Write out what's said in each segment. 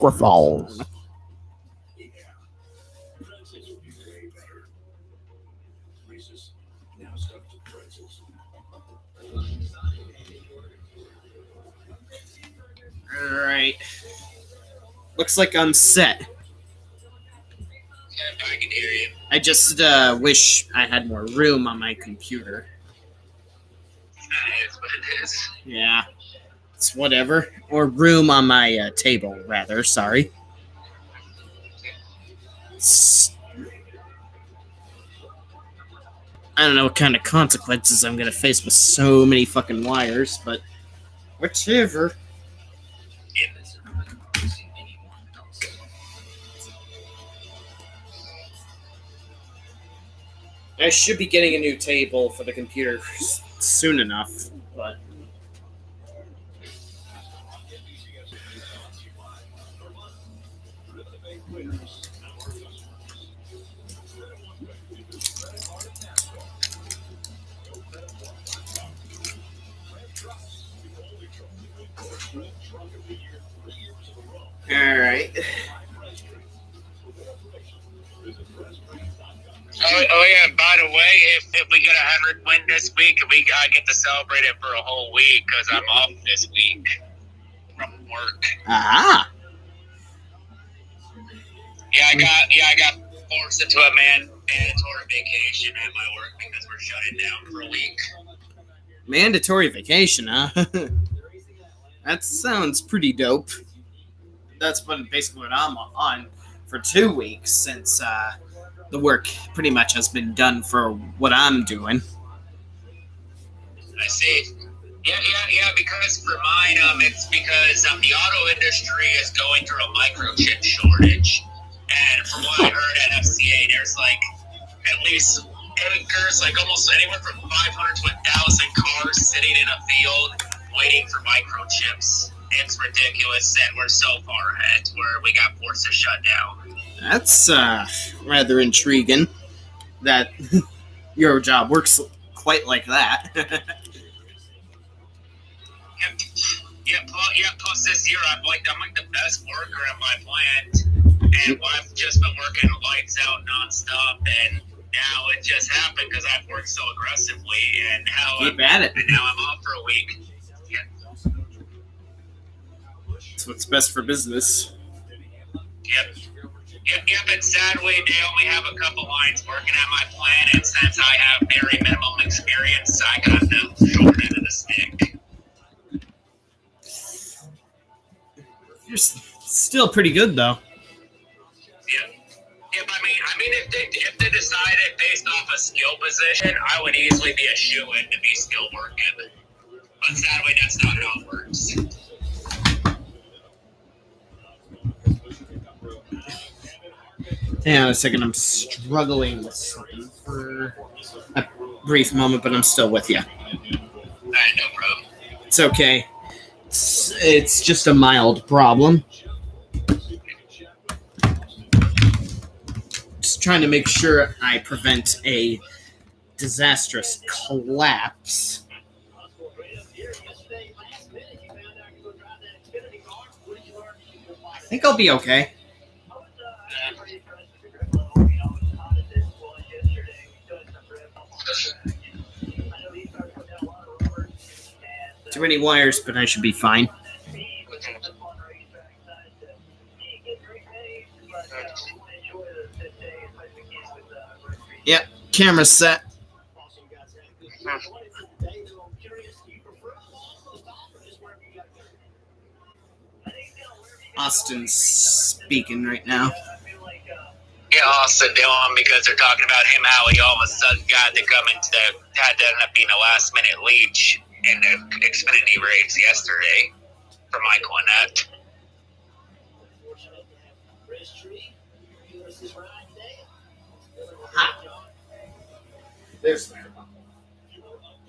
Microphone. Alright. Looks like I'm set. I can hear you. I just wish I had more room on my computer. That is what it is. Yeah. It's whatever. Or room on my table, rather. Sorry. I don't know what kind of consequences I'm gonna face with so many fucking wires, but whatever. I should be getting a new table for the computer soon enough, but alright. Oh yeah, by the way, if we get 100 win this week, I get to celebrate it for a whole week because I'm off this week from work. Aha! I got forced into a mandatory vacation at my work because we're shutting down for a week. Mandatory vacation, huh? That sounds pretty dope. That's basically what I'm on for 2 weeks since the work pretty much has been done for what I'm doing. I see. Yeah, because for mine, it's because the auto industry is going through a microchip shortage. And from what I heard at FCA, there's like at least acres, like almost anywhere from 500 to 1,000 cars sitting in a field waiting for microchips. It's ridiculous, and we're so far ahead where we got forced to shut down. That's rather intriguing that your job works quite like that. Plus this year I'm like the best worker at my plant, and I've just been working lights out nonstop, and now it just happened because I've worked so aggressively, and now I'm off for a week. Yeah. That's what's best for business. Yep, and sadly they only have a couple lines working at my plant, and since I have very minimum experience, I got the short end of the stick. You're still pretty good, though. Yeah, but I mean, if they decided based off a skill position, I would easily be a shoo-in to be skill working. But sadly, that's not how it works. Hang on a second, I'm struggling with something for a brief moment, but I'm still with you. Alright, no problem. It's okay. It's just a mild problem. Just trying to make sure I prevent a disastrous collapse. I think I'll be okay. Too many wires, but I should be fine. Yep, camera set. Austin's speaking right now. Yeah, Austin Dillon, because they're talking about him, how he all of a sudden had to end up being a last minute leech in the Xfinity race yesterday for Michael Annette. Hi. There's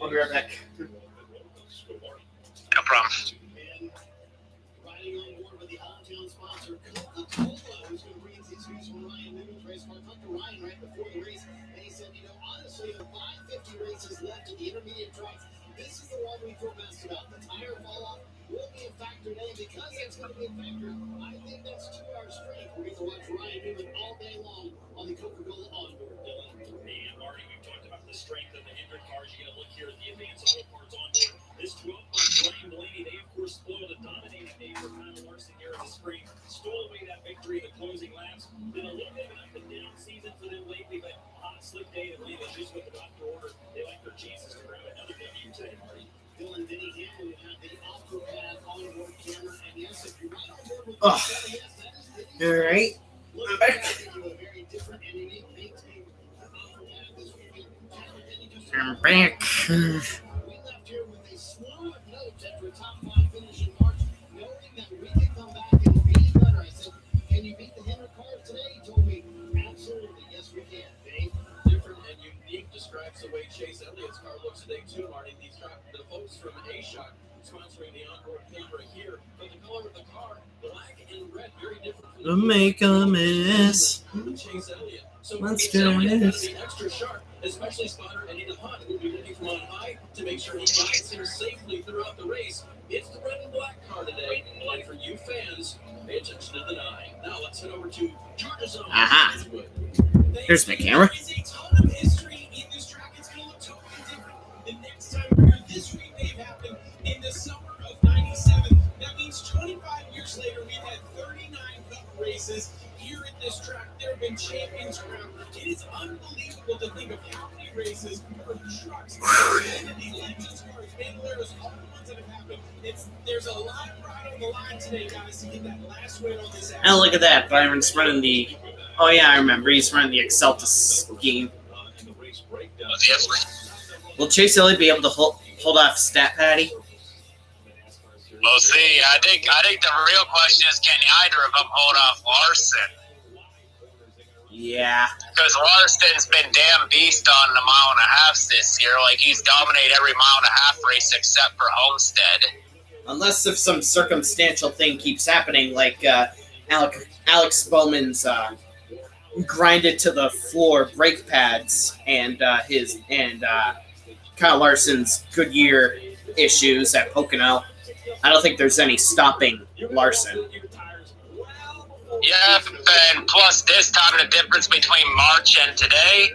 I'll be right back. No problem. This is the one we feel best about. The tire fall off will be a factor today because it's Oh, all right. I'm back. I'm back. To make a mess. Let's do this. Aha. Here's my camera. Oh, look at that. Byron's running the... Oh, yeah, I remember. He's running the Exceltus scheme. Will Chase Elliott be able to hold off Stat Patty? We'll see. I think the real question is, can either of them hold off Larson? Yeah. Because Larson's been damn beast on the 1.5 miles this year. Like, he's dominated every 1.5 mile race except for Homestead. Unless if some circumstantial thing keeps happening, like Alex Bowman's grinded to the floor brake pads and Kyle Larson's Goodyear issues at Pocono. I don't think there's any stopping Larson. Yeah, and plus this time the difference between March and today,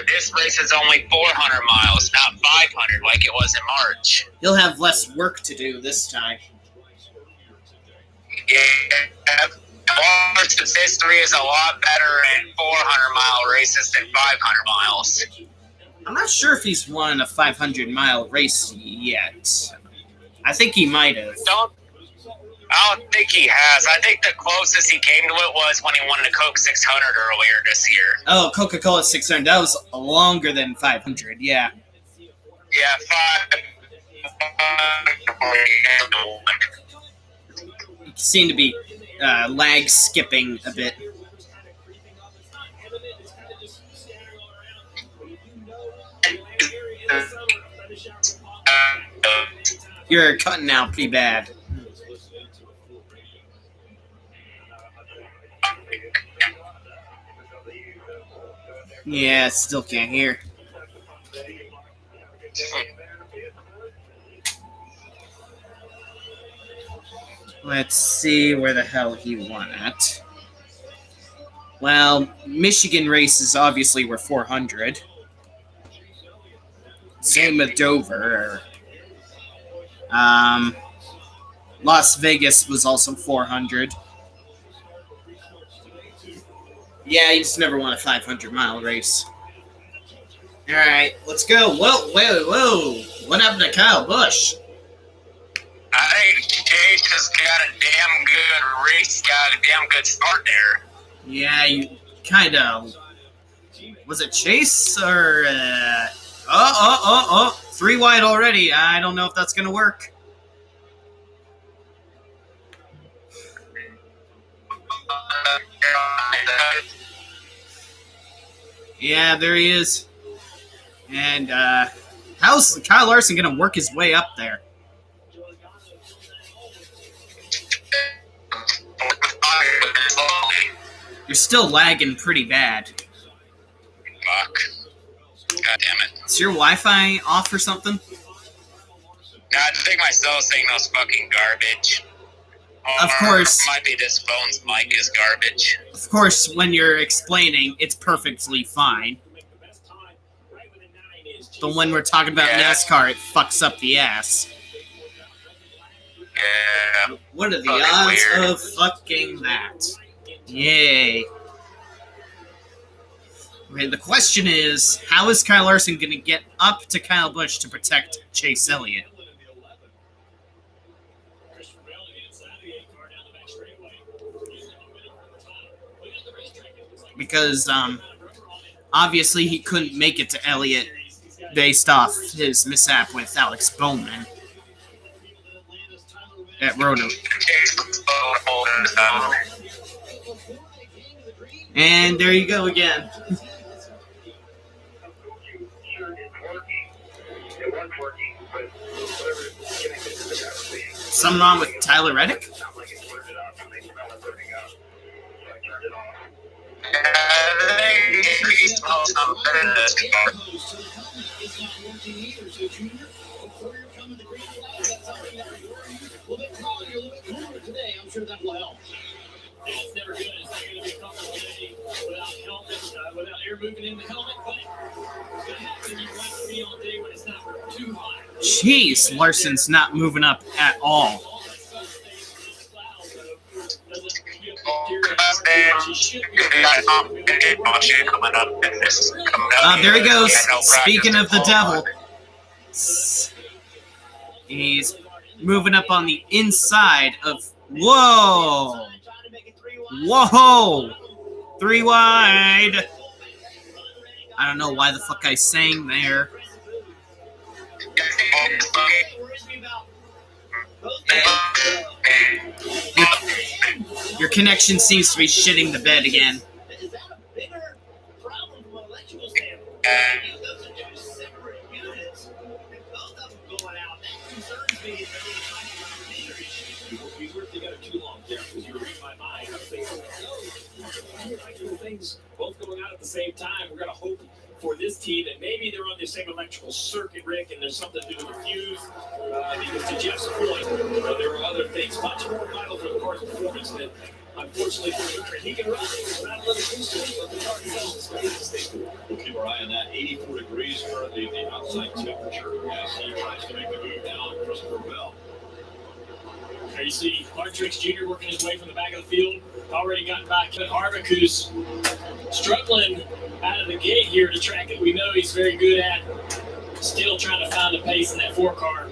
this race is only 400 miles, not 500 like it was in March. He'll have less work to do this time. Yeah, Larson's history is a lot better in 400-mile races than 500 miles. I'm not sure if he's won a 500-mile race yet. I think he might have. I don't think he has. I think the closest he came to it was when he won the Coke 600 earlier this year. Oh, Coca-Cola 600. That was longer than 500, yeah. Yeah, 5. You seem to be lag skipping a bit. You're cutting out pretty bad. Yeah, still can't hear. Let's see where the hell he won at. Well, Michigan races obviously were 400. Same with Dover. Las Vegas was also 400. Yeah, he just never won a 500-mile race. All right, let's go. Whoa. What happened to Kyle Busch? I think Chase has got a damn good race, got a damn good start there. Yeah, you kind of... Was it Chase or... 3 wide already. I don't know if that's going to work. Yeah, there he is. And how's Kyle Larson going to work his way up there? You're still lagging pretty bad. Fuck. God damn it. Is your Wi-Fi off or something? God, I think my cell signal's fucking garbage. Of course. Might be this phone's mic is garbage. Of course, when you're explaining, it's perfectly fine. But when we're talking about NASCAR, it fucks up the ass. Yeah. What are the odds of fucking that? Yay. Okay, the question is, how is Kyle Larson going to get up to Kyle Busch to protect Chase Elliott? Because, obviously he couldn't make it to Elliott based off his mishap with Alex Bowman at Roto. And there you go again. Something wrong with Tyler Reddick? I'm sure that will help. It's never good. It's not going to be comfortable today without helmet, without air moving in the helmet. But it's going to happen. You want to be on a day when it's not too hot. Jeez, Larson's not moving up at all. There he goes. Speaking of the devil, he's moving up on the inside of. Whoa! Whoa! 3 wide. I don't know why the fuck I sang there. Your connection seems to be shitting the bed again. Is that a bigger problem from an electrical standpoint? Those are two separate units, and both of them going out. That concerns me as they're trying to run a bigger issue. We worked together too long, Jeff, because you were reading my mind. I'm thinking, electrical things both going out at the same time. We're going to hope for this team that maybe they're on the same electrical circuit, Rick, and there's something to do with the fuse. Because to Jeff's point, there were other things much more vital for the car's performance that, unfortunately, for he can run. It's not a little boost, but the car itself is going to stay cool. We'll keep our eye on that. 84 degrees currently the outside temperature as he tries to make the move down. Christopher Bell. There you see Clark-Trix Jr. working his way from the back of the field. Already gotten by Kevin Harvick, who's struggling out of the gate here at a track that we know he's very good at. Still trying to find the pace in that 4 car.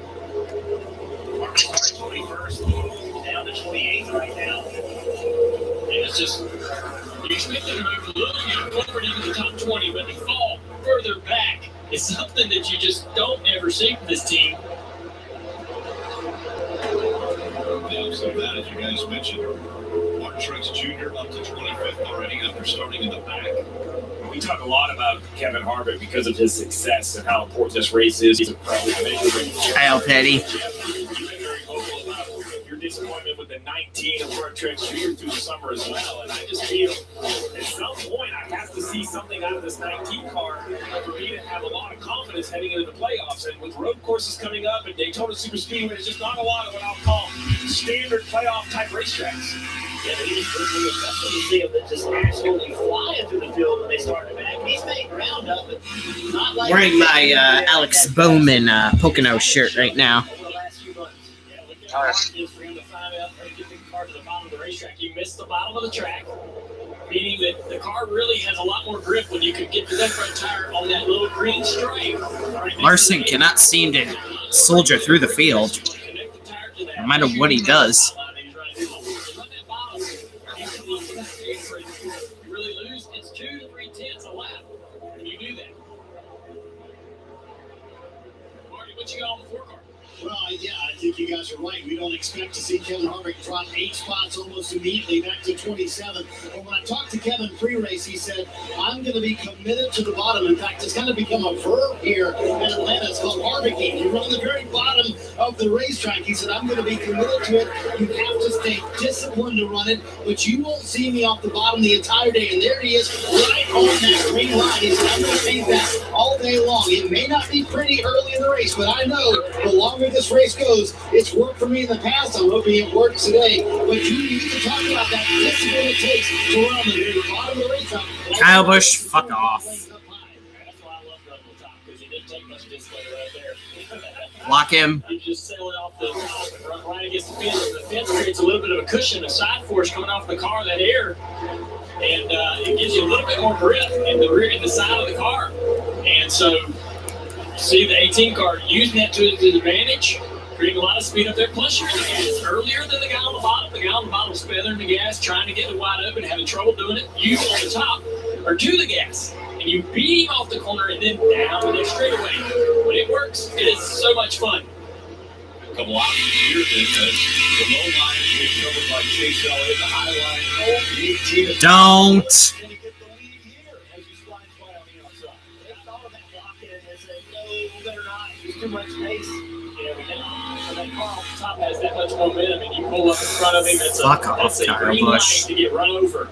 21st, down to 28th right now. And it's just, you expect them to move a little forward into the top 20, but to fall further back is something that you just don't ever see from this team. Yeah, so that, as you guys mentioned, Clark-Trix Jr. up to 25th already after starting in the back. We talk a lot about Kevin Harvick because of his success and how important this race is. He's probably a major Kyle Petty. You've been very vocal about your disappointment with the 19 of Clark-Trix Jr. through the summer as well. And I just feel at some point I have to see something out of this 19 car for me to have a lot of confidence heading into the playoffs. And with road courses coming up and Daytona Super Speedway, there's just not a lot of what I'll call standard playoff type racetracks. Yeah, he's really accustomed to see him that just absolutely flying through the field when they start to back. He's made ground up, but not like Wearing my Alex Bowman Pocono shirt right now. You missed the bottom of the track, meaning that the car really has a lot more grip when you can get to that front tire on that little green stripe. Larson cannot seem to soldier through the field, no matter what he does. You really lose, it's 2 to 3 tenths a lap when you do that. Marty, what you got on the 4 car? Well, yeah, I think you guys are right. We don't expect to see Kevin Harvick drop 8 spots almost immediately back to 27. But when I talked to Kevin pre-race, he said, I'm going to be committed to the bottom. In fact, it's going to become a verb here in Atlanta. It's called Harvicking. You run the very bottom of the racetrack. He said, I'm going to be committed to it. You have to stay disciplined to run it, but you won't see me off the bottom the entire day. And there he is, right on that green line. He said, I'm going to paint that all day long. It may not be pretty early in the race, but I know The longer this race goes, it's worked for me in the past. I'm hoping it works today. But you need to talk about that discipline it takes to run on the very bottom of the race. Kyle Busch, fuck off. That's why I love running the top, because it didn't take much display right there. Block him. You just sail it off the top and run right against the fence. The fence creates a little bit of a cushion, a side force coming off the car, that air. And it gives you a little bit more grip in the rear, in the side of the car. And so, see the 18 car using that to its advantage, creating a lot of speed up there. Plus, you're in the gas earlier than the guy on the bottom. The guy on the bottom is feathering the gas, trying to get it wide open, having trouble doing it. You on the top are to the gas, and you beat him off the corner and then down the next straightaway. When it works, it is so much fun. A couple options here. The low line is being covered by Chase Elliott. The high line, the 18. Don't. And you get the lead here as you slide by on the outside. They thought of that block and they said, no, better not. There's too much space. Yeah, we didn't. So that car off the top has that much momentum, and you pull up in front of him. That's a green light to get run over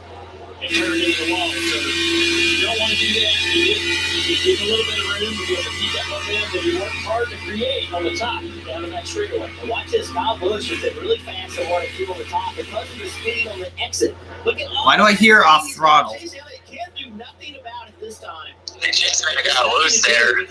and turn into the wall. So you don't want to do that. You give a little bit of room to be able to keep that momentum that you work hard to create on the top down in that straightaway. Watch this, Kyle Busch is really fast and want to keep on the top because of the speed on the exit. Look at all Why do I hear off throttle? Chase Elliott can't do nothing about it this time. They just got loose there.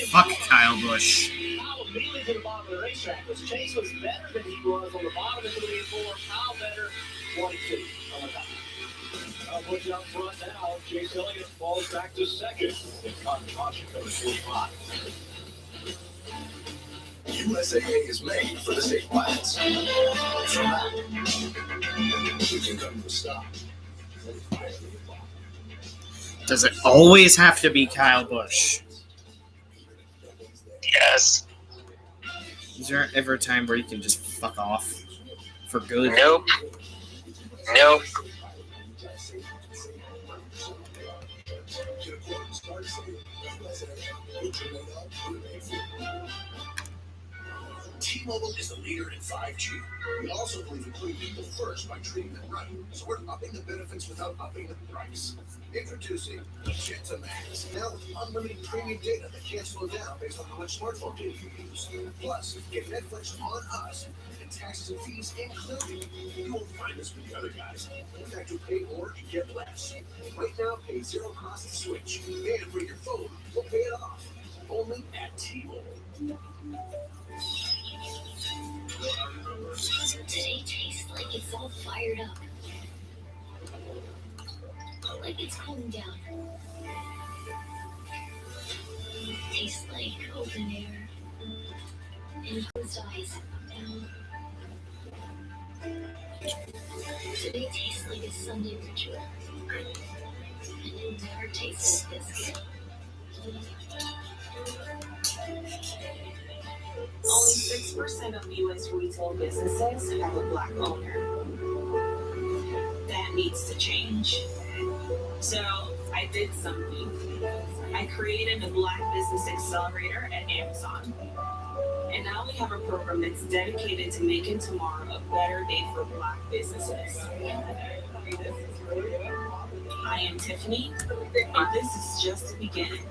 Fuck Kyle Busch. Kyle immediately to the bottom of the racetrack. Was Chase was better than he was on the bottom of the lead four. Kyle better 22 on the top. Puts it up front now. Chase Elliott falls back to second. And caution number 45. USAA is made for the safe pilots. From that, we can come to a stop. Does it always have to be Kyle Busch? Yes. Is there ever a time where you can just fuck off for good? Nope. Nope. T-Mobile is the leader in 5G. We also believe in putting people first by treating them right. So we're upping the benefits without upping the price. Introducing Magenta Max. Now with unlimited premium data that can't slow down based on how much smartphone data you use. Plus, get Netflix on us and taxes and fees included. You won't find this with the other guys. In fact, you pay more and get less. Right now, pay zero cost to switch. And bring your phone, we'll pay it off. Only at T-Mobile. Today tastes like it's all fired up. Like it's cooling down. Tastes like open air and closed eyes. Today tastes like a Sunday ritual. And it never tastes like this again. Only 6% of U.S. retail businesses have a black owner. That needs to change. So I did something. I created a Black Business Accelerator at Amazon. And now we have a program that's dedicated to making tomorrow a better day for Black businesses. I am Tiffany, and this is just the beginning.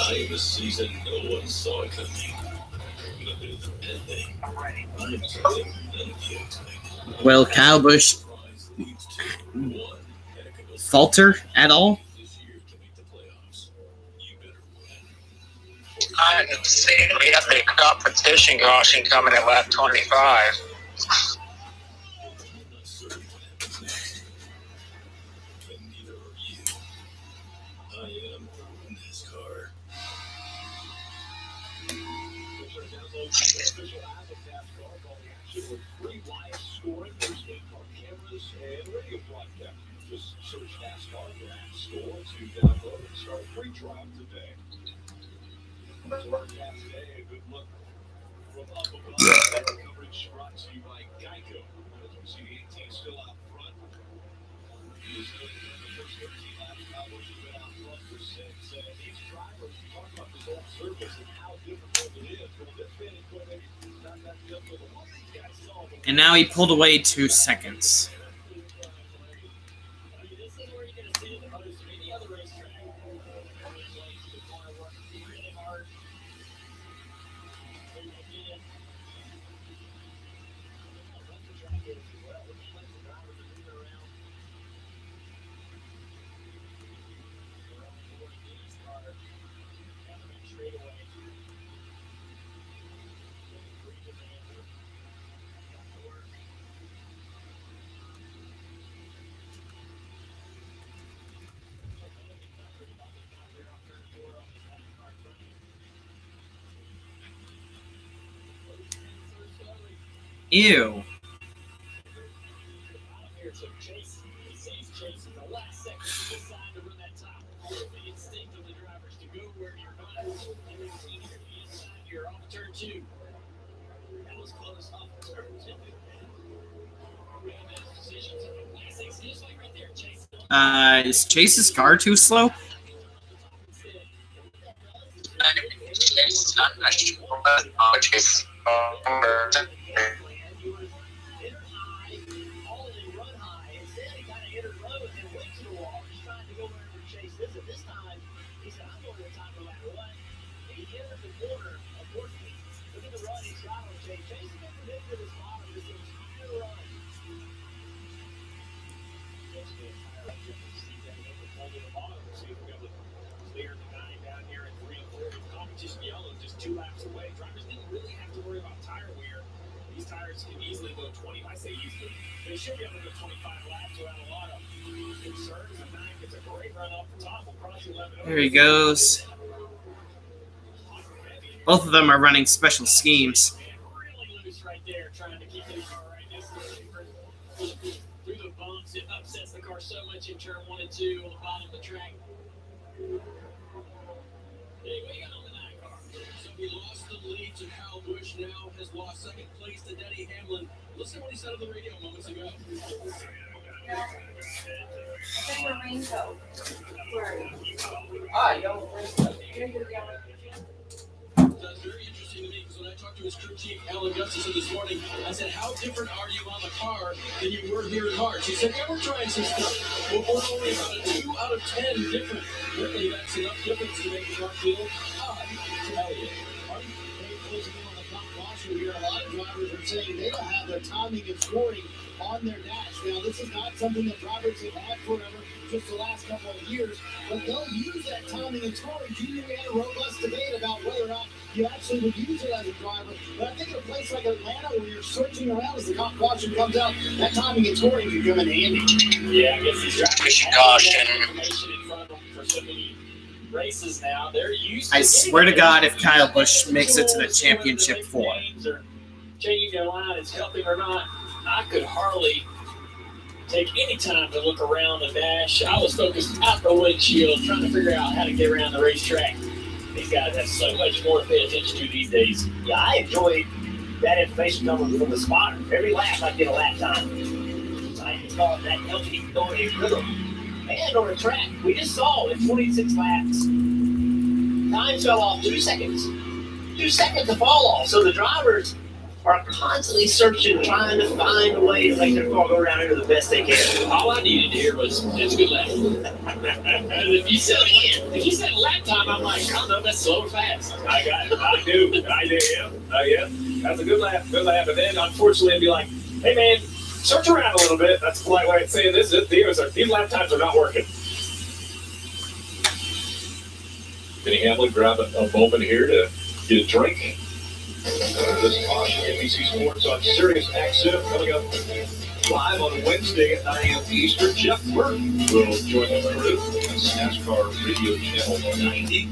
I am a season no one saw it coming. Look at the pending. I am something none of you expected. Will Kyle Busch falter at all? I see we have the competition caution coming at lap 25. And now he pulled away 2 seconds. Ew. Here, so Chase, he saves Chase in the last second. He decided to run that top. The instinct of the drivers to go where you're not. And we've seen here the inside here off turn 2. That was close off turn 2. Decisions in the last 6, just like right there, Chase. Is Chase's car too slow? Chase. Competition yellow just 2 laps away. Drivers didn't really have to worry about tire wear. These tires can easily go 20. I say easily. They should be able to go 25 laps without a lot of concerns. And Nine gets a great run off the top. We'll cross 11. There he goes. Both of them are running special schemes. Really loose right there, trying to keep the car right next to the through the bumps. It upsets the car so much in turn 1 and 2 on the bottom of the track. Hey, what you got on the 9 car? So he lost the lead to Kyle Busch, now has lost second place to Denny Hamlin. Listen to what he said on the radio moments ago. Rainbow. Where? Yellow rainbow. That's very interesting to me because when I talked to his crew chief, Alan Gustafson, this morning, I said, how different are you on the car than you were here in March? He said, yeah, we're trying some stuff. We're only about a 2 out of 10 different. Really, that's enough difference to make the car feel odd. Tell you. Closing in on the top caution here, a lot of drivers are saying they don't have their timing and scoring on their dash. Now, this is not something that drivers have had forever, just the last couple of years, but they'll use that timing and scoring. Junior, we had a robust debate about whether or not you actually would use it as a driver, but I think in a place like Atlanta where you're searching around as the top caution comes out, that timing and scoring can come in handy. Yeah, I guess these drivers have that information in front of them for so many races now. They're used to I swear to God, if Kyle Busch makes it to the championship 4. Changing their line is helping or not. I could hardly take any time to look around the dash. I was focused out the windshield, trying to figure out how to get around the racetrack. These guys have so much more to pay attention to these days. Yeah, I enjoyed that information coming from the spotter. Every lap I get a lap time. I call it that helps you go in rhythm. And on the track, we just saw in 26 laps, time fell off 2 seconds. 2 seconds to fall off. So the drivers are constantly searching, trying to find a way to make their car go around here the best they can. All I needed to hear was, it's a good lap. if you said lap time, I'm like, I don't know, that's slow or fast. I got it. I do, yeah. That's a good lap. And then, unfortunately, I'd be like, hey, man, search around a little bit. That's a polite way of saying this. These lap times are not working. Denny Hamlin grab a moment here to get a drink. This caution, NBC Sports on Sirius XM coming up live on Wednesday at 9 a.m. Eastern. Jeff Burton will join the crew. That's NASCAR Radio Channel 90.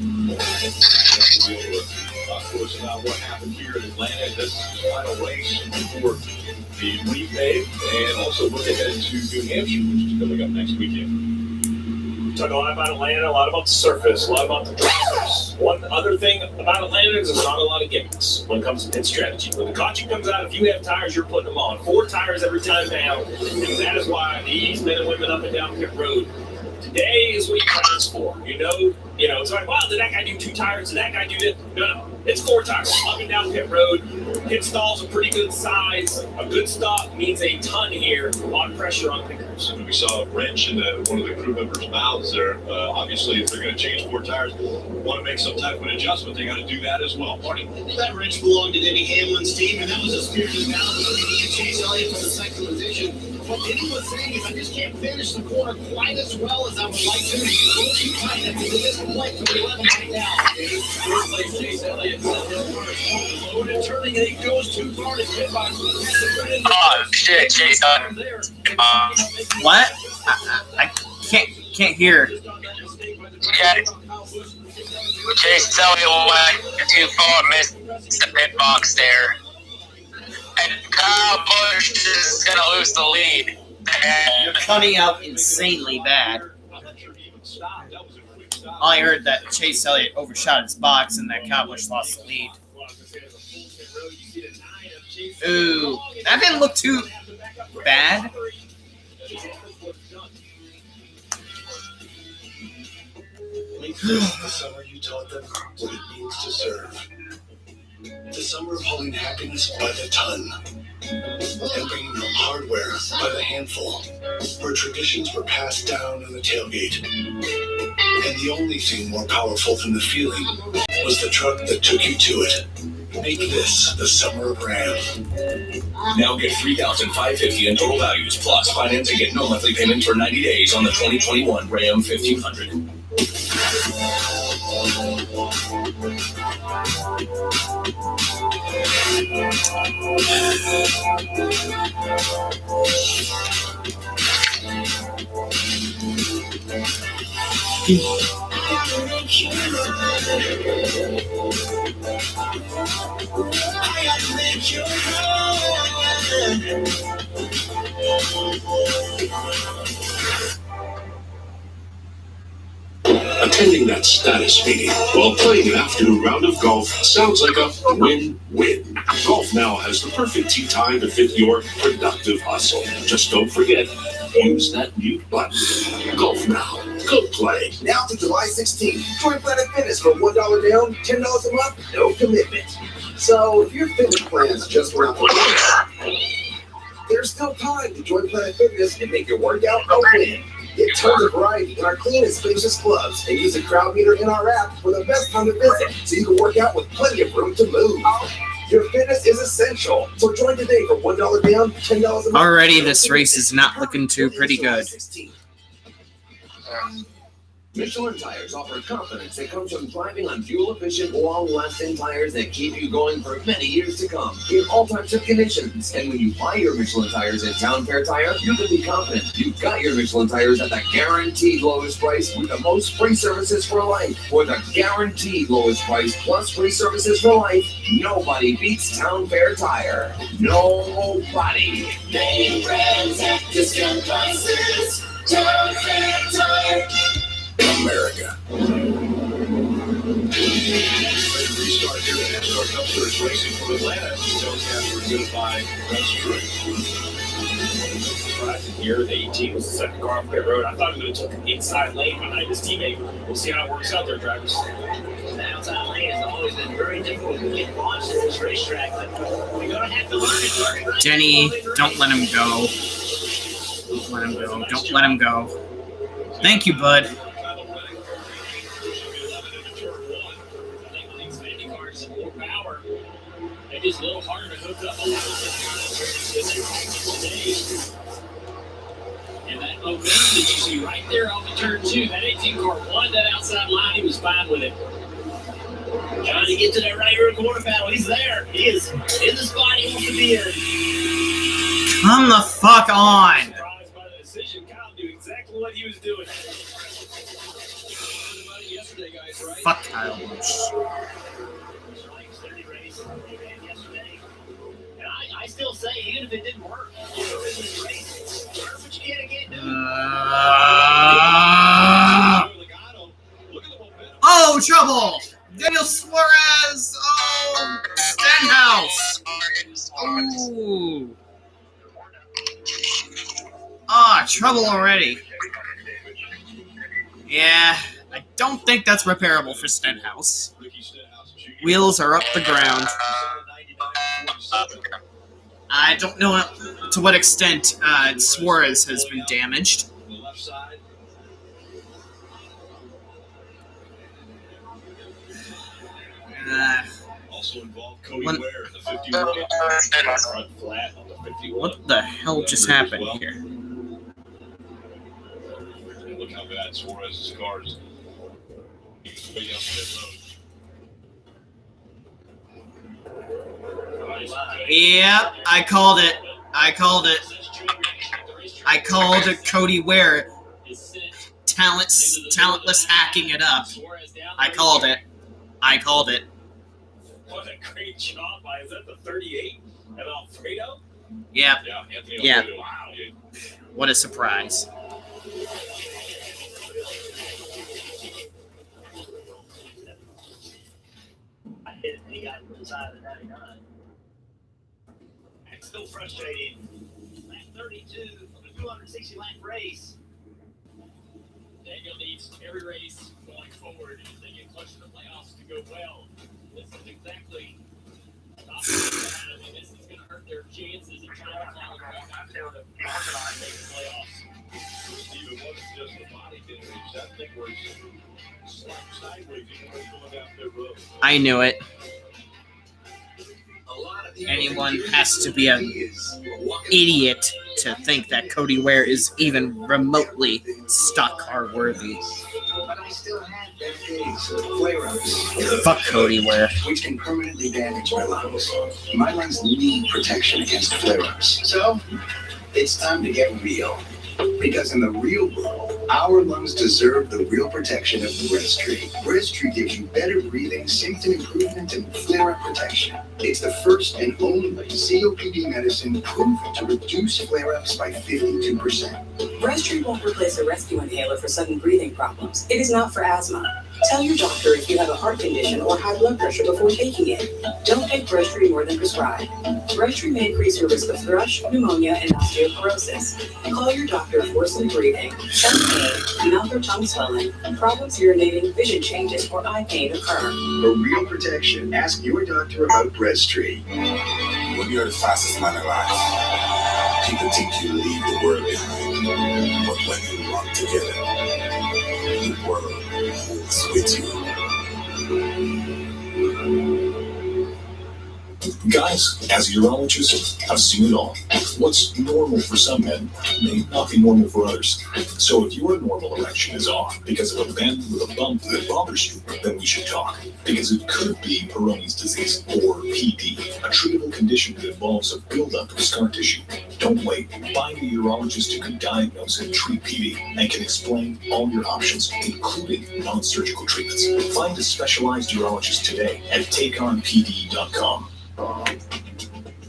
Of course, about what happened here in Atlanta. This is the final race before the repave, and also look ahead to New Hampshire, which is coming up next weekend. Talk a lot about Atlanta, a lot about the surface, a lot about the drivers. One other thing about Atlanta is there's not a lot of gimmicks when it comes to pit strategy. When the caution comes out, if you have tires, you're putting them on. 4 tires every time down, and that is why these men and women up and down pit road, today is what you practice for. You know, it's like, wow, did that guy do 2 tires? Did that guy do this? No. It's 4 tires up and down pit road. Pit stalls a pretty good size. A good stop means a ton here. A lot of pressure on pickers. We saw a wrench in one of the crew members' mouths there. Obviously, if they're going to change 4 tires, want to make some type of an adjustment, they got to do that as well. Marty? That wrench belonged to Denny Hamlin's team, and that was a spirited battle between he and Chase Elliott for the second position. What Denny was saying is, I just can't finish the corner quite as well as I would like to. Too tight at this point, so we let him back down. First place, Chase Elliott. Loaded turning, and he goes too far to pit box. Oh, shit, Chase. What? I can't hear. Yeah. Chase Elliott went too far, missed the pit box there. And Kyle is going to lose the lead. You're cutting out insanely bad. I heard that Chase Elliott overshot his box and that Cowboys lost the lead. Ooh, that didn't look too bad. The summer you taught them what it means to serve. The summer of hauling happiness by the ton and bringing home hardware by the handful, where traditions were passed down on the tailgate. And the only thing more powerful than the feeling was the truck that took you to it. Make this the summer of Ram. Now get $3,550 in total values plus financing at no monthly payments for 90 days on the 2021 Ram 1500. Attending that status meeting while playing an afternoon round of golf sounds like a win-win. Golf now has the perfect tee time to fit your productive hustle. Just don't forget, use that mute button. Golf now. Go play. Now to July 16th, join Planet Fitness for $1 down, $10 a month, no commitment. So if your fitness plan's just around the corner, there's still time to join Planet Fitness and make your workout a win. Get tons of variety in our clean and spacious clubs and use the crowd meter in our app for the best time to visit so you can work out with plenty of room to move. Your fitness is essential, so join today for $1 down, $10 a month. Already this race is not looking too pretty good. Michelin tires offer confidence that comes from driving on fuel-efficient, long-lasting tires that keep you going for many years to come in all types of conditions. And when you buy your Michelin tires at Town Fair Tire, you can be confident you've got your Michelin tires at the guaranteed lowest price with the most free services for life. For the guaranteed lowest price plus free services for life, nobody beats Town Fair Tire. Nobody. Name brands at discount prices. Town Fair Tire. America. Restart here at NASCAR Cup Series racing from Atlanta. Telecast presented by Surprising here, the 18 was the second car off pit road. I thought he would have took an inside lane behind his teammate. We'll see how it works out there, drivers. The outside lane has always been very difficult to get launched at this racetrack, but we're going to have to learn it. Denny, don't let him go. Don't let him go. Don't let him go. Thank you, bud. It's a little harder to hook up on and that momentum that you see right there off of turn 2, that 18 car won that outside line. He was fine with it. Trying to get to that right rear quarter battle. He's there. He is in the spot he wants to be in. Come the fuck on. Surprised by the decision. Kyle knew exactly what he was doing. Fuck Kyle Busch. I still say, even if it didn't work, you know, in this race, learn what you can and can't do. Oh, trouble! Daniel Suarez! Oh, Stenhouse! Ooh. Ah, trouble already. Yeah, I don't think that's repairable for Stenhouse. Wheels are up the ground. I don't know to what extent Suarez has been damaged. Also involved Cody Ware in the 51. Flat on the 51. What the hell just happened here? And look how bad Suarez's car is. Way down pit road. Yep, I called it. I called Cody Ware talentless hacking it up. I called it. What a great job by, is that the 38 at Alfredo? Yeah. Yeah, Anthony Yeah. Alfredo. Wow. What a surprise. I hit it, and he got inside the 99. It's still frustrating. Lap 32 of a 260 lap race. Daniel needs every race going forward as they get closer to the playoffs to go well. This is exactly I mean, this is going to hurt their chances of trying to climb back down to make the playoffs. Steven, what is just a body damage? That thing was slapped sideways even though going down their road. I knew it. Anyone has to be an idiot to think that Cody Ware is even remotely stock car worthy. But I still have flare-ups. Fuck Cody Ware. Which can permanently damage my lungs. My lungs need protection against flare-ups. So, it's time to get real. Because in the real world, our lungs deserve the real protection of Breztri. Breztri gives you better breathing, symptom improvement, and flare-up protection. It's the first and only COPD medicine proven to reduce flare-ups by 52%. Breztri won't replace a rescue inhaler for sudden breathing problems. It is not for asthma. Tell your doctor if you have a heart condition or high blood pressure before taking it. Don't take Breztri more than prescribed. Breztri may increase your risk of thrush, pneumonia, and osteoporosis. Call your doctor for worsened breathing, chest pain, mouth or tongue swelling, problems urinating, vision changes, or eye pain occur. For real protection, ask your doctor about Breztri. When you're the fastest man alive, people think you leave the world behind. But when you run together, the world moves with you. Guys, as a urologist, I've seen it all. What's normal for some men may not be normal for others. So if your normal erection is off because of a bend with a bump that bothers you, then we should talk. Because it could be Peyronie's disease, or PD, a treatable condition that involves a buildup of scar tissue. Don't wait. Find a urologist who can diagnose and treat PD and can explain all your options, including non-surgical treatments. Find a specialized urologist today at takeonpd.com.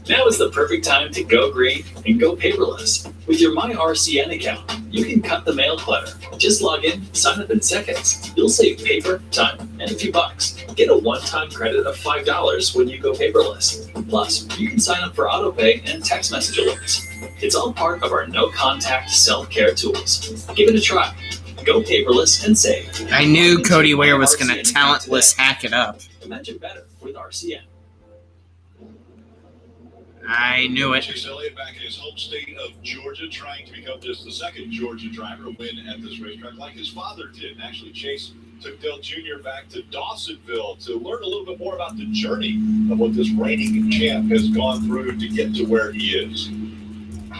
Now is the perfect time to go green and go paperless. With your MyRCN account, you can cut the mail clutter. Just log in, sign up in seconds. You'll save paper, time, and a few bucks. Get a one-time credit of $5 when you go paperless. Plus, you can sign up for autopay and text message alerts. It's all part of our no-contact self-care tools. Give it a try. Go paperless and save. I knew Cody Ware was going to talentless hack it up. Imagine better with RCN. I knew it. Chase Elliott back in his home state of Georgia, trying to become just the second Georgia driver to win at this racetrack like his father did. And actually, Chase took Dale Jr. back to Dawsonville to learn a little bit more about the journey of what this reigning champ has gone through to get to where he is. And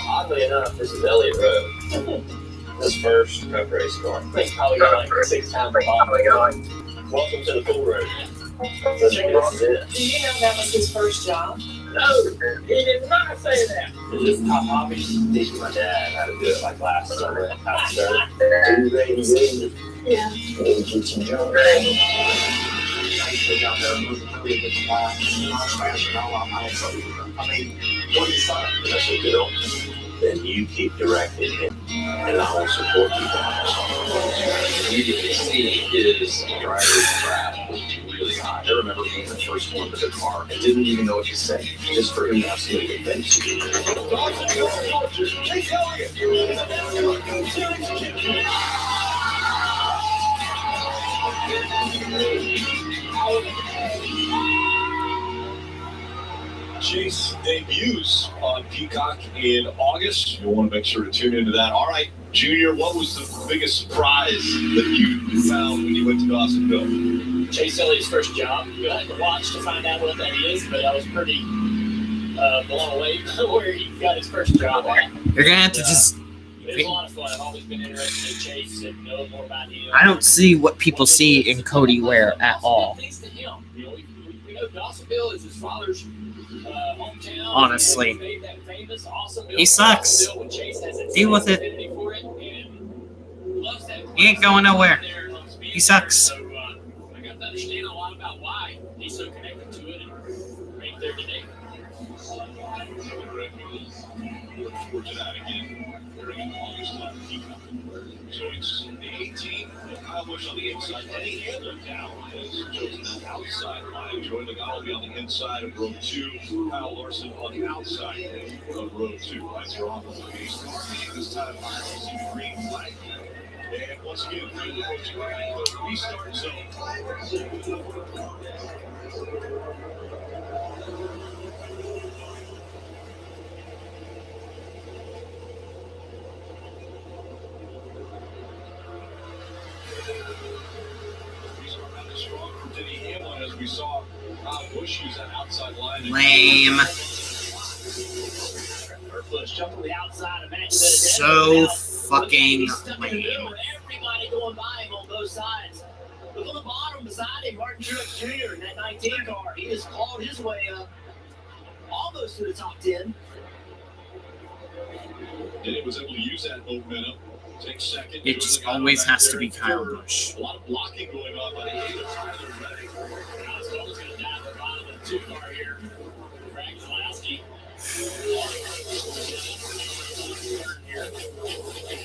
oddly enough, this is Elliott Road. His first cup race car. He's probably got like 6 times going. Welcome to the pool road. So this is it. Do you know that was his first job? No, he did not say that. It's just a hobby. Teaching my dad how to do it like last summer. How to start. Yeah. I mean, what is that? That's what you don't. Then you keep directing him, and I will support you guys. You can see his driver's craft was really high. I remember being the first one to the car and didn't even know what to say, just for him to absolutely convince you. Chase debuts on Peacock in August. You'll want to make sure to tune into that. All right, Junior, what was the biggest surprise that you found when you went to Dawsonville? Chase Elliott's first job. You'll have to watch to find out what that is, but I was pretty blown away where he got his first job at. You're going to have to just... It was a lot of fun. I've always been interested in Chase and know more about him. I don't see what people see in Cody Ware at all. Thanks to him. You know, we know Dawsonville is his father's hometown. Honestly. Made that famous, awesome He sucks. Deal with it. He ain't going nowhere. He sucks. So I got to understand a lot about why he's so connected to it and right there today. So it's the 18, Kyle Busch on the inside, Denny Hamlin down as chosen an outside line. Joey Logano will be on the inside of row 2, Kyle Larson on the outside of row 2. Lights are off on the pace. This time, we see the green flag. And once again, field approaching the restart zone. As we saw Kyle Busch use that outside line. Lame. So fucking lame. Everybody going by him on both sides. Look on the bottom beside him, Martin Truex Jr. in that 19 car. He has clawed his way up almost to the top 10. And it was able to use that momentum. Take second. It just always has to be Kyle Busch. A lot of blocking going on by the Tyler Reddick. Now it's almost going to down the bottom of the 2 car here. Greg Zalowski.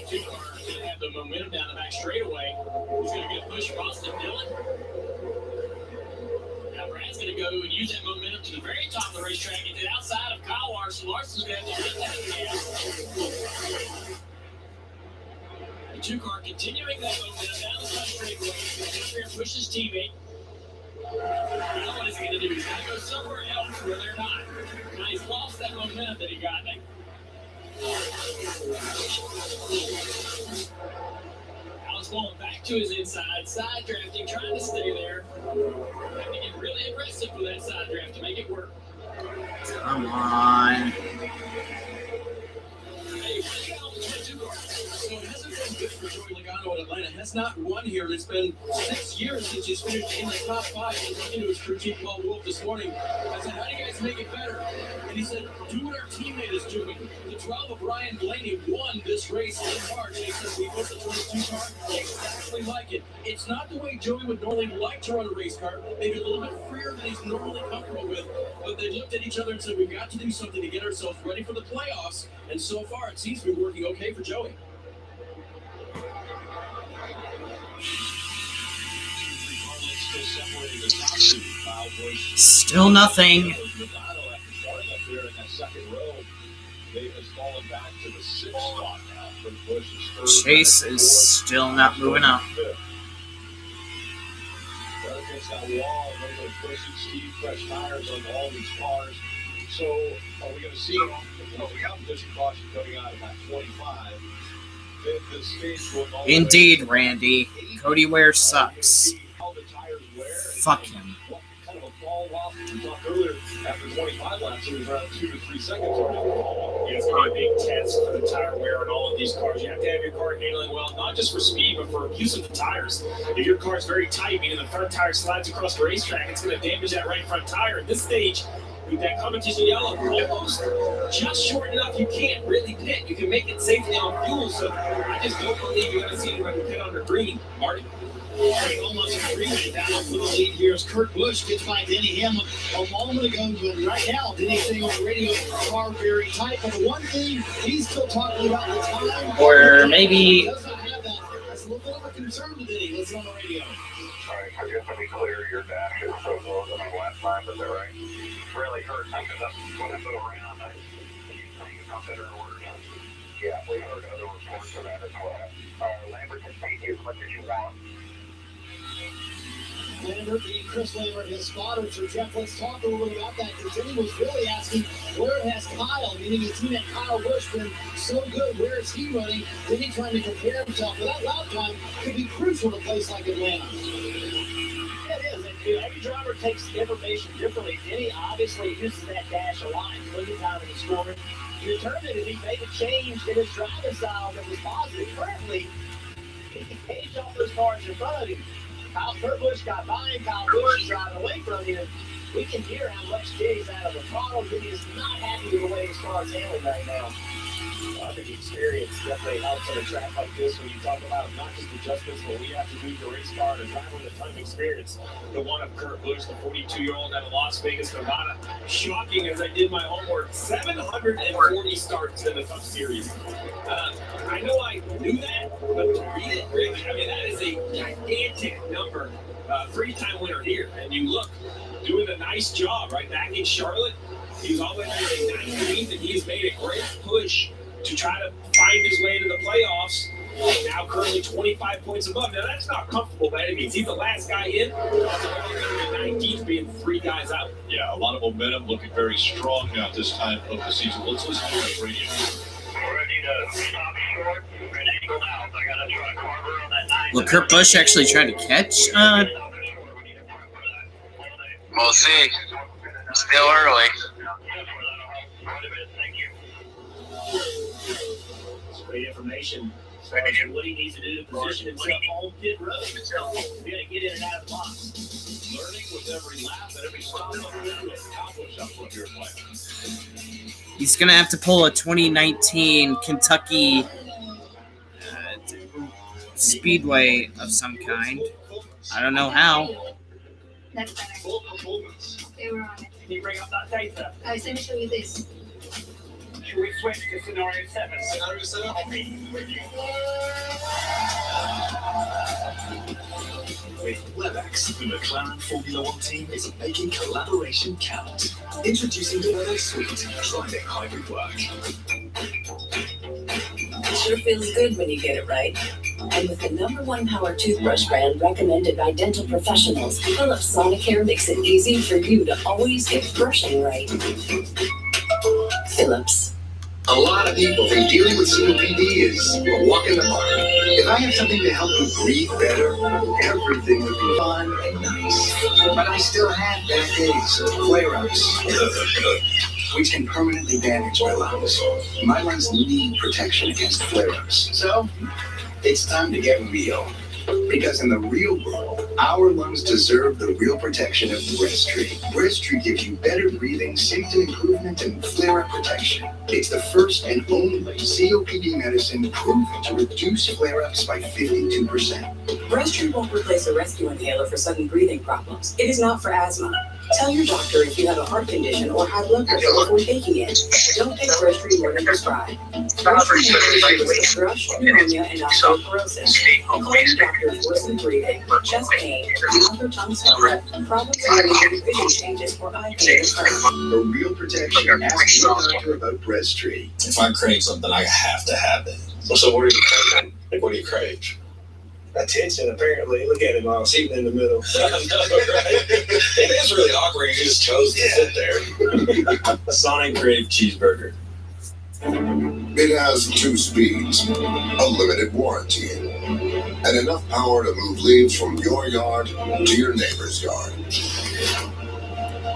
2 car is going to have the momentum down the back straightaway. He's going to get a push across the Dillon. Now Brad's going to go and use that momentum to the very top of the racetrack and get outside of Kyle Larson. Larson's going to have to get that gas. The 2 car continuing that momentum down the front straightaway. He's going to push his teammate. Now what is he going to do? He's going to go somewhere else where they're not. Now he's lost that momentum that he got. Now it's going back to his inside, side drafting, trying to stay there. Having to get really aggressive with that side draft to make it work. Come on. Hey, so it hasn't been good for Joey Logano in Atlanta. Has not won here. It's been 6 years since he's finished in the top 5. He's talking to his crew chief, Paul Wolf, this morning. I said, how do you guys make it better? And he said, do what our teammate is doing. The 12 of Ryan Blaney won this race in March. And he said, we put the 22 car exactly like it. It's not the way Joey would normally like to run a race car. Maybe a little bit freer than he's normally comfortable with. But they looked at each other and said, we've got to do something to get ourselves ready for the playoffs. And so far, it seems to be working okay for Joey. Still nothing. Chase is still not moving up. Fresh tires on all these cars. So are we going to see the competition caution coming out of that 25? Indeed, Randy. Cody Ware sucks. Fuck him. Kind of a fall off we talked earlier after 25 laps, it was around 2 to 3 seconds already. Yeah, it's going to be a big test for the tire wear on all of these cars. You have to have your car handling well, not just for speed, but for use of the tires. If your car is very tight, meaning the front tire slides across the racetrack, it's going to damage that right front tire. At this stage, with that competition yellow, almost just short enough, you can't really pit. You can make it safely on fuel, so I just don't believe you're going to see anybody pit under green. Marty? Almost a 3-minute battle for the lead here as Kurt Busch gets by Denny Hamlin a moment ago, but right now Denny's saying on the radio, car very tight. But the one thing he's still talking about the time, or maybe does not have that. That's a little bit of a concern with Denny. Listen on the radio. All right, I guess to be clear, your dash is so low than the last time, but they're right. Really hurt because when I go around, I got better orders. Yeah, we heard other reports of that as well. Lambert can take you as much as you want. Lambert being Chris Lambert, his spotter. So, Jeff, let's talk a little bit about that. Because Denny was really asking, where has Kyle, meaning his teammate Kyle Busch, been so good? Where is he running? Denny trying to compare himself. But that lap time could be crucial in a place like Atlanta. Yeah, it is. And, every driver takes the information differently. Denny obviously uses that dash a lot. Look at time in the scoring. He determined if he made a change in his driving style that was positive. Currently, he can cage off those cars in front of him. Kurt Busch got by him. Kyle Busch is driving away from him. We can hear how much Jay's out of the throttle. He is not happy with the way his car's handling right now. I think experience definitely helps on a track like this when you talk about not just adjustments, but what you have to do to race car and a driver with a ton of experience. The one of Kurt Busch, the 42-year-old out of Las Vegas, Nevada. Shocking as I did my homework. 740 starts in the Cup Series. I know I knew that, but to read it, Rick, I mean, that is a gigantic number. Three-time winner here. And you look, doing a nice job right back in Charlotte. He was always in 19th, and he's made a great push to try to find his way to the playoffs. Now currently 25 points above. Now that's not comfortable by any means. He's the last guy in. 19th being 3 guys out. Yeah, a lot of momentum, looking very strong now at this time of the season. Let's listen to the radio. Ready to stop short, ready to go out. I got to try Carver on that 9. Will Kurt Busch actually try to catch? We'll see. Still early. It's great information. As far as what he needs to do to position himself on pit road. He's got to get in and out of the box. Learning with every lap and every stop on the road. Accomplish up what you're playing. He's going to have to pull a 2019 Kentucky Speedway of some kind. I don't know how. That's better. Okay, we're on it. Can you bring up that data? Guys, let me show you this. Should we switch to scenario 7? Scenario 7? With WebEx, the McLaren Formula One team is making collaboration count. Introducing the Weather Suite, driving hybrid work. It sure feels good when you get it right. And with the #1 power toothbrush brand recommended by dental professionals, Philips Sonicare makes it easy for you to always get brushing right. Philips. A lot of people think dealing with COPD is a walk in the park. If I have something to help you breathe better, everything would be fun and nice. But I still have bad days, flare-ups, which can permanently damage my lungs. My lungs need protection against flare-ups. So, it's time to get real. Because in the real world, our lungs deserve the real protection of Breztri. Breztri gives you better breathing, symptom improvement, and flare-up protection. It's the first and only COPD medicine proven to reduce flare-ups by 52%. Breztri won't replace a rescue inhaler for sudden breathing problems. It is not for asthma. Tell your doctor if you have a heart condition or high blood pressure before taking it. Don't take Breztri more than prescribed. Breztri increases thrush, pneumonia, and osteoporosis. Call your doctor for worsened breathing, chest pain, mouth or tongue swelling, problems with vision changes, or eye pain. For real protection, ask your doctor about Breztri. If I crave something, I have to have it. So what are you craving? Like, what do you crave? Attention, apparently. Look at him, I was sitting in the middle. I know, right? It is really awkward. You just chose to sit there. Sonic Grave Cheeseburger. It has 2 speeds, a limited warranty, and enough power to move leaves from your yard to your neighbor's yard.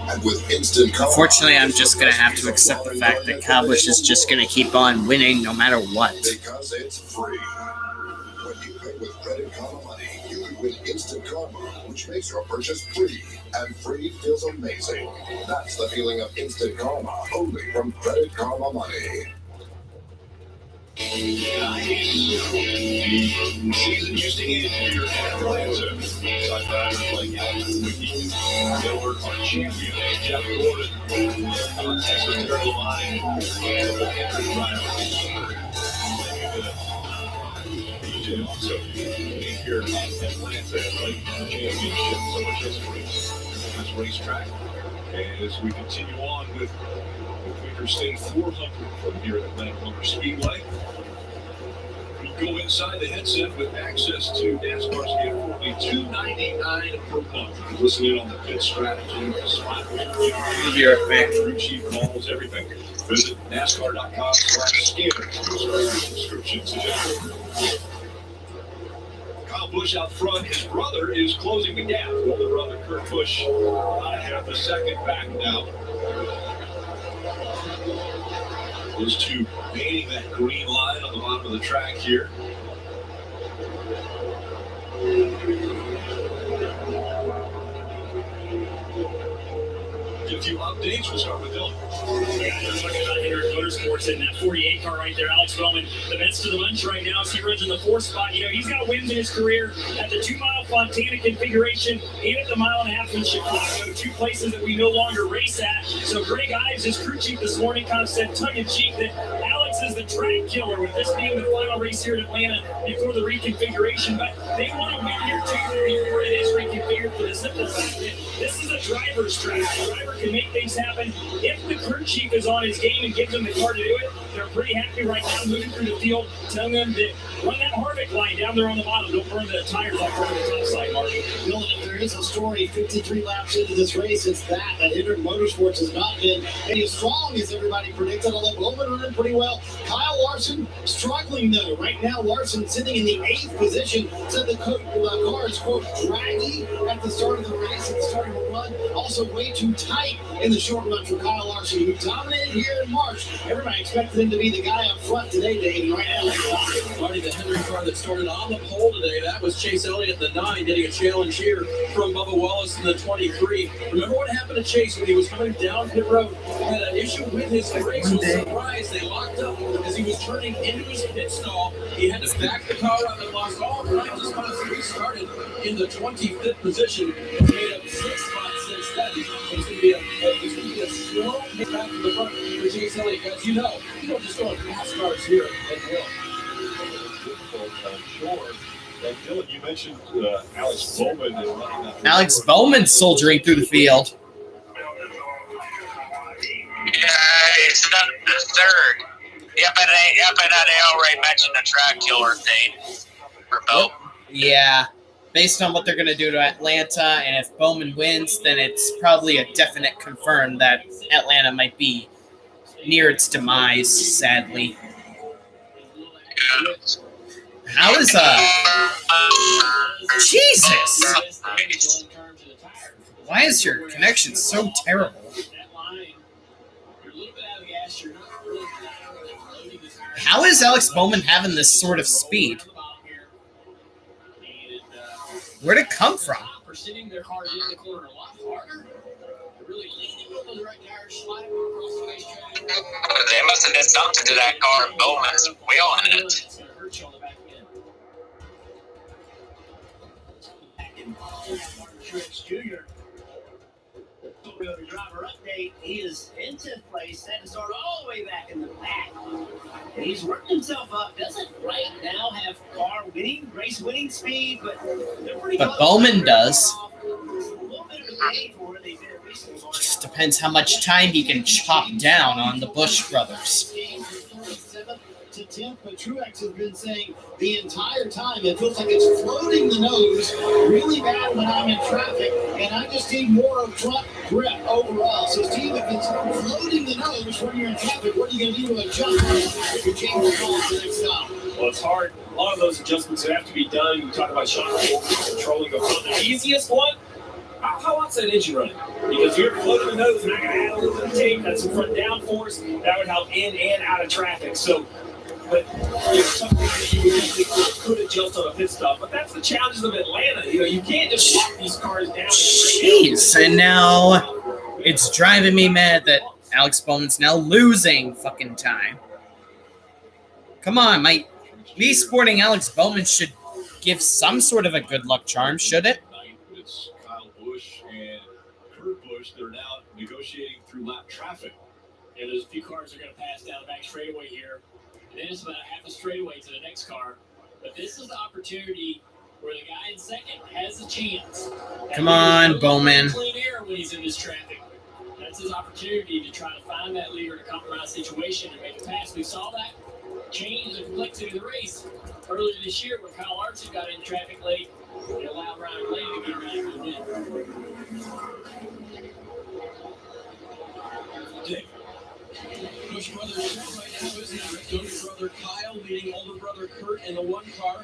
And with instant car, Unfortunately, I'm just going to have to accept the fact that Kyle Busch is just going to keep on winning no matter what. because it's free. When you pay with Credit Karma Money, you can win instant karma, which makes your purchase free. And free feels amazing. That's the feeling of instant karma, only from Credit Karma Money. Season used to end here at Atlanta. Side drivers like Alan Wiki, Miller, our champion, Jeff Gordon, Texas Carolina, and the Henry DJ also here at Atlanta, like the championship, so much history. This racetrack. As we continue on with the Quaker State 400 from here at Atlanta Motor Speedway. We go inside the headset with access to NASCAR's gift for only $2.99 per month. You can listen in on the pit strategy, spot crew chief calls, everything. Visit NASCAR.com/scanner to start your subscription today. Kyle Busch out front. His brother is closing the gap. Older brother Kurt Busch about a half a second back now. Those two painting that green line on the bottom of the track here. Get a few updates. We'll start with Dylan. Yeah, you're talking about Hendrick Motorsports in that 48 car right there. Alex Bowman, the best of the bunch right now. So he runs in the 4th spot. You know, he's got wins in his career at the 2-mile Fontana configuration and at the 1.5 in Chicago, 2 places that we no longer race at. So Greg Ives, his crew chief this morning, kind of said tongue-in-cheek that Alex is the track killer, with this being the final race here in Atlanta before the reconfiguration. But they want to win here too before it is reconfigured, for the simple fact that this is a driver's track. The driver can make things happen. If the crew chief is on his game and gives them the car to do it, they're pretty happy right now moving through the field, telling them to run that Harvick line down there on the bottom. Don't burn the tires off on the top side, Marty. Dylan, if there is a story 53 laps into this race, it's that Hendrick Motorsports has not been as strong as everybody predicted, although Bowman running pretty well. Kyle Larson struggling though. Right now, Larson sitting in the 8th position. Said the car is, quote, draggy at the start of the race, at the start of the run. Also way too tight in the short run for Kyle Larson, who dominated here in March. Everybody expected him to be the guy up front today, Dave, and right now he's Marty, the Hendrick car that started on the pole today, that was Chase Elliott in the 9, getting a challenge here from Bubba Wallace in the 23. Remember what happened to Chase when he was coming down pit road? He had an issue with his brakes. Was surprised they locked up as he was turning into his pit stall. He had to back the car up and lost all kinds of spots. He started in the 25th position and made up 6 spots since then. It's going to be a slow hit back to the front for Chase Elliott. Guys, you don't just go on fast cars here at the hill. Sure. And Dylan, you mentioned Alex Bowman. Alex Bowman soldiering through the field. Yeah, it's not the 3rd. Yep, and I already mentioned the track killer thing for Bowman. Yeah. Based on what they're going to do to Atlanta, and if Bowman wins, then it's probably a definite confirm that Atlanta might be near its demise, sadly. How is Jesus! Why is your connection so terrible? How is Alex Bowman having this sort of speed? Where'd it come from? They must have done something to that car. Bowman's wheeling it. Jr. Driver update. He is in 10th place, set to start all the way back in the back. And he's worked himself up. Doesn't right now have car winning, race winning speed, but they're pretty close. Bowman does. Just depends how much time he can chop down on the Busch brothers. To 10th, but Truex has been saying the entire time it feels like it's floating the nose really bad when I'm in traffic, and I just need more of front grip overall. So, Steve, if it's floating the nose when you're in traffic, what are you going to do to adjust if you change the calls the next time? Well, it's hard. A lot of those adjustments have to be done. You talk about Sean controlling the front. The easiest one, how long's that engine running? Because you're floating the nose, and I got to add a little bit of tape. That's some front downforce. That would help in and out of traffic. So, but it's something that you could adjust on a pit stop. But that's the challenges of Atlanta. You know, you can't just lock these cars down. Jeez, and now it's driving me mad that Alex Bowman's now losing fucking time. Come on, me sporting Alex Bowman should give some sort of a good luck charm, should it? It's Kyle Busch and Kurt Busch. They're now negotiating through lap traffic. Yeah, there's a few cars that are going to pass down the back straightaway here. And then it's about half a straightaway to the next car. But this is the opportunity where the guy in second has a chance. Come on, Bowman. Clean air when he's in this traffic. That's his opportunity to try to find that leader in a compromise situation and make a pass. We saw that change the complexity of the race earlier this year when Kyle Larson got in traffic late and allowed Ryan Blaney to get around to the win. Bush brothers show right now, isn't it? Younger brother Kyle leading older brother Kurt in the one car.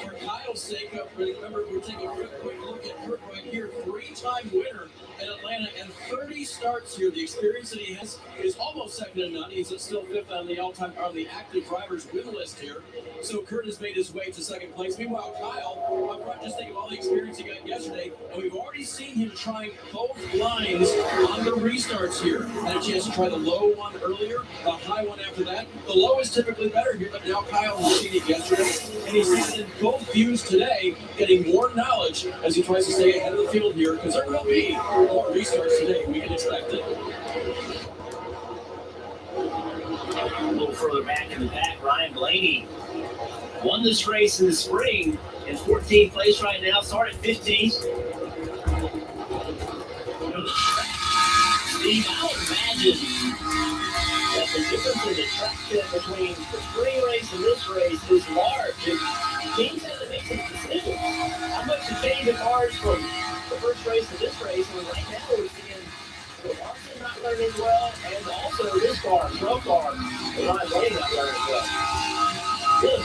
For Kyle's sake, remember, we're taking a quick look at Kurt right here. 3-time winner in Atlanta and 30 starts here. The experience that he has is almost second to none. He's still fifth on the all-time, on the active drivers win list here. So Kurt has made his way to second place. Meanwhile, Kyle, up front, just think of all the experience he got yesterday, and we've already seen him trying both lines on the restarts here. Had a chance to try the low one earlier, the high one after that. The low is typically better here, but now Kyle has seen it yesterday, and he's seen it in both views today, getting more knowledge as he tries to stay ahead of the field here, because there will be more restarts today. We can expect it. A little further back in the pack, Ryan Blaney won this race in the spring in 14th place right now, started 15th. Steve, I would imagine that the difference in the track fit between the spring race and this race is large. And teams have to make some decisions. How much to change the cars from the first race to this race? And right now we're seeing Larson not learning well, and also this car, pro car, Ryan Blaney not learning well. Good.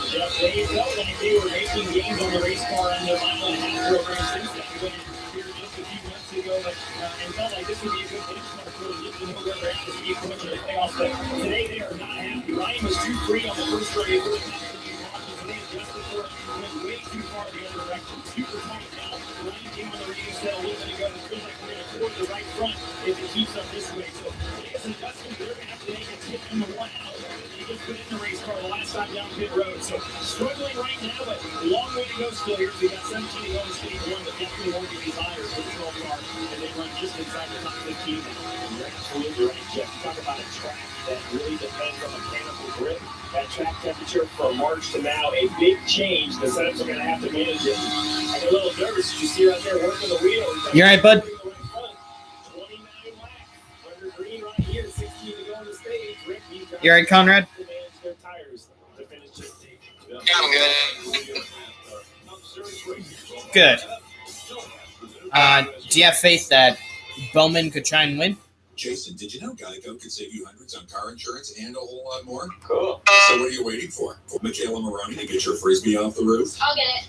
Jeff, they felt like they were making gains on the race car and the mile and a half program since that. We went here just a few months ago, and felt like this would be a good benchmark for them just to know where they're at to be approaching the playoffs. But today they are not happy. Ryan was 2-3 on the first race. Really not to be watching. Today adjusted for it. Went way too far the other direction. Super tight now. Ryan came on the radio set a little bit ago. It feels like we're going to toward the right front if it keeps up this way. So today is an adjustment they're going to have to make. It's getting them the one out. They just put in the race car the last time down pit road. So struggling right now, but long way to go still here. We got 17 to go in stage one, but definitely won't get these higher for the 12 car, and they run just inside the top 15 now. You're absolutely right, Jeff. You talk about a track that really depends on mechanical grip. That track temperature from March to now, a big change. The setups are going to have to manage it. I get a little nervous. You see right there working the wheel. You all right, bud? 29 laps. Under green right here, 16 to go on the stage. Rick, You all right, Conrad? Good. Do you have faith that Bowman could try and win? Jason, did you know Geico could save you hundreds on car insurance and a whole lot more? Cool. So what are you waiting for? Michaela Maroney to get your Frisbee off the roof? I'll get it.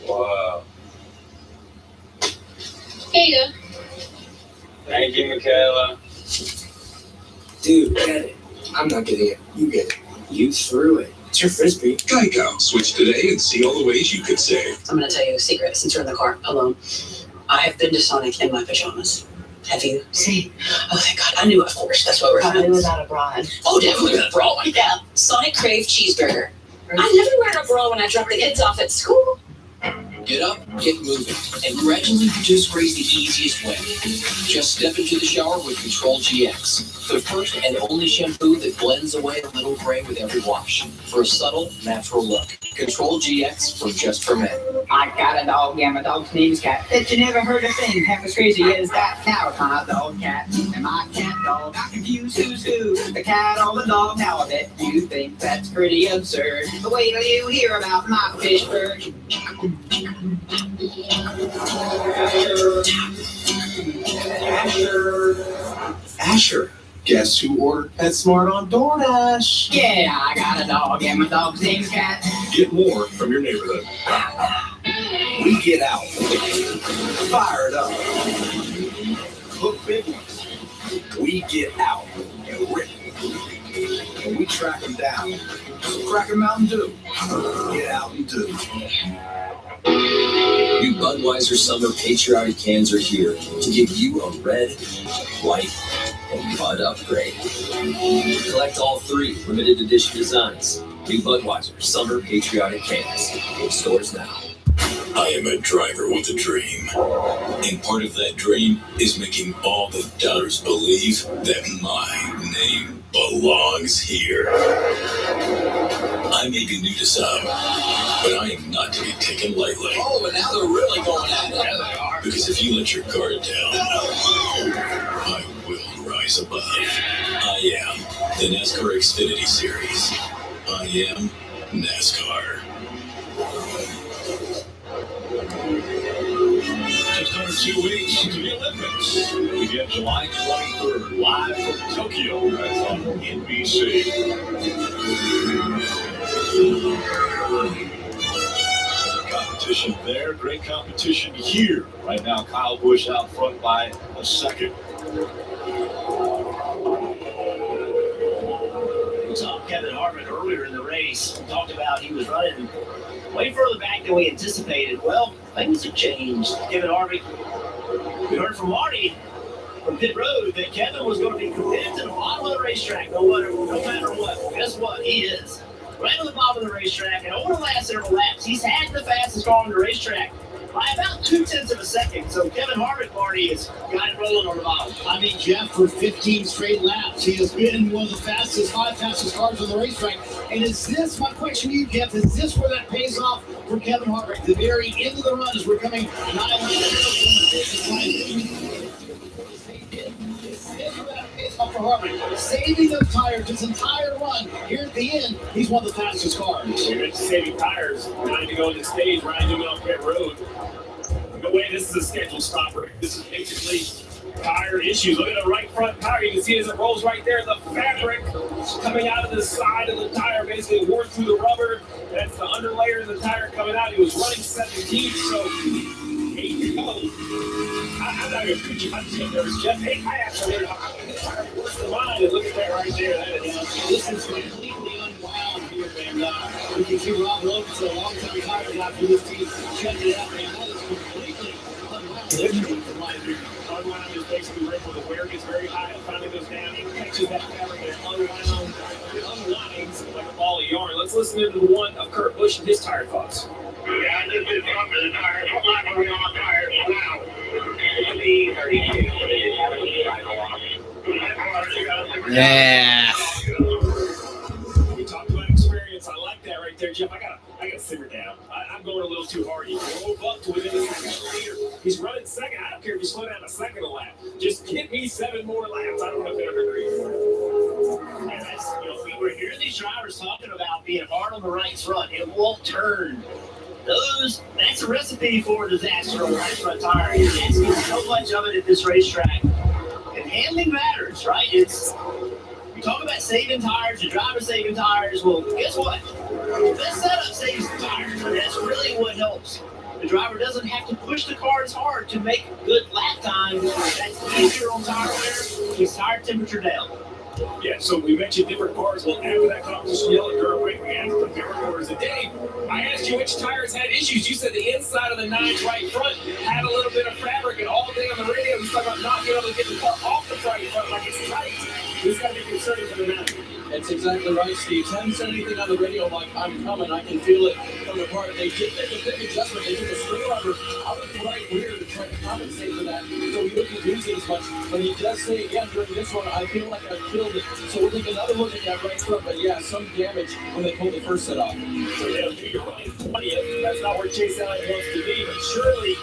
Wow. Here you go. Thank you, Michaela. Dude, get it. I'm not getting it. You get it. You threw it. It's your Frisbee. Geico. Switch today and see all the ways you could save. I'm going to tell you a secret since you're in the car alone. I have been to Sonic in my pajamas. Have you? See? Oh, thank God. I knew, of course. That's why we're friends. Probably without a bra. Oh, definitely without a bra. Like that. Sonic Crave Cheeseburger. I never wear a bra when I drop the kids off at school. Get up, get moving, and gradually reduce gray is the easiest way. Just step into the shower with Control GX, the first and only shampoo that blends away a little gray with every wash for a subtle, natural look. Control GX from Just for Men. I got a dog, and my dog's name is Cat. Bet you never heard a thing half as crazy as that. Now it's my dog, Cat, and my cat dog. I confuse who's who, the cat or the dog. Now I bet you think that's pretty absurd. But wait till you hear about my fish bird. Asher. Guess who ordered PetSmart on DoorDash? Yeah, I got a dog, and my dog's name is Cat. Get more from your neighborhood. We get out. Fire it up. Cook big ones. We get out and rip. And we track them down. Crack a Mountain Dew. Get out and do. New Budweiser Summer Patriotic cans are here to give you a red, white, and Bud upgrade. Collect all 3 limited edition designs. New Budweiser Summer Patriotic cans. In stores now. I am a driver with a dream. And part of that dream is making all the doubters believe that my name belongs here. I may be new to some, but I am not to be taken lightly. Oh, but now they're really going at it. There they are. Because if you let your guard down, I will rise above. I am the NASCAR Xfinity Series. I am NASCAR. 2 weeks to the Olympics. Begin July 23rd, live from Tokyo. That's on NBC. Competition there, great competition here. Right now, Kyle Busch out front by a second. We saw Kevin Harvick earlier in the race. We talked about he was running way further back than we anticipated. Well, things have changed. Kevin Harvick, we heard from Marty from pit road that Kevin was going to be committed to the bottom of the racetrack no matter what. Guess what? He is. Right on the bottom of the racetrack, and over the last several laps, he's had the fastest car on the racetrack by about 0.2 of a second. So Kevin Harvick, Marty, has got it rolling on the bottom. I mean, Jeff, for 15 straight laps, he has been one of the five fastest cars on the racetrack. And is this, my question to you, Jeff, is this where that pays off for Kevin Harvick? The very end of the run as we're coming 9 for Harvick, saving those tires his entire run. Here at the end, he's one of the fastest cars. You mentioned saving tires. Trying to go on the stage, Ryan doing on pit road. No way, this is a schedule stopper. This is basically tire issues. Look at the right front tire. You can see as it rolls right there, the fabric coming out of the side of the tire basically wore through the rubber. That's the underlayer of the tire coming out. He was running 17th, so here you go. I'm not going to preach you. I'm just nervous, Jeff. Hey, I actually what's the line? And look at that right there. That is, this is completely unwound here, and you can see Rob Logan, a long-time tire guy for this team, checking it out, and that is completely unwound. Unwound is basically right where the wear gets very high and finally goes down. He catches that fabric and unwound. It unwinds like a ball of yarn. Let's listen to the one of Kurt Busch and his tire thoughts. Yeah, this is up to the tires. What line are we on tires now? It's 32. Yeah. We talked about experience. I like that right there, Jeff. I gotta simmer down. I'm going a little too hard. He drove up to within a second leader. He's running second. I don't care if you slow down a second a lap. Just give me 7 more laps. I don't know if they ever agree. And that's, we're hearing these drivers talking about being hard on the right front. It won't turn. That's a recipe for disaster on the right front tire. You're asking so much of it at this racetrack. And handling matters, right? You talk about saving tires, the driver saving tires. Well, guess what? This setup saves the tires, and that's really what helps. The driver doesn't have to push the car as hard to make good lap time. That's easier on tire wear. Keeps tire temperature down. Yeah, so we mentioned different cars. Well, after that competition, yellow during break, we asked the different cars a day. I asked you which tires had issues. You said the inside of the 9's right front had a little bit of fabric, and all day on the radio, we talking about not being able to get the car off the right front like it's tight. This got to be concerning for the man. That's exactly right, Steve. Haven't said anything on the radio like, I'm coming, I can feel it from the part. They did make a big adjustment. They took a screwdriver out of the right rear to try to compensate for that, so he wouldn't lose it as much. But he does say again during this one, I feel like I killed it. So we'll take another look at that right front. But yeah, some damage when they pulled the first set off. So yeah, you're right. That's not where Chase Elliott wants to be, but surely,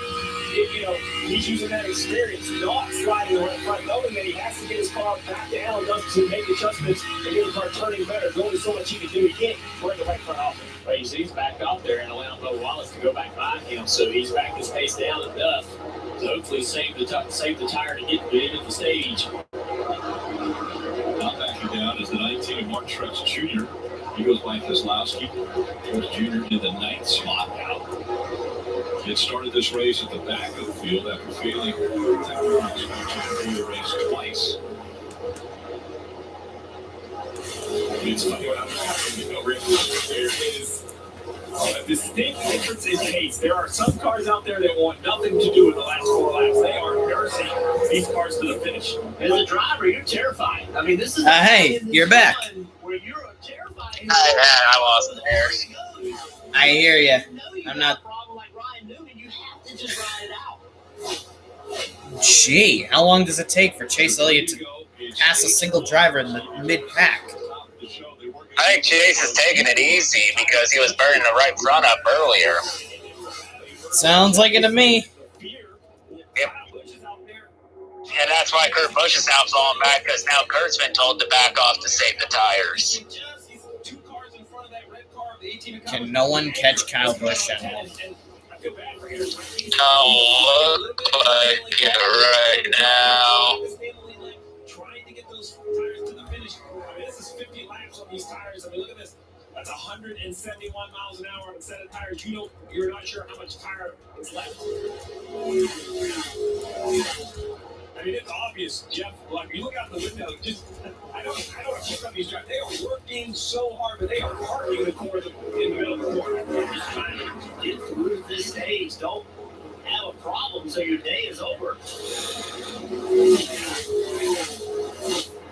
he's using that experience, not sliding the right front, knowing that he has to get his car back to Allen Dust to make adjustments and get the car turning better. There's only so much he can do. He can't bring the right front off. Right, you see, he's back out there and allowing Bubba Wallace to go back by him, so he's backed his pace down enough to hopefully save the tire to get into the stage. Not backing down is the 19 of Mark Truex Jr. He goes by Keselowski. Truex Jr. in the 9th spot now. It started this race at the back of the field after failing technical inspection through the race twice. It's funny what I'm talking there is a distinct difference in pace. There are some cars out there that want nothing to do with the last 4 laps. They are nursing these cars to the finish. As a driver, you're terrified. I mean, this is hey, you're back. Where you're terrified. I lost the hairs. I hear you. I'm not. Just ride it out. Gee, how long does it take for Chase Elliott to pass a single driver in the mid-pack? I think Chase is taking it easy because he was burning the right front up earlier. Sounds like it to me. Yep. And that's why Kurt Busch is now falling back, because now Kurt's been told to back off to save the tires. Can no one catch Kyle Busch at all? feel bad for Aaron. Don't look like it right now. Trying to get those tires to the finish. I mean, this is 50 laps on these tires. I mean, look at this. That's 171 miles an hour on a set of tires. You're not sure how much tire is left. I mean, it's obvious, Jeff. Like, you look out the window, I don't pick up these drivers. They are working so hard, but they are parking the corner in the middle of the corner. Just trying to get through this stage. Don't have a problem so your day is over.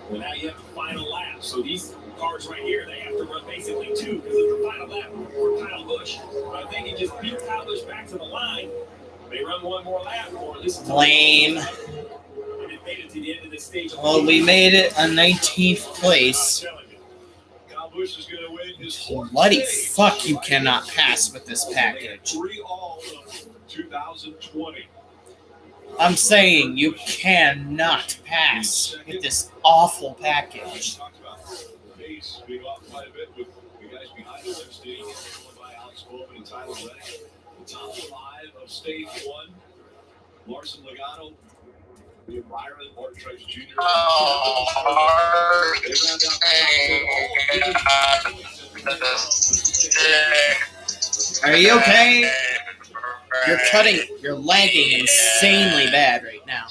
Well, now you have the final lap. So these cars right here, they have to run basically two because of the final lap for Kyle Busch. But if they can just beat Kyle Busch back to the line, they run one more lap, or at least Lame. and it made it to the end of this stage. Well, we made it a 19th place. Kyle Busch is going to win his Bloody fuck, you cannot pass with this package. 3-all of 2020. I'm saying you cannot pass with this awful package. Talked about the pace being off quite a bit with the guys behind us. They're staying by Alex Bowman and Tyler Reddick. The top 5 of stage 1. Larson Logano, the environment, Martin Truex Jr. They round out Are you okay? You're lagging insanely bad right now.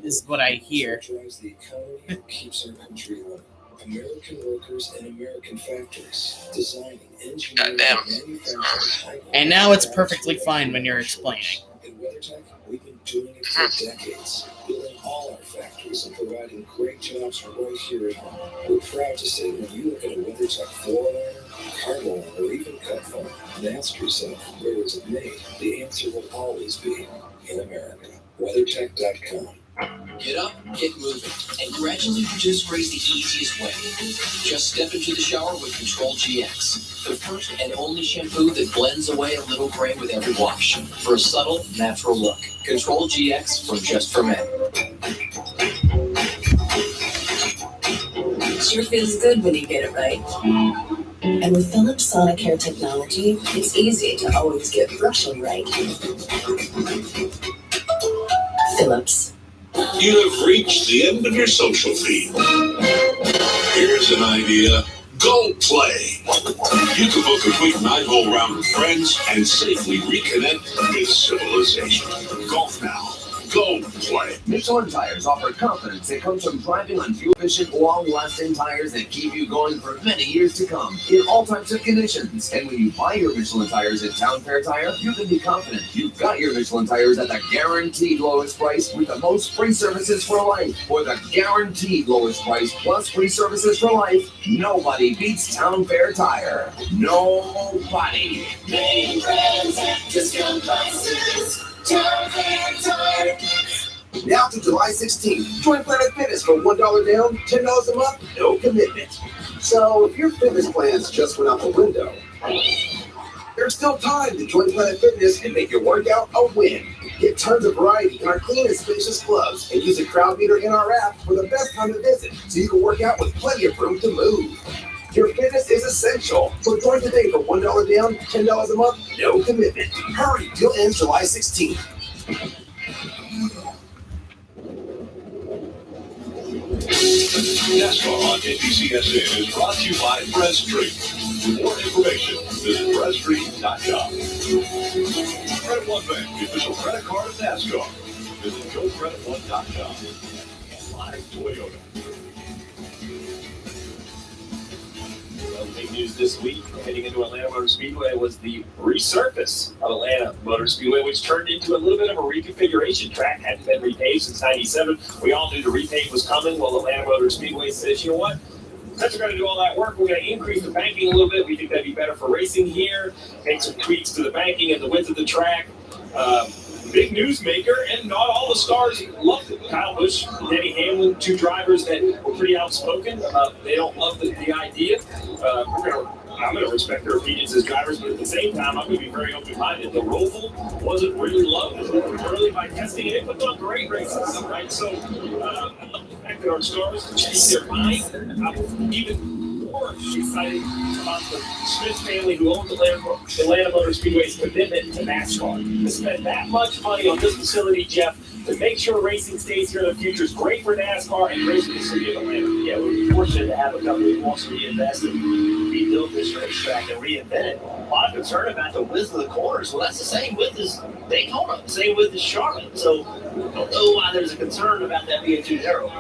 Is what I hear. Drives the economy and keeps our country running. American workers and American factories designing, engineering, and manufacturing. And now it's perfectly fine when you're explaining. In WeatherTech, we've been doing it for decades, building all our factories and providing great jobs right here at home. We're proud to say when you look at a WeatherTech floor liner, cargo liner, or even cut foam, and ask yourself, where is it made? The answer will always be in America. WeatherTech.com. Get up, get moving, and gradually reduce gray the easiest way. Just step into the shower with Control GX, the first and only shampoo that blends away a little gray with every wash for a subtle, natural look. Control GX from Just for Men. Sure feels good when you get it right. And with Philips Sonicare technology, it's easy to always get brushing right. Philips. You have reached the end of your social feed. Here's an idea. Go play. You can book a quick 9-hole round with friends and safely reconnect with civilization. Golf now. Go play. Michelin tires offer confidence that comes from driving on fuel-efficient, long-lasting tires that keep you going for many years to come in all types of conditions. And when you buy your Michelin tires at Town Fair Tire, you can be confident you've got your Michelin tires at the guaranteed lowest price with the most free services for life. For the guaranteed lowest price plus free services for life, nobody beats Town Fair Tire. Nobody. Name brands at discount prices. Town Fair Tire. Now to July 16th, join Planet Fitness for $1 down, $10 a month, no commitment. So if your fitness plans just went out the window, there's still time to join Planet Fitness and make your workout a win. Get tons of variety in our clean and spacious clubs and use a crowd meter in our app for the best time to visit so you can work out with plenty of room to move. Your fitness is essential, so join today for $1 down, $10 a month, no commitment. Hurry, deal ends July 16th. NASCAR on NBCSN is brought to you by Press Street. For more information, visit PressStreet.com. Credit One Bank, the official credit card of NASCAR. Visit GoCreditOne.com. Live Toyota. Well, big news this week heading into Atlanta Motor Speedway was the resurface of Atlanta Motor Speedway, which turned into a little bit of a reconfiguration. Track hadn't been repaved since '97. We all knew the repave was coming. Well, Atlanta Motor Speedway says, you know what? Since we're going to do all that work, we're going to increase the banking a little bit. We think that'd be better for racing here. Make some tweaks to the banking and the width of the track. Big newsmaker, and not all the stars loved it. Kyle Busch, Denny Hamlin, two drivers that were pretty outspoken. They don't love the idea. I'm going to respect their opinions as drivers, but at the same time, I'm going to be very open-minded. The Roval wasn't really loved early by testing it. It put on great races, right? So I love the fact that our stars change their mind. Even more excited about the Smith family who owns Atlanta Motor Speedway's commitment to NASCAR. To spend that much money on this facility, Jeff, to make sure racing stays here in the future is great for NASCAR and great for the city of Atlanta. Yeah, we're fortunate to have a company who wants to reinvest and rebuild this racetrack and reinvent it. A lot of concern about the width of the corners. Well, that's the same width as Daytona, the same width as Charlotte. So I don't know why there's a concern about that being too narrow.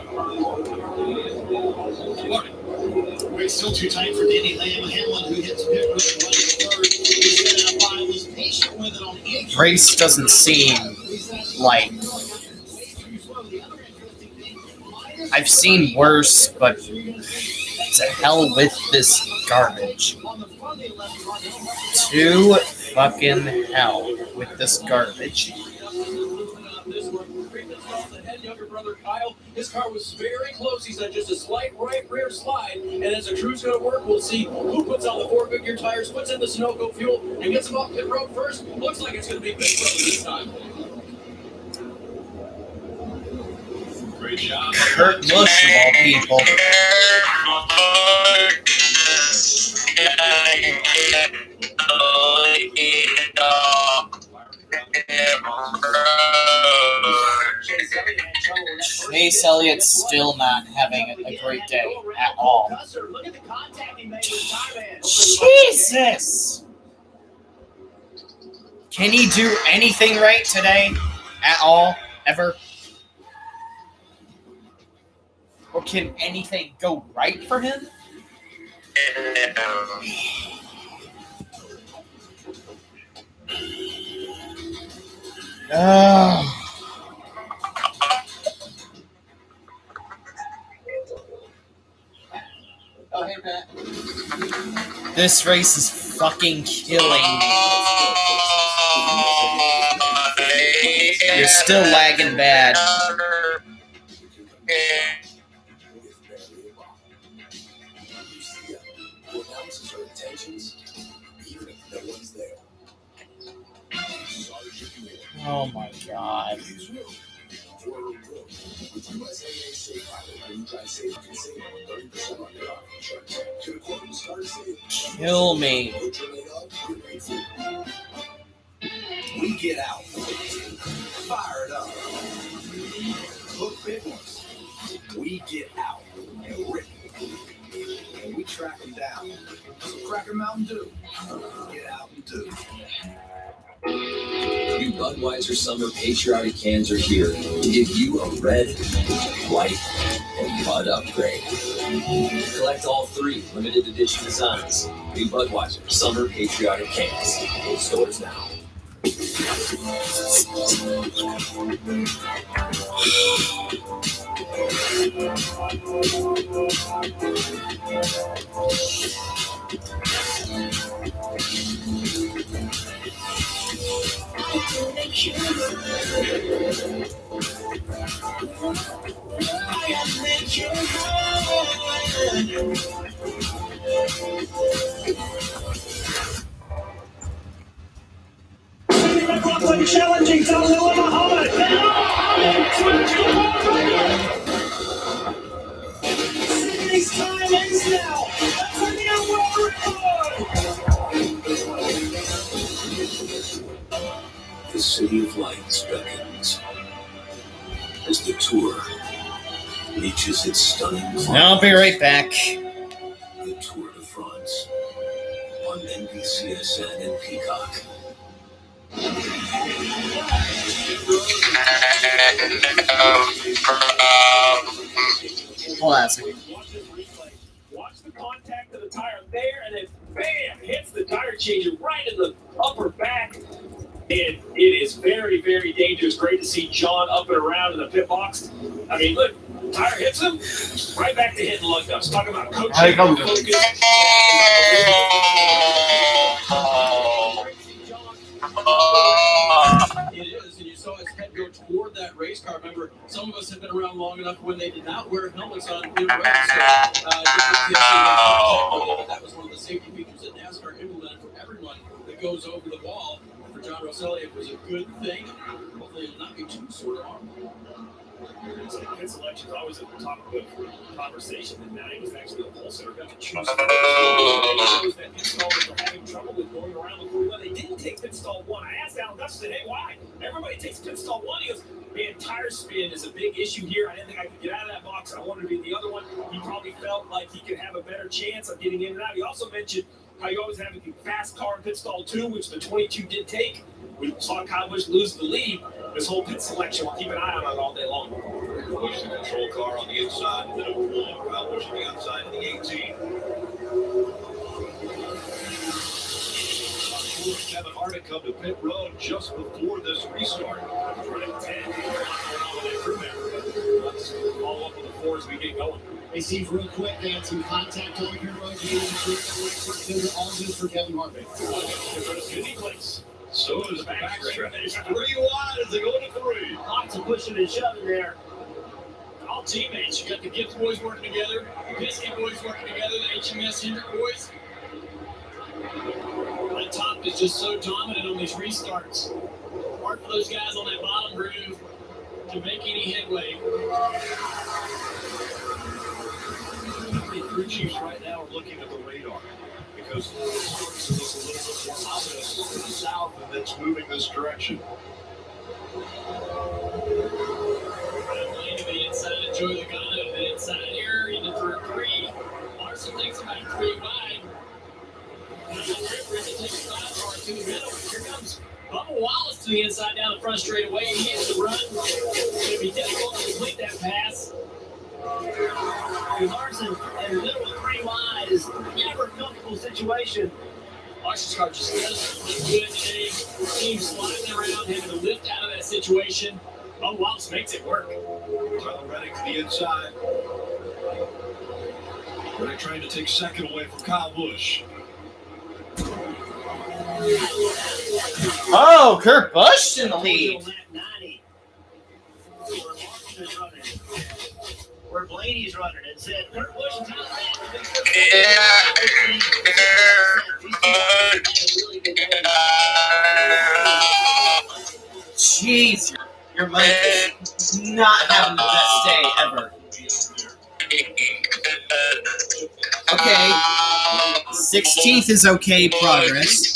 It's still too tight for Danny Lamb. Hamlin, who hits pit road third, is set up by, was patient with it on each. Race doesn't seem like I've seen worse, but to hell with this garbage. To fucking hell with this garbage. Younger brother Kyle, his car was very close. He's on just a slight right rear slide. And as the crew's going to work, we'll see who puts on the 4 Goodyear tires, puts in the Sunoco fuel, and gets them off pit road first. Looks like it's going to be Big Brother this time. Great job. Kurt Busch of all people. Chase Elliott's still not having a great day at all. Jesus! Can he do anything right today? At all? Ever? Or can anything go right for him? Oh, hey, Matt. This race is fucking killing me. You're still lagging bad. Oh my god. Kill me. We get out. Fire it up. Hook big ones. We get out and rip. And we track them down. So crack a Mountain Dew. Get out and do. New Budweiser Summer Patriotic cans are here to give you a red, white, and Bud upgrade. Collect all 3 limited edition designs. New Budweiser Summer Patriotic cans. In stores now. Challenging Tallulah Muhammad. Sydney's time ends now. That's a new world record. The City of Lights beckons as the tour reaches its stunning climax. I'll be right back. The Tour de France on NBCSN and Peacock. Classic. Watch the contact of the tire there, and then bam, hits the tire changer right in the upper back. And it is very, very dangerous. Great to see John up and around in the pit box. I mean, look, tire hits him, right back to hitting lug nuts. Talking about coaching, focus. It is, and you saw his head go toward that race car. Remember, some of us have been around long enough when they did not wear helmets on pit road. So, that was one of the safety features that NASCAR implemented for everyone that goes over the wall. For John Rosselli, it was a good thing. Hopefully, it'll not be too sore arm. Pit selection is always at the top of the conversation, and now he was actually a pole sitter. Got to choose. Shows that pit stallers are having trouble with going around before he went. They didn't take pit stall 1. I asked Alan Dutch, said, hey, why? Everybody takes pit stall 1. He goes, man, tire spin is a big issue here. I didn't think I could get out of that box. I wanted to be in the other one. He probably felt like he could have a better chance of getting in and out. He also mentioned how you always have a fast car in pit stall 2, which the 22 did take. We saw Kyle Busch lose the lead. This whole pit selection, we'll keep an eye on it all day long. Busch, the control car on the inside, and then over 1. Kyle Busch on the outside of the 18. Kevin Harvick come to pit road just before this restart. Running 10. Let's follow up with the 4 as we get going. Hey, Steve, real quick, they had some contact on your road. All good for Kevin Harvick. Good place. So is the backstretch. 3 wide as they go to 3. Lots of pushing and shoving there. All teammates. You got the Gibbs boys working together, the Biscuit boys working together, the HMS Hendrick boys. That top is just so dominant on these restarts. Hard for those guys on that bottom groove to make any headway. The crew chiefs right now are looking at the radar because it starts to look a little bit more ominous to the south, and that's moving this direction. Lane to the inside of Joey Logano to the inside here, into through 3. Larson takes about 3 wide. Takes 5 car to the middle. Here comes Bubba Wallace to the inside down the front straightaway. He has to run. It's going to be difficult to complete that pass. Larson in the middle of 3 wide is never a comfortable situation. Larson's car just doesn't look good today. Team sliding around, having to lift out of that situation. Oh, Wallace makes it work. Tyler Reddick to the inside. Reddick trying to take second away from Kyle Busch. Oh, Kurt Busch in the lead. Where Blaney's running and said, Kurt Busch and Tyler Jeez, your mic is not having the best day ever. Okay, 16th is okay progress.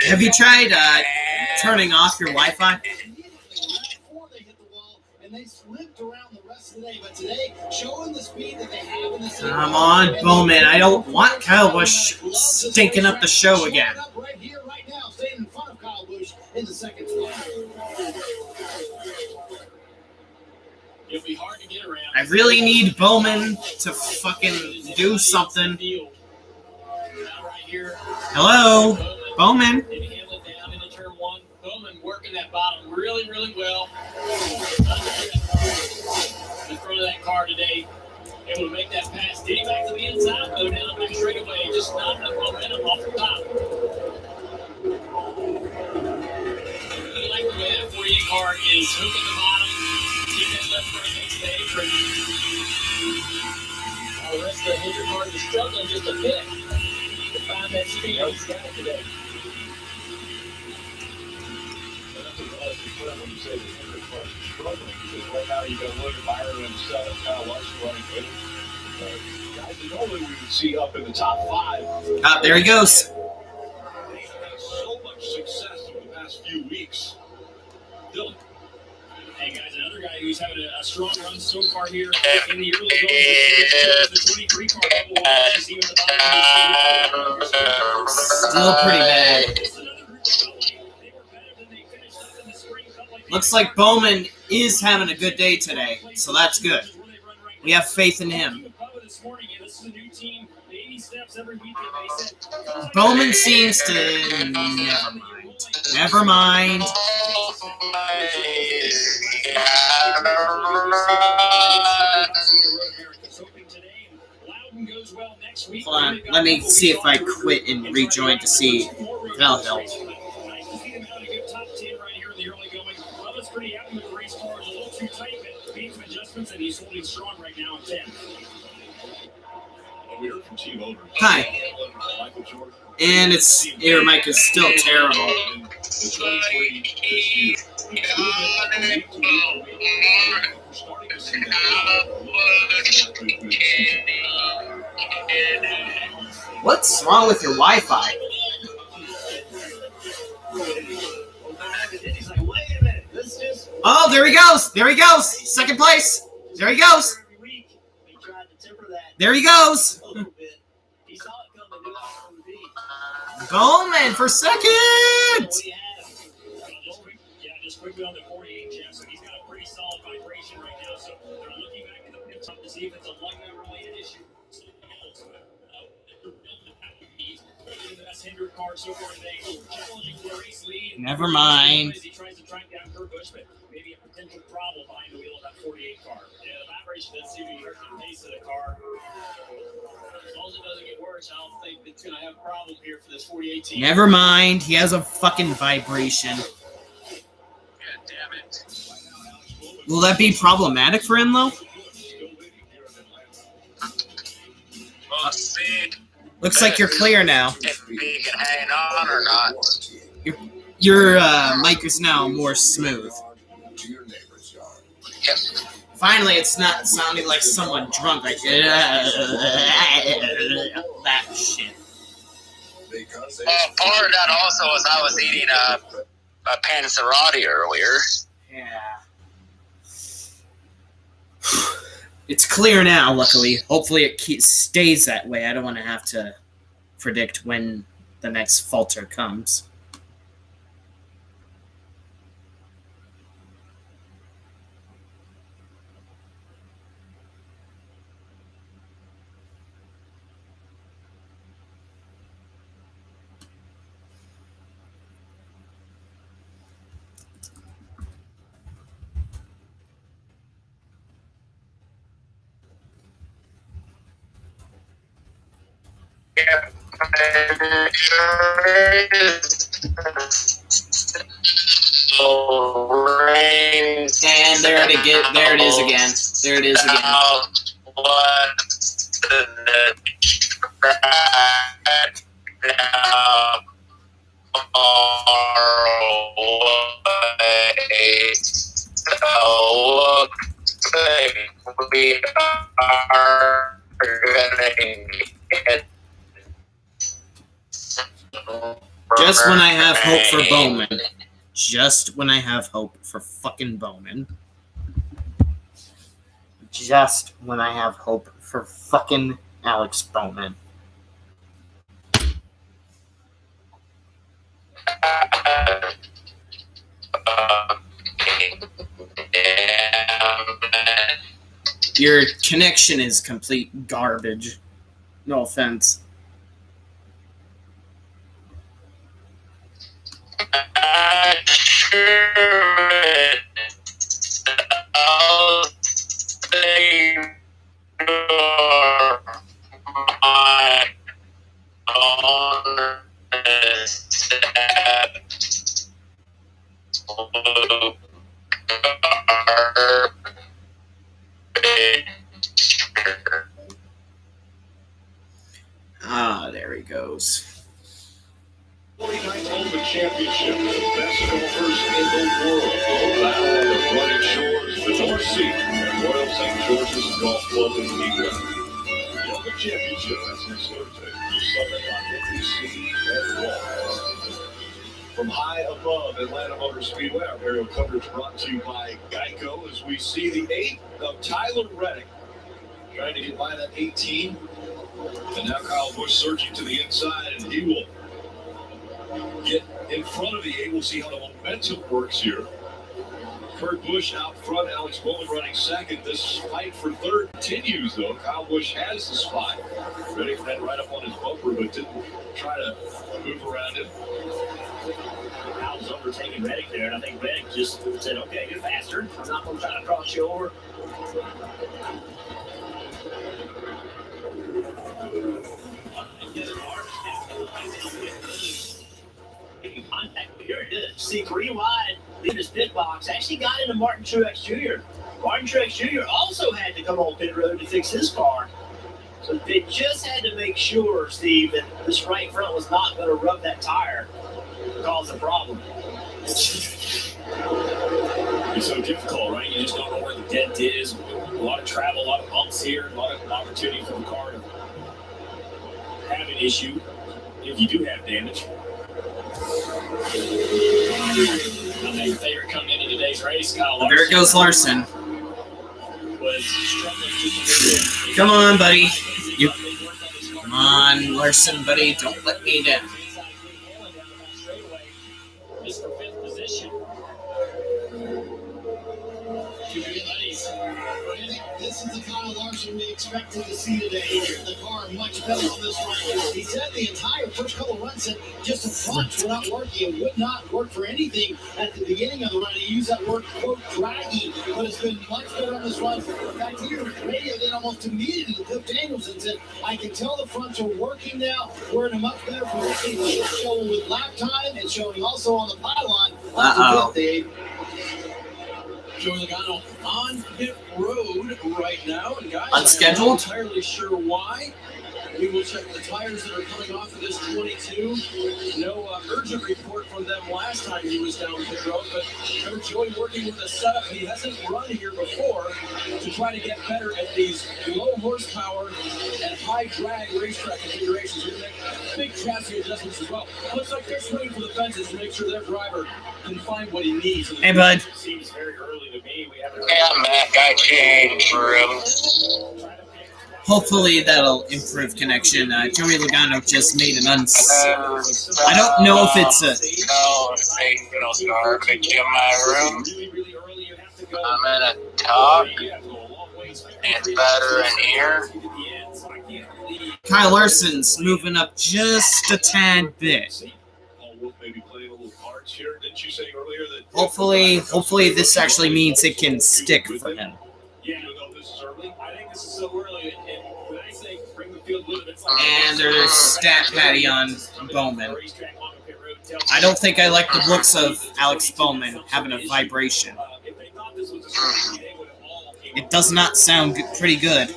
Have you tried turning off your Wi-Fi? Come on, Bowman. I don't want Kyle Busch stinking up the show again. It'll be hard to get around. I really need Bowman to fucking do something. Hello, Bowman. Bowman working that bottom really, really well. In front of that car today. Able to make that pass. Did he back to the inside? Go down the back straightaway. Just not enough momentum off the top. I like the way that 48 car is hooking the bottom. Keep that left front next to the apron. The rest of the Hendrick car is struggling just a bit to find that speed he's got today. When you say the Hendrick car is struggling, because right now you've got Logan Byron and Kyle Larson running good. Guys that normally we would see up in the top 5. Ah, there he goes. They've had so much success over the past few weeks. Dylan. Hey guys, another guy who's having a strong run so far here in the early going of the 23 car. Still pretty bad. Looks like Bowman is having a good day today, so that's good. We have faith in him. Bowman seems to... Never mind. goes well next week. Hold on. Let me see if I quit and rejoin to see if that'll help. Nice to see him out a good top 10 right here in the early going. Bubba's pretty happy with the race car. It's a little too tight, but made some adjustments, and he's holding strong right now at 10. We heard from team owners. Hi. Michael Jordan. And your mic is still terrible. The 23 this year. We're starting to see that. What's wrong with your Wi-Fi? Oh, there he goes. There he goes. Second place. There he goes. There he goes. Bowman for second. Yeah, just quickly on the 48, Jeff. So he's got a pretty solid vibration right now. So they're looking back at the pit stop to see if it's a lug-nut-related issue. The best Hendrick car so far today. Challenging for a race lead. Never mind. As he tries to track down Kurt Busch, but maybe a potential problem behind the wheel of that 48 car. Yeah, the vibration does seem to be hurting the pace of the car. As long as it doesn't get worse, I don't think it's going to have a problem here for this 48 team. Never mind. He has a fucking vibration. God damn it. Will that be problematic for him, though? We'll see Looks like you're clear now. if he can hang on or not. Your mic is now more smooth. Yep. Finally, it's not sounding like someone drunk. Like that shit. Well, part of that also was I was eating a panzerotti earlier. Yeah. It's clear now, luckily. Hopefully it stays that way. I don't want to have to predict when the next falter comes. And there it is again. There it is again. We are going to Just when I have hope for Bowman. Just when I have hope for fucking Bowman. Just when I have hope for fucking Alex Bowman. Your connection is complete garbage. No offense. Ah, there he goes. 49th Ultimate Championship, the best golfers in the world. Battle on the running shores, the North Sea, and Royal St. George's Golf Club in England. The Ultimate Championship, that's next Thursday. Sunday on NBC and Raw. From high above Atlanta Motor Speedway, our aerial coverage brought to you by Geico as we see the 8 of Tyler Reddick trying to get by that 18. And now Kyle Busch surging to the inside, and he will get in front of the 8. We'll see how the momentum works here. Kurt Busch out front, Alex Bowman running second. This fight for third continues, though. Kyle Busch has the spot. Reddick ran right up on his bumper, but didn't try to move around him. Kyle's overtaking Reddick there, and I think Reddick just said, okay, get faster. I'm not going to try to cross you over. Here it is. See, 3 wide in his pit box. Actually got into Martin Truex Jr. Martin Truex Jr. also had to come on pit road to fix his car. So they just had to make sure, Steve, that this right front was not going to rub that tire and cause a problem. It's so difficult, right? You just don't know where the dent is. A lot of travel, a lot of bumps here, a lot of opportunity for the car to have an issue if you do have damage. My favorite coming into today's race, Kyle Larson. There goes Larson. Come on, buddy. Come on, Larson, buddy. Don't let me down. This is the Kyle Larson we expected to see today. The car much better on this run. He said the entire first couple of runs that just the fronts were not working. It would not work for anything at the beginning of the run. He used that word, quote, draggy, but it's been much better on this run. In fact, he radioed in almost immediately to Cliff Daniels and said, I can tell the fronts are working now. We're in a much better position. Showing with lap time and showing also on the pylon. Uh-oh. Joey Logano on pit road right now. And guys, Unscheduled? I'm not entirely sure why. We will check the tires that are coming off of this 22. No urgent report from them last time he was down pit road, but remember Joey working with a setup he hasn't run here before to try to get better at these low horsepower and high drag racetrack configurations. We're going to make big chassis adjustments as well. Looks like they're swinging for the fences to make sure their driver can find what he needs. Hey, bud. Seems very early to me. We haven't. Yeah, I'm back. I changed rooms. Hopefully that'll improve connection. Joey Logano just made an I don't know if it's a... No signal garbage in my room. I'm gonna talk. It's better in here. Kyle Larson's moving up just a tad bit. Hopefully this actually means it can stick for him. And there's stat patty on Bowman. I don't think I like the looks of Alex Bowman having a vibration. It does not sound pretty good.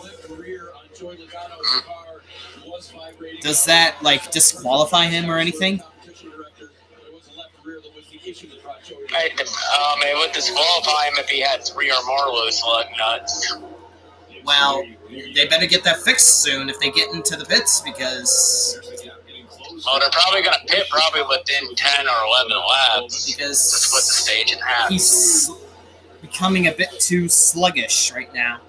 Does that, like, disqualify him or anything? It would disqualify him if he had 3 or more loose lug nuts. Well, they better get that fixed soon if they get into the pits, because... Oh, they're probably going to pit probably within 10 or 11 laps. Because... To split the stage in half. He's becoming a bit too sluggish right now.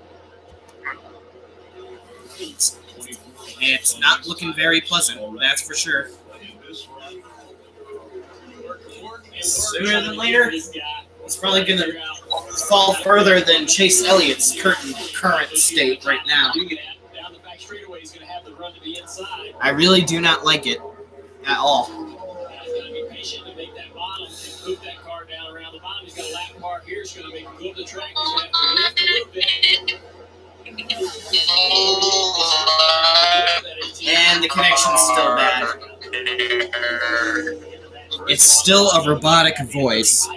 It's not looking very pleasant, that's for sure. Sooner than later, he's probably going to fall further than Chase Elliott's current state right now. I really do not like it at all. And the connection's still bad. It's still a robotic voice.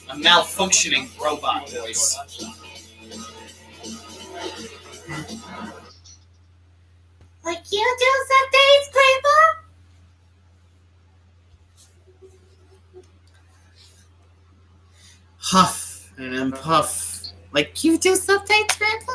A malfunctioning robot voice. Like you do some things, Grandpa? Huff and puff. Like you do some things, Grandpa?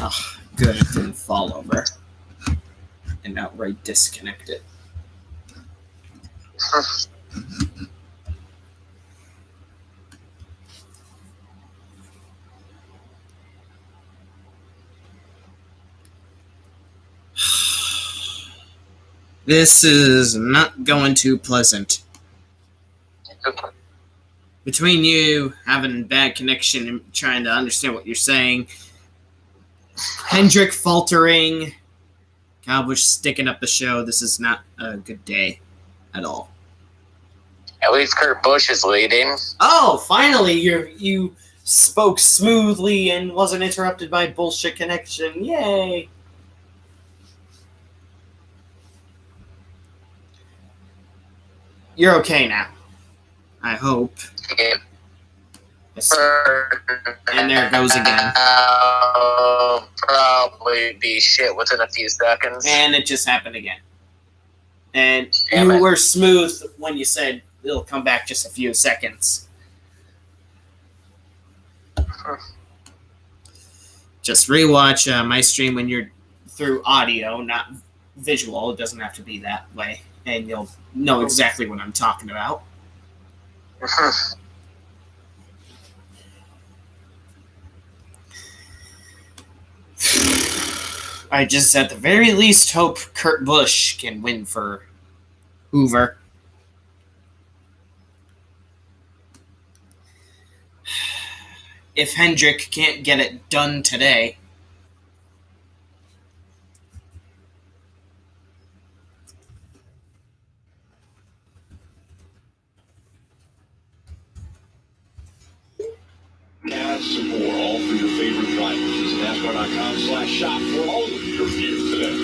Oh, good, it didn't fall over and outright disconnect it. This is not going too pleasant. Between you having bad connection and trying to understand what you're saying, Hendrick faltering, Kyle Busch sticking up the show, this is not a good day at all. At least Kurt Busch is leading. Oh, finally you spoke smoothly and wasn't interrupted by bullshit connection. Yay! You're okay now. I hope. Yeah. And there it goes again. I'll probably be shit within a few seconds. And it just happened again. And Damn you it. were smooth when you said it'll come back just a few seconds. Just rewatch my stream when you're through audio, not visual. It doesn't have to be that way. And you'll know exactly what I'm talking about. I just, at the very least, hope Kurt Busch can win for Hoover. If Hendrick can't get it done today. Add some more, all for your favorite drivers. Visit NASCAR.com/shop for all of your gear today.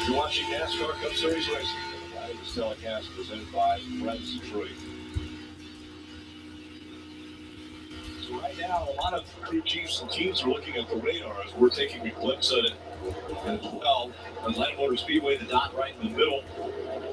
You're watching NASCAR Cup Series Racing. The Riders telecast presented by Fred's Detroit. So right now, a lot of crew chiefs and teams are looking at the radar as we're taking a glimpse at it as well. Atlanta Motor Speedway, the dot right in the middle.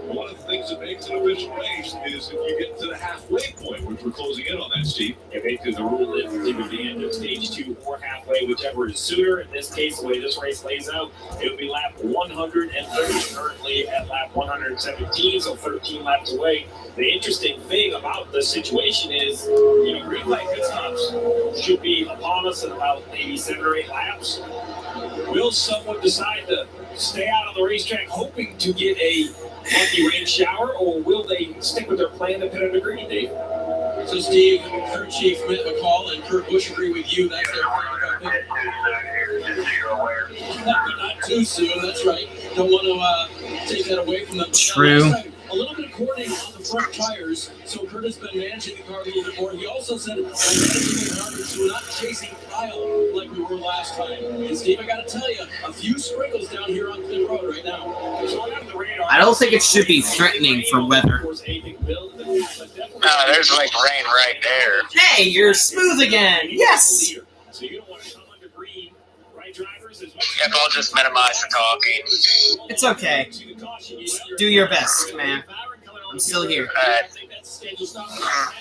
One of the things that makes an official race is if you get to the halfway point, which we're closing in on that, Steve. If they do the rule is either the end of stage 2 or halfway, whichever is sooner. In this case, the way this race lays out, it would be lap 130, currently at lap 117, so 13 laps away. The interesting thing about this situation is, green light pit stops should be upon us in about maybe 7 or 8 laps. Will someone decide to stay out of the racetrack hoping to get a heavy rain shower, or will they stick with their plan to pit under green, Dave? So, Steve, Crew Chief Mitt McCall and Kurt Busch agree with you. That's their plan. Not too soon, that's right. Don't want to take that away from them. True. A little bit of coordinating on the front tires, so Kurt has been managing the car a little bit more. He also said, I'm managing the car so we're not chasing Kyle like we were last time. And Steve, I got to tell you, a few sprinkles down here on Clear Road right now. I don't think it should be threatening for weather. No, there's like rain right there. Hey, you're smooth again. Yes. Yep, I'll just minimize the talking. It's okay. Do your best, man. I'm still here.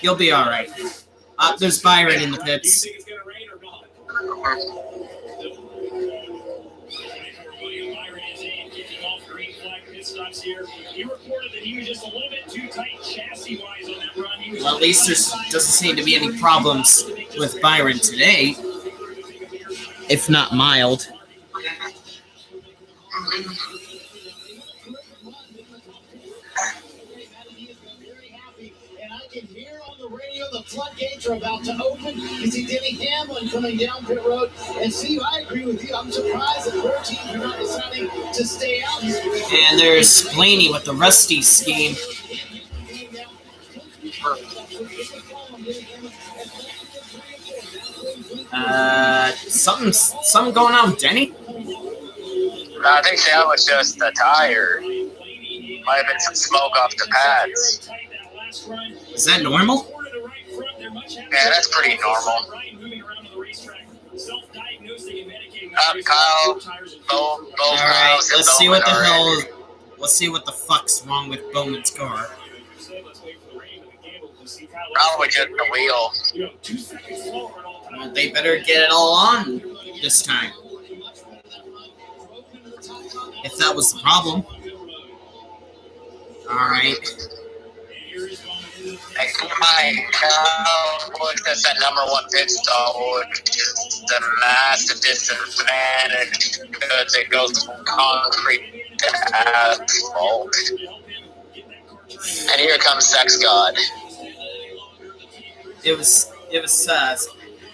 You'll be all right. There's Byron in the pits. Well, at least there doesn't seem to be any problems with Byron today, if not mild. The floodgates are about to open. You see Denny Hamlin coming down pit road. And Steve, I agree with you. I'm surprised that their teams are not deciding to stay out here. And there's Blaney with the Rusty scheme. Something going on with Denny? I think that was just the tire. Might have been some smoke off the pads. Is that normal? Yeah, that's pretty normal. Kyle, both Alright, Kyles and let's see Bowman what the are hell. in. Let's see what the fuck's wrong with Bowman's car. Probably just the wheel. Well, they better get it all on this time. If that was the problem. Alright. Kyle Busch that's that number 1 pit stop, which is the massive disadvantage because it goes from concrete Smoke. And here comes Sex God. It was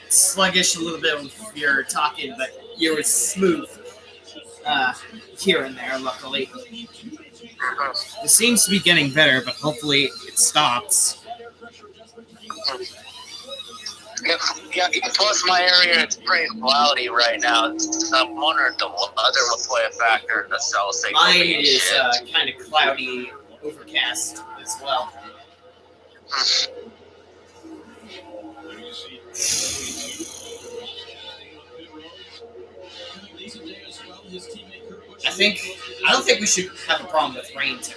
sluggish a little bit when you were talking, but you were smooth here and there, luckily. It seems to be getting better, but hopefully it stops. Yeah, plus my area, it's pretty cloudy right now. I'm wondering if the weather will play a factor in the cell signal. Mine is kind of cloudy, overcast as well. I don't think we should have a problem with rain today.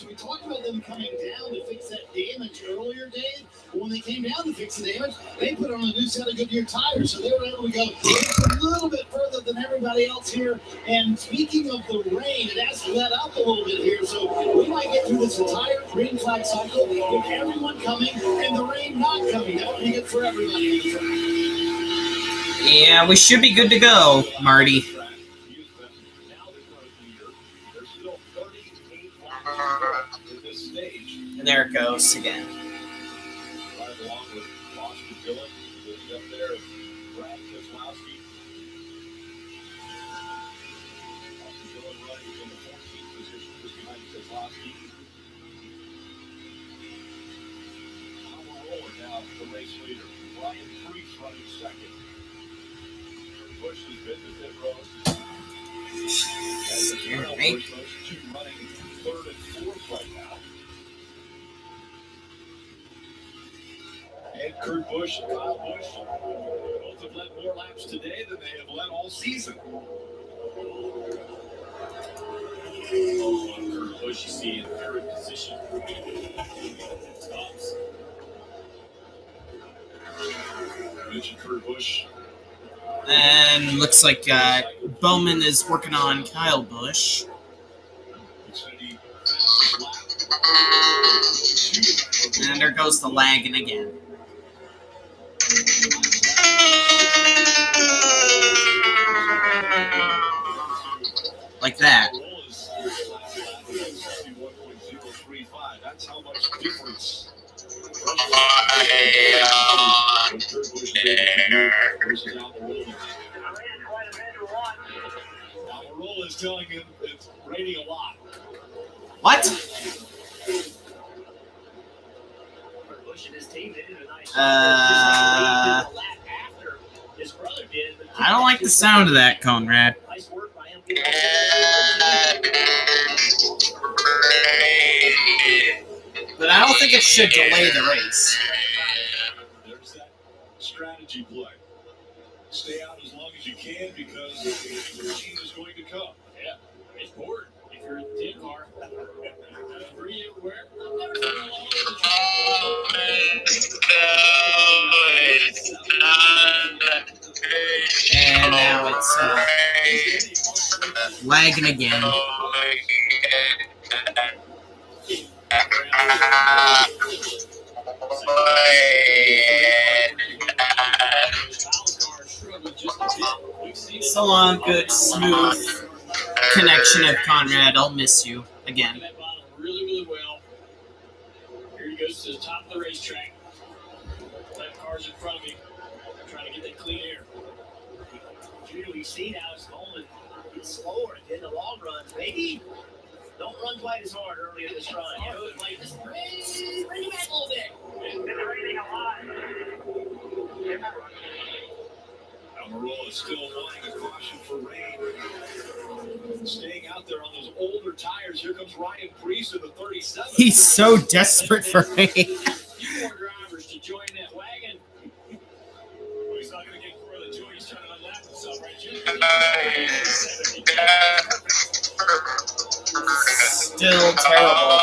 We talked about them coming down to fix that damage earlier, Dave. But when they came down to fix the damage, they put on a new set of Goodyear tires, so they were able to go a little bit further than everybody else here. And speaking of the rain, it has let up a little bit here, so we might get through this entire green flag cycle with everyone coming and the rain not coming. That would be good for everybody. Yeah, we should be good to go, Marty. And there it goes again. The race leader, Ryan Preece, running second. Bush has been to pit road. And those two running third and fourth right now. And Kurt Busch and Kyle Busch both have led more laps today than they have led all season. Kurt Busch, you see, in third position. Stops. Mentioned Kurt Busch. And looks like Bowman is working on Kyle Busch. And there goes the lagging again. Like that. That's how much difference. Almirola is telling him it's raining a lot. What? I don't like the sound of that, Conrad. But I don't think it should delay the race. There's that strategy play. Stay out as long as you can because the machine is going to come. Yeah, it's bored if you're in the car. Free everywhere. And now it's lagging again. So long, good, smooth connection of Conrad. I'll miss you again. Really, really well. Here he goes to the top of the racetrack. That car's in front of me. I'm trying to get that clean air. You see now it's going slower in the long run. Maybe don't run quite as hard early in this run. You know, it's like just bring it back a little bit. It's raining a lot. Almirola is still wanting a caution for rain. Staying out there on those older tires. Here comes Ryan Preece in the 37. He's so desperate for rain. Few more drivers to join that wagon. Well, he's not going to get further to it. He's trying to unlap himself, right, Jim? Still terrible.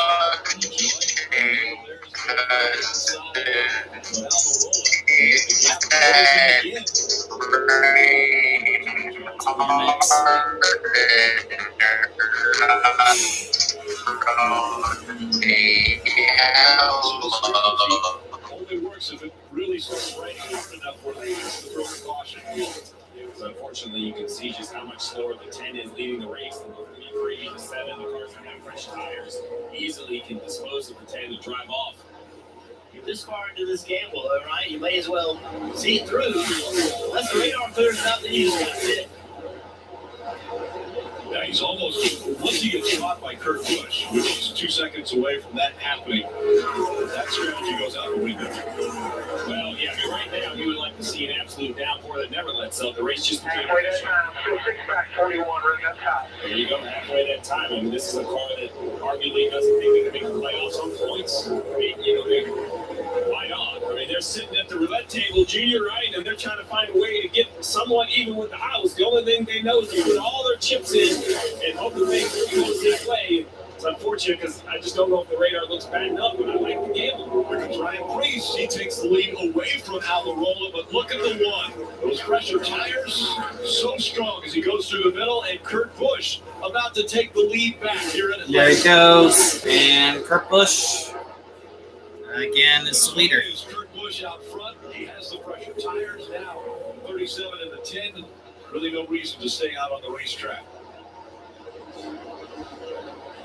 Only works if it really starts raining hard enough where they have to throw the caution. unfortunately, you can see just how much slower the 10 is leading the race. And from the 3 to 7, the cars that have fresh tires easily can dispose of the 10 to drive off. You're this far into this gamble, all right? You may as well see it through. Unless the radar clears up, then you just got to sit. Yeah, he's almost, once he gets caught by Kurt Busch, which is 2 seconds away from that happening, that strategy goes out the window. Well, yeah, I mean, right now, you would like to see an absolute downpour that never lets up. The race just became Halfway that time, still 6 back, 41, right that time. There you go, halfway that time. I mean, this is a car that arguably doesn't think they can make the playoffs on points. I mean, you know, why not? I mean, they're sitting at the roulette table, Junior, right, and they're trying to find a way to get somewhat even with the house. The only thing they know is to put all their chips in and hope that things goes this way. It's unfortunate because I just don't know if the radar looks bad enough, but I like the gamble. Look at Ryan Preece. He takes the lead away from Almirola, but look at the one. Those pressure tires, so strong as he goes through the middle, and Kurt Busch about to take the lead back here in Atlanta. There he goes. And Kurt Busch, again, is the leader. Kurt Busch out front. He has the pressure tires now. 37 in the 10. Really no reason to stay out on the racetrack.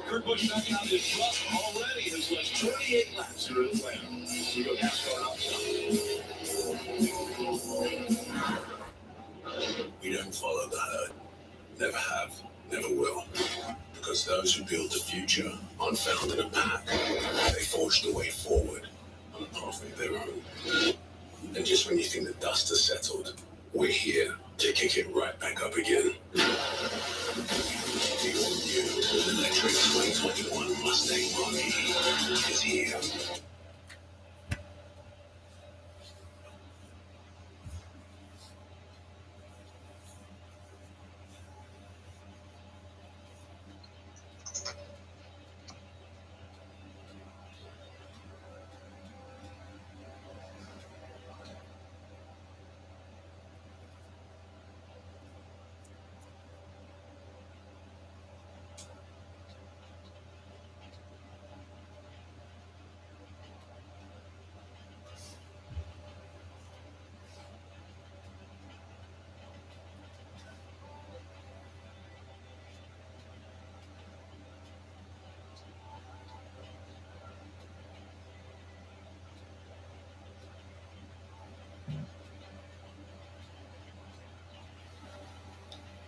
Kurt Busch back out in front already. Has led 28 laps here in Atlanta. We go NASCAR outside. We don't follow the herd. Never have, never will. Because those who build the future aren't found in a pack. They forge the way forward on a path of their own. And just when you think the dust has settled, we're here to kick it right back up again. The all-new electric 2021 Mustang Mach-E is here.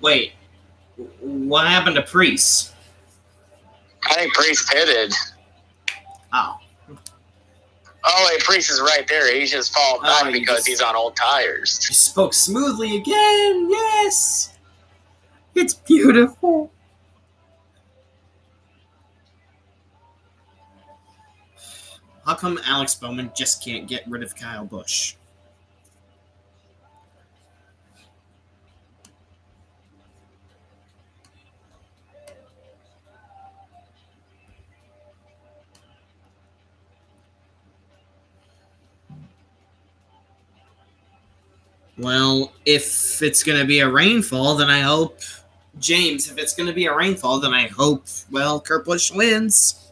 Wait, what happened to Preece? I think Priest pitted. Oh. Oh, wait, Priest is right there. He's just falling back because he's on old tires. You spoke smoothly again. Yes. It's beautiful. How come Alex Bowman just can't get rid of Kyle Busch? Well, if it's going to be a rainfall, then I hope... James, if it's going to be a rainfall, then I hope, well, Kurt Busch wins.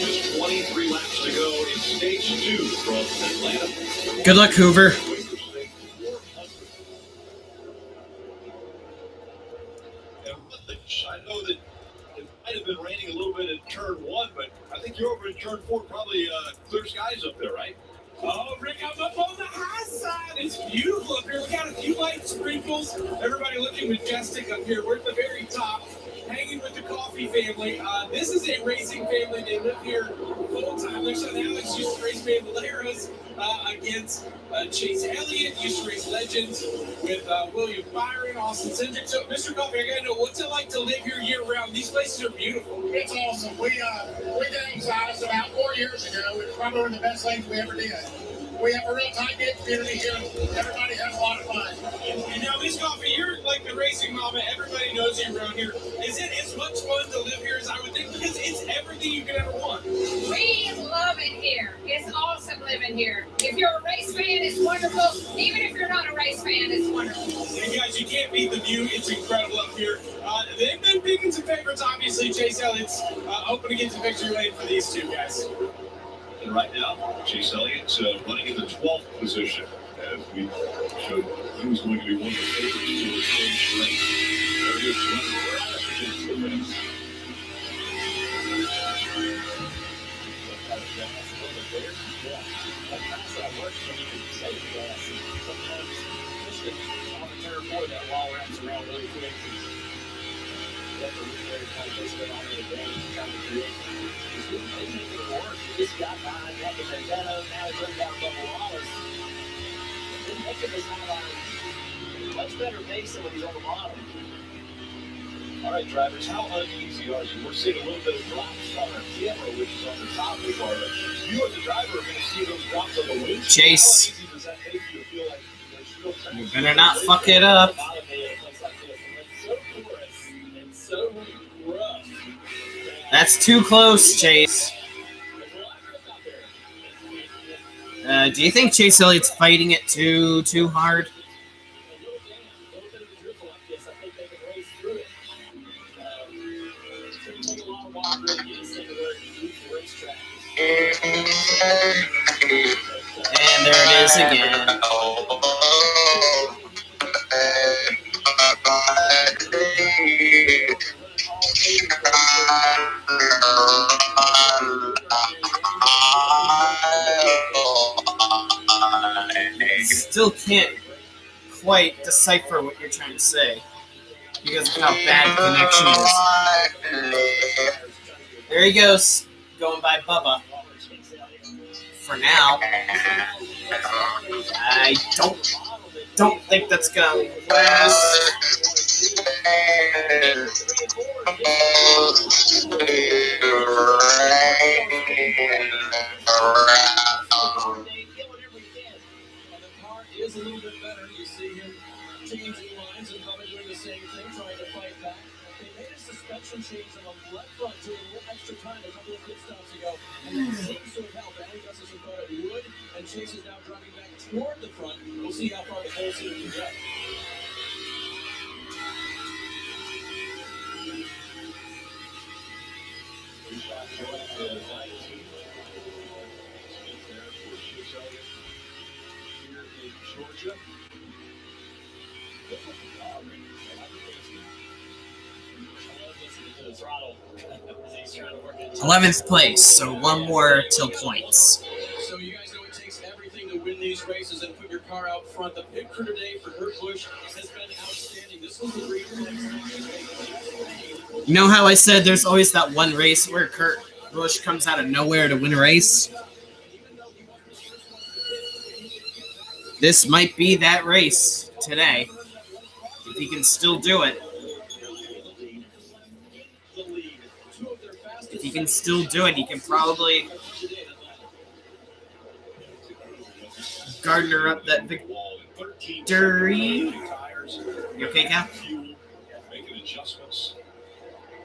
Just 23 laps to go in stage 2 from Atlanta. Good luck, Hoover. I know that it might have been raining a little bit at turn 1, but I think you're over in turn 4, probably clear skies up there, right? Oh, Rick, I'm up on the high side. It's beautiful up here. We got a few light sprinkles. Everybody looking majestic up here. We're at the very top, hanging with the Coffee family. This is a racing family. They live here full time. Their son Alex used to race Bandoleros against Chase Elliott. Used to race Legends with William Byron, Austin Cindric. So, Mr. Coffee, I gotta know, what's it like to live here year round? These places are beautiful. It's awesome. We did Anxiety about 4 years ago. It's probably one of the best things we ever did. We have a real tight-knit community here. Everybody has a lot of fun. And now, Miss Coffee, you're like the racing mama. Everybody knows you around here. Is it as much fun to live here as I would think? Because it's everything you could ever want. We love it here. It's awesome living here. If you're a race fan, it's wonderful. Even if you're not a race fan, it's wonderful. And guys, you can't beat the view. It's incredible up here. They've been picking some favorites, obviously. Chase Elliott's hoping to get some victory lane for these two guys. And right now, Chase Elliott running in the 12th position. As we showed, he was going to be one of the favorites to return straight. There he is running right up against the fence. This got behind Nick and Vendetta, now he brings down Bubba Wallace. Nick is on a much better pace than when he's on the bottom. All right, drivers, how uneasy are you? We're seeing a little bit of drops on our camera, which is on the top of the car. You as a driver are going to see those drops on the windshield. Chase. How easy does that make you to feel like you're still You better not fuck it up. So porous and so rough. That's too close, Chase. Do you think Chase Elliott's fighting it too hard? And there it is again. Still can't quite decipher what you're trying to say because of how bad the connection is. There he goes, going by Bubba. For now, I don't think that's gonna last. Is a little bit better. You see him changing lines and probably doing the same thing, trying to fight back. They made a suspension change on the left front to a little extra time a couple of pit stops ago, and that seems to have helped. Augustus thought it would, and Chase is now driving back toward the front. We'll see how far the whole season can get. Georgia. 11th place, so one more till points. So you guys know it takes everything to win these races and put your car out front. The pit crew today for Kurt Busch has been outstanding. This was the great. You know how I said there's always that one race where Kurt Busch comes out of nowhere to win a race? This might be that race today, if he can still do it. If he can still do it, he can probably garner up that victory. You okay, Cap? Making adjustments.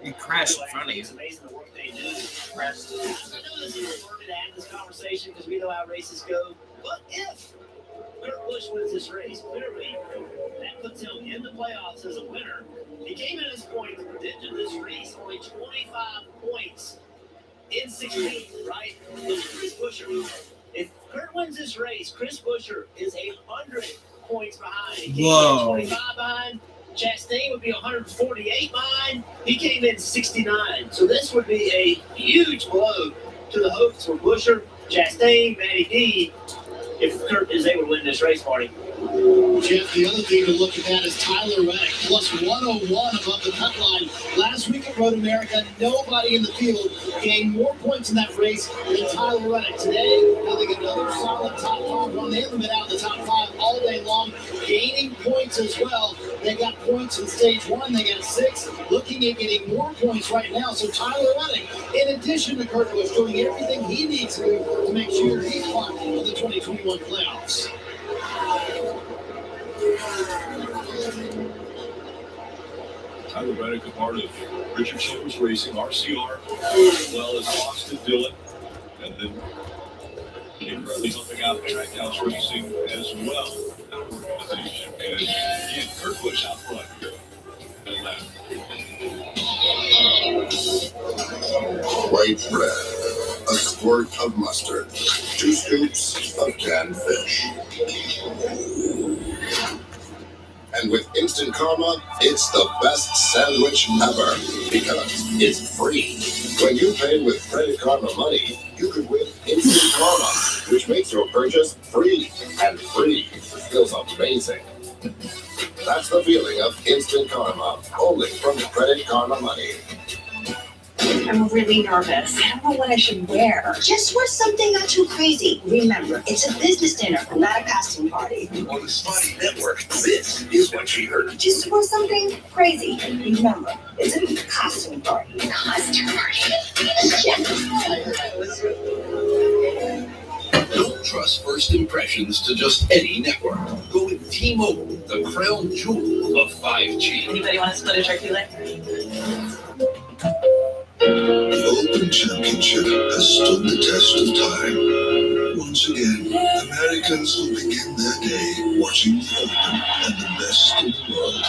You crashed in front of you. It's amazing the work they do. I know this is early to have this conversation because we know how races go. But if Kurt Busch wins this race, clearly that puts him in the playoffs as a winner. He came in at this point into this race only 25 points in 16, right? Chris Buescher. If Kurt wins this race, Chris Buescher is 100 points behind. He came in 25 behind. Chastain would be 148 behind. He came in 69. So this would be a huge blow to the hopes for Buescher, Chastain, Matty D, if Kurt is able to win this race, Marty. Jeff, the other thing to look at that is Tyler Reddick, plus 101 above the cut line. Last week at Road America, nobody in the field gained more points in that race than Tyler Reddick. Today, having another solid top five run. They haven't been out in the top five all day long, gaining points as well. They got points in stage one. They got 6, looking at getting more points right now. So Tyler Reddick In addition, McCarthy is doing everything he needs to make sure he's part of the 2021 playoffs. Tyler Reddick, a part of Richard Childress Racing, RCR, as well as Austin Dillon, and then incredibly helping out Trackhouse Racing as well. Organization. And again, Kurt Busch out front here. White bread, a squirt of mustard, 2 scoops of canned fish. And with Instant Karma, it's the best sandwich ever because it's free. When you pay with Credit Karma money, you could win Instant Karma, which makes your purchase free. And free feels amazing. That's the feeling of Instant Karma, only from Credit Karma money. I'm really nervous. I don't know what I should wear. Just wear something not too crazy. Remember, it's a business dinner, not a costume party. On the Spotty Network, this is what she heard. Just wear something crazy. Remember, it's a costume party. Costume party. Don't trust first impressions to just any network. Go with T-Mobile, the crown jewel of 5G. Anybody want to split a turkey leg? The Open Championship has stood the test of time. Once again, Americans will begin their day watching the Open and the best in the world.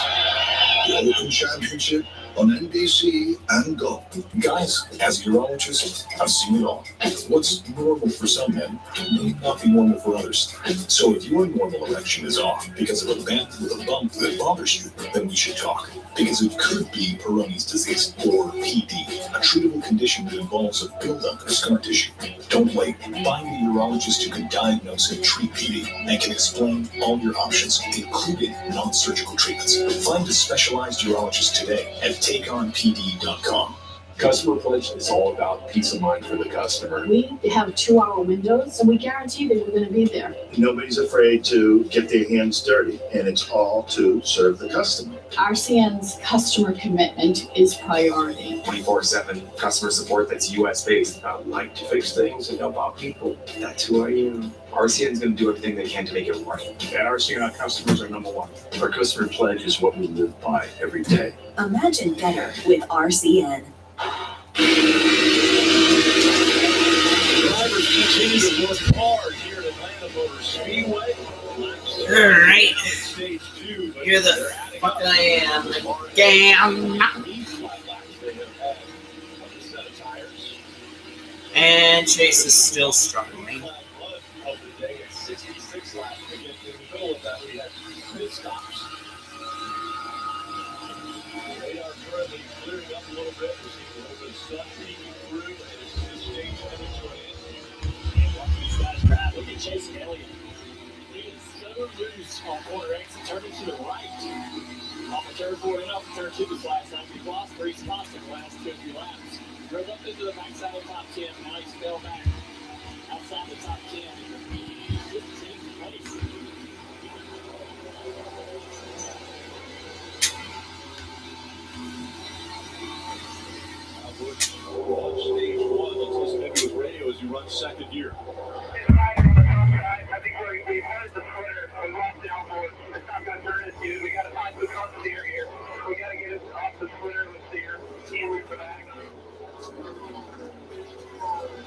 The Open Championship on NBC and Go. Guys, as a urologist, I've seen it all. What's normal for some men may not be normal for others. So if your normal erection is off because of a bend with a bump that bothers you, then we should talk. Because it could be Peyronie's disease, or PD, a treatable condition that involves a buildup of scar tissue. Don't wait. Find a urologist who can diagnose and treat PD and can explain all your options, including non-surgical treatments. Find a specialized urologist today at takeonpd.com. Customer Pledge is all about peace of mind for the customer. We have 2-hour windows, and we guarantee that we're going to be there. Nobody's afraid to get their hands dirty, and it's all to serve the customer. RCN's customer commitment is priority. 24/7 customer support that's US-based. Like to fix things and help out people. That's who I am. RCN's going to do everything they can to make it right. At RCN, our customers are number one. Our Customer Pledge is what we live by every day. Imagine better with RCN. Drivers continue to work hard here at Atlanta Motor Speedway. Alright. Here the fuck I am. Damn. And Chase is still struggling. Chase Elliott. He is so loose on corner exit, turning to the right. Off the turn 4 and off the turn 2 this last time. He lost 3 spots in the last 2 or 3 laps. Drove up into the backside of the top 10. Now he's fell back outside the top 10. 15th place. On stage 1, let's listen to his radio as he runs second gear. I think we've heard the splitter. We lost the outboard. It's not going to turn this dude. We got to find the off the steer here. We got to get it off the splitter with steer. And we for back.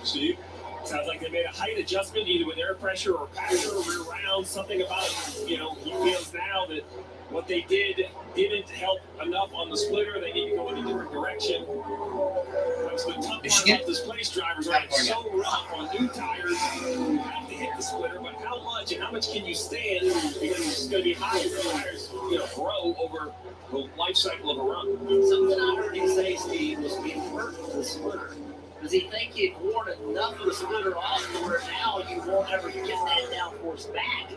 Steve? Sounds like they made a height adjustment either with air pressure or pasture or rear round. Something about, he feels now that what they did didn't help enough on the splitter. They need to go in a different direction. That's the tough part about this place, drivers are so rough on new tires. You have to hit the splitter, but how much and how much can you stand? Because it's going to be high as the tires grow over the life cycle of a run. Something I heard you say, Steve, was we hurt the splitter. Does he think he'd worn enough of the splitter off to where now you won't ever get that downforce back?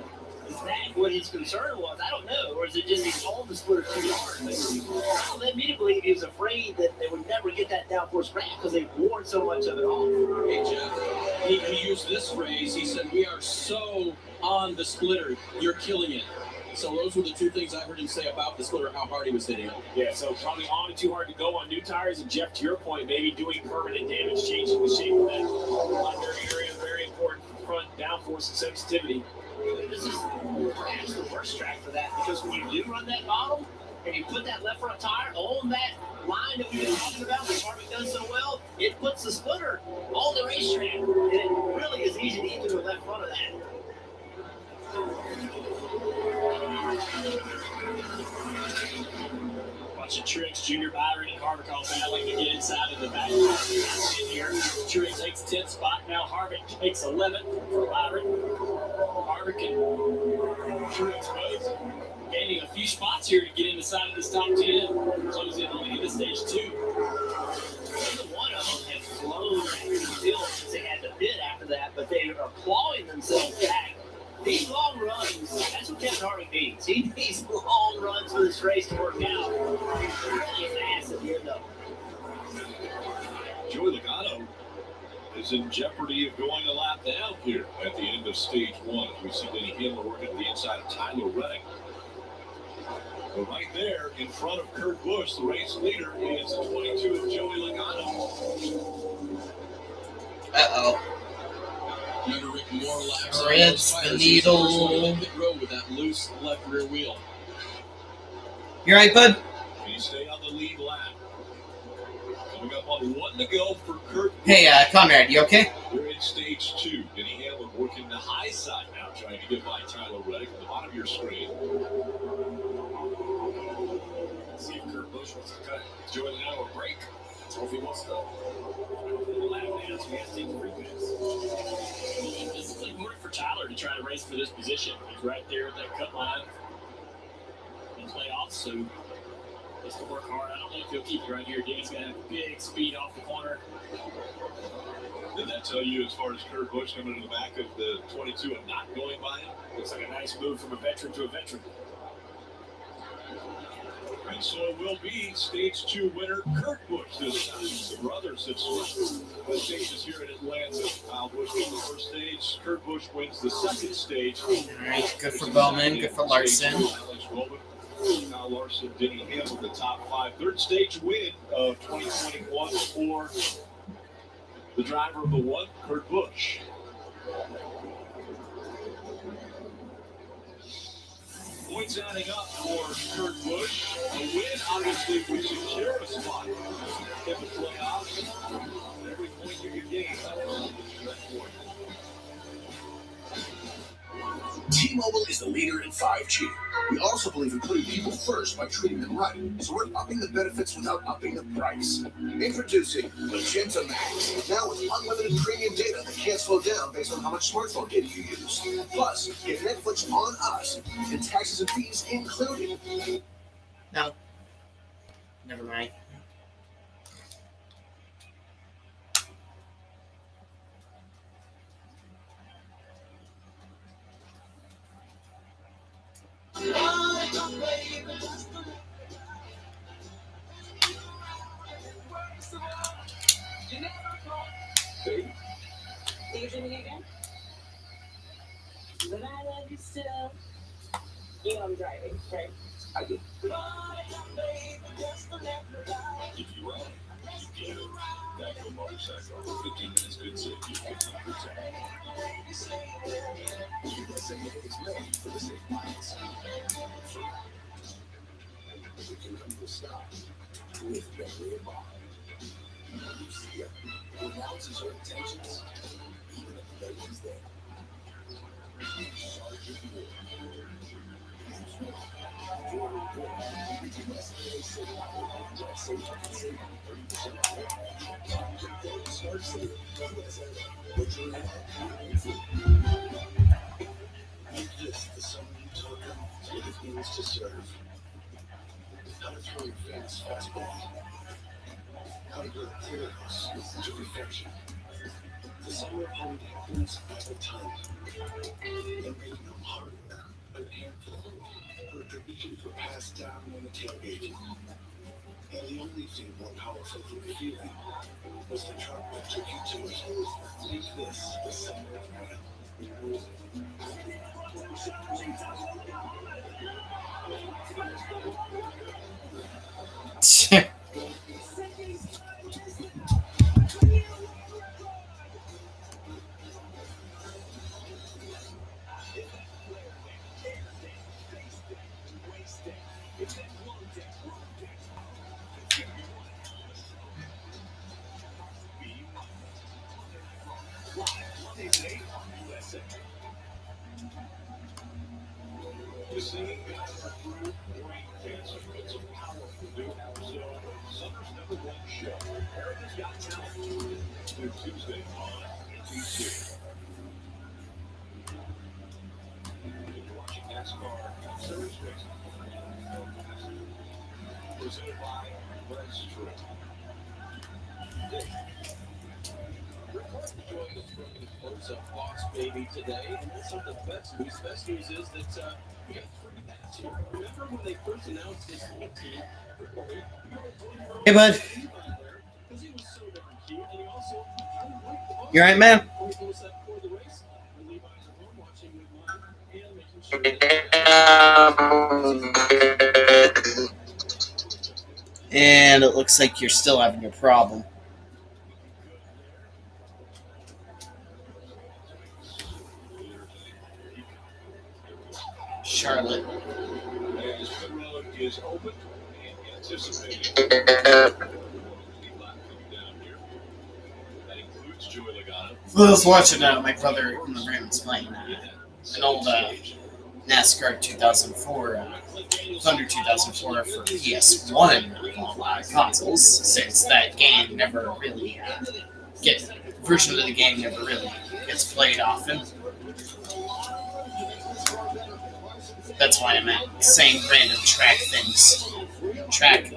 Is that what his concern was? I don't know. Or is it just he's on the splitter too hard? That led me to believe he was afraid that they would never get that downforce back because they've worn so much of it off. Hey, Jeff, he used this phrase. He said, "We are so on the splitter, you're killing it." So those were the two things I heard him say about the splitter, how hard he was hitting it. Yeah, so probably on and too hard to go on new tires. And Jeff, to your point, maybe doing permanent damage, changing the shape of that under area, very important for front downforce and sensitivity. This is perhaps the worst track for that, because when you do run that bottom and you put that left front tire on that line that we've been talking about, which Harvick does so well, it puts the splitter on the racetrack, and it really is easy to get to the left front of that. Bunch of tricks. Junior Byron and Harvick all battling to get inside of the back. In here, Truex takes 10th spot. Now Harvick takes 11th for Byron. Harvick and Truex both gaining a few spots here to get inside of this top 10. Close in on the end of stage 2. Neither one of them have flown through the field since they had to pit after that, but they are clawing themselves back. These long runs, that's what Kevin Harvick needs. He needs long runs for this race to work out. He's really fast at the end of it. Joey Logano is in jeopardy of going a lap down here at the end of stage 1 as we see Denny Hamlin working to the inside of Tyler Reddick. But right there in front of Kurt Busch, the race leader is the 22 of Joey Logano. Uh-oh. More laps Threads the needle. Pit road with that loose left rear wheel. You right, bud? He stay on the lead lap. Coming up on 1 to go for Kurt Busch. Hey, Conrad, you okay? We're in stage 2. Denny Hamlin working the high side now, trying to get by Tyler Reddick at the bottom of your screen. See if Kurt Busch wants to cut Joey Logano a break, or if he wants to lap down, so he has to take 3 minutes. This is important for Tyler to try to race for this position. He's right there at that cut line in playoffs, so he has to work hard. I don't know if he'll keep it right here. Danny's going to have big speed off the corner. Did that tell you as far as Kurt Busch coming to the back of the 22 and not going by him? Looks like a nice move from a veteran to a veteran. And so it will be stage 2 winner Kurt Busch this time. The brothers have switched the stages here in Atlanta. Kyle Busch wins the first stage. Kurt Busch wins the second stage. All right, good for Bowman, good for Larson. Alex Roman, Kyle Larson, Denny Hamlin, the top 5. Third stage win of 2021 for the driver of the 1, Kurt Busch. Points adding up for Kurt Busch. A win, obviously, would secure a spot in the playoffs. Every point you can gain, that point. T-Mobile is the leader in 5G. We also believe in putting people first by treating them right. So we're upping the benefits without upping the price. Introducing Magenta Max. Now with unlimited premium data that can't slow down based on how much smartphone data you use. Plus, get Netflix on us and taxes and fees included. No. Never mind. You're dreaming again? But I love you still. You know I'm driving, right? I do. If you ride, you get it. Back to a motorcycle. 15 minutes good safety, 15%. USA is ready for the safe miles. We can come to a stop with Bentley and Bob. You see it. It announces your intentions, even if nobody's there. Sergeant Moore. Make this the sum you took what it means to serve. How to throw your fast fastball. How to build clear house to perfection. The summer of home happens all the time. And maybe no harder than a handful. Her traditions were passed down when the tailgate. And the only thing more powerful than the feeling was the truck that took you to it. Make this the summer of rail. You see, great dancing with some powerful new episode of Summer's #1 show, America's Got Talent, through Tuesday on NBC. If you're watching NASCAR Series Racing, presented by blazelife334. Rick Clark joined us from the close-up box baby today, and that's not the best news. Best news is that we got 3 hats here. Remember when they first announced this whole team? Hey, bud. You alright, man? And it looks like you're still having a problem. Charlotte. As the road is open and anticipating that includes Joey Logano. Well, I was watching my brother in the room playing an old NASCAR 2004, Thunder 2004 for PS1 consoles, since that game never really version of the game never really gets played often. That's why I'm saying random track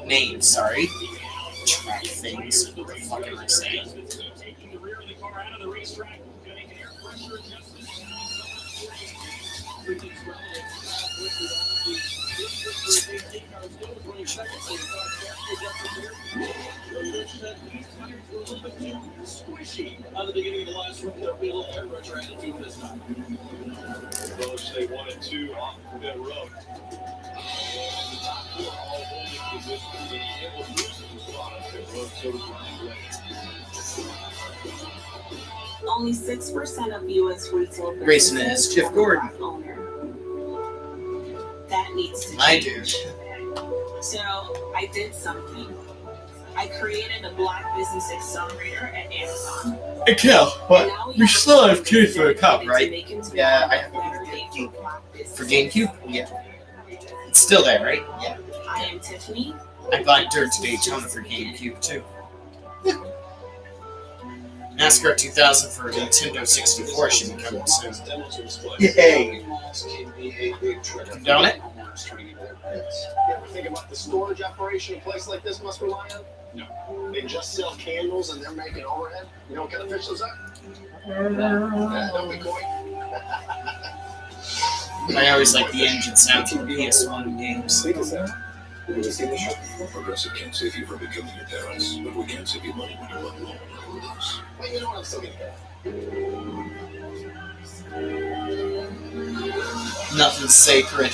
names, sorry. Track things, what the fuck am I saying? Squishy. At the beginning of the last round, there'll be a little air pressure attitude this time. Both stay 1 and 2 off that road. The top 4 all holding positions, and it will lose the spot on pit road, so does Ryan Blaney. Only 6% of U.S. retail Racing is Jeff Gordon. Owner. That needs to change. My dude. So I did something. I created a Black Business Accelerator at Amazon. Hey, Kel, what? You still have Q for a cup, right? Yeah, I have GameCube. For GameCube? Yeah. It's still there, right? Yeah. I am Tiffany. I bought Dirt to Daytona for GameCube, too. NASCAR 2000 for Nintendo 64 should be coming soon. Yay! Don't it? You ever think about the storage operation a place like this must rely on? No. They just sell candles and they're making overhead? You know what kind of fish those are? Don't be coy. I always like the engine sounds of PS1 games. Progressive can't save you from becoming your parents, but we can save you money when you run low on roads. Well, you know what I'm still gonna get. Nothing's sacred.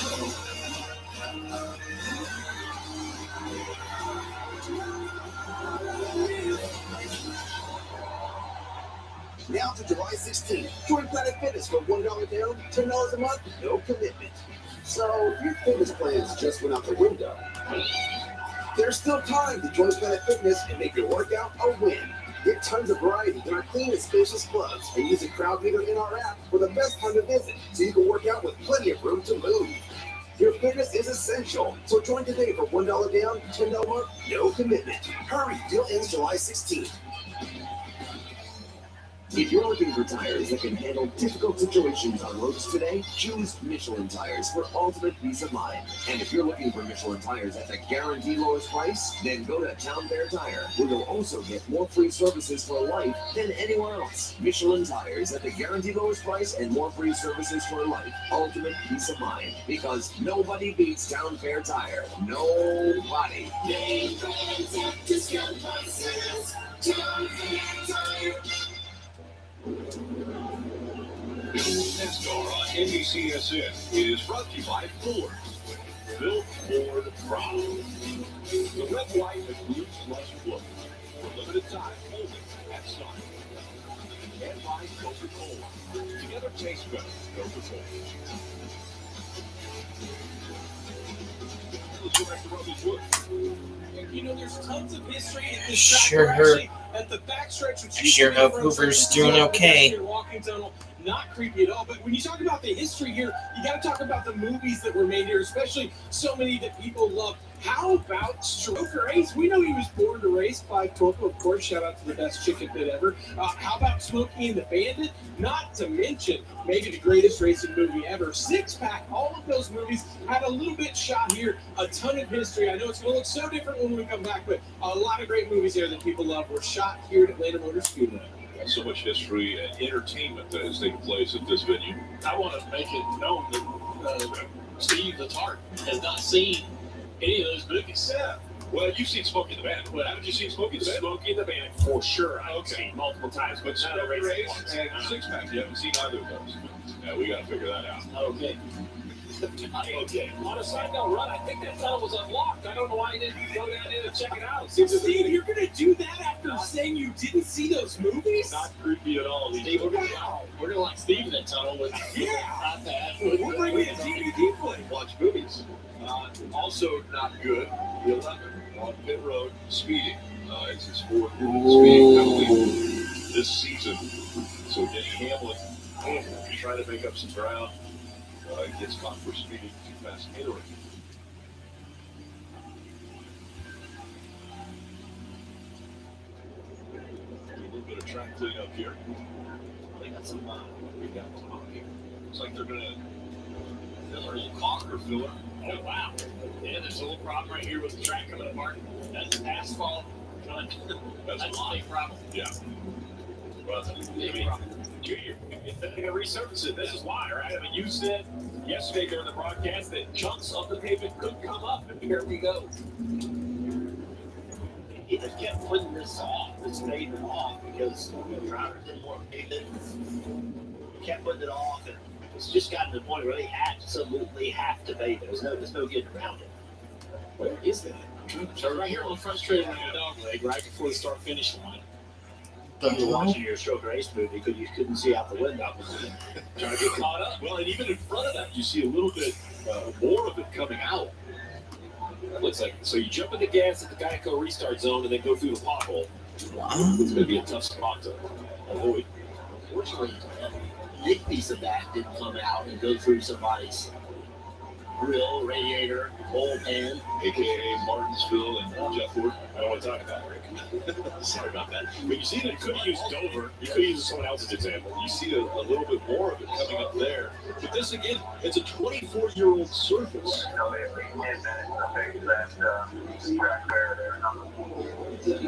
Now to July 16th. Join Planet Fitness for $1 down, $10 a month, no commitment. So if your fitness plans just went out the window, there's still time to join Planet Fitness and make your workout a win. Get tons of variety in our clean and spacious clubs and use a crowd meter in our app for the best time to visit so you can work out with plenty of room to move. Your fitness is essential, so join today for $1 down, $10 a month, no commitment. Hurry, deal ends July 16th. If you're looking for tires that can handle difficult situations on roads today, choose Michelin tires for ultimate peace of mind. And if you're looking for Michelin tires at the guaranteed lowest price, then go to Town Fair Tire, where you'll also get more free services for life than anywhere else. Michelin tires at the guaranteed lowest price and more free services for life. Ultimate peace of mind, because nobody beats Town Fair Tire. Nobody. Discount prices, Town Fair Tire. NASCAR on NBCSN is brought to you by Ford. Built Ford proud. The red, white, and blue slush float for limited time only at Sonic. And by Coca-Cola. Together taste better. Coca-Cola. Let's go back to Robbie Wood. You know, there's tons of history in this Sure. at the backstretch, I sure hope Hoover's doing okay. not creepy at all. But when you talk about the history here, you got to talk about the movies that were made here, especially so many that people love. How about Stroker Ace? We know he was born to race, Clive Torpel, of course. Shout out to the best chicken bit ever. How about Smokey and the Bandit? Not to mention maybe the greatest racing movie ever, Six Pack. All of those movies had a little bit shot here, a ton of history. I know it's going to look so different when we come back, but a lot of great movies here that people love were shot here at Atlanta Motor Speedway. So much history and entertainment that has taken place at this venue. I want to make it known that Steve the Tart has not seen any of those movies. Yeah. Well, you've seen Smokey and the Bandit. Well, haven't you seen Smokey and the Bandit? Smokey and the Bandit, for sure. I've seen multiple times, but not a race and Six Pack. You haven't seen either of those. Yeah, we got to figure that out. Okay. Okay. On a side note, Run, I think that tunnel was unlocked. I don't know why you didn't go down there and check it out. Steve, you're going to do that after saying you didn't see those movies? Not creepy at all. Steve, we're going to like Steve in that tunnel. With not that. We're bringing a DVD play. Watch movies. Also not good. The 11 on pit road speeding. It's his fourth speeding penalty this season. So Denny Hamlin trying to make up some ground. Gets caught for speeding too fast entering. A little bit of track cleanup here. They got some. We got some here. Looks like they're gonna fill a little caulk or filler. Oh wow! Yeah, there's a little problem right here with the track coming apart. That's asphalt. That's a big problem. Yeah. Well, big problem. Junior, they're going to resurface it. This is why, right? I mean, you said yesterday during the broadcast that chunks of the pavement could come up, and here we go. He just kept putting this pavement off because drivers didn't want to pave it. He kept putting it off, and it's just gotten to the point where they absolutely have to pave it. There's no getting around it. Where is that? So right here on the front straight around the dog leg, right before the start-finish line. You were watching your Stroker Race movie because you couldn't see out the window. Trying to get caught up. Well, and even in front of that, you see a little bit more of it coming out. It looks like so. You jump in the gas at the Geico restart zone and then go through the pothole. Wow. It's going to be a tough spot to avoid. Unfortunately, a big piece of that didn't come out and go through somebody's grill, radiator, oil pan, a.k.a. Martinsville and Jeff Ford. I don't want to talk about Rick. Sorry about that. But you see that you could have used Dover. You could have used someone else's example. You see a little bit more of it coming up there. But this, again, it's a 24-year-old surface.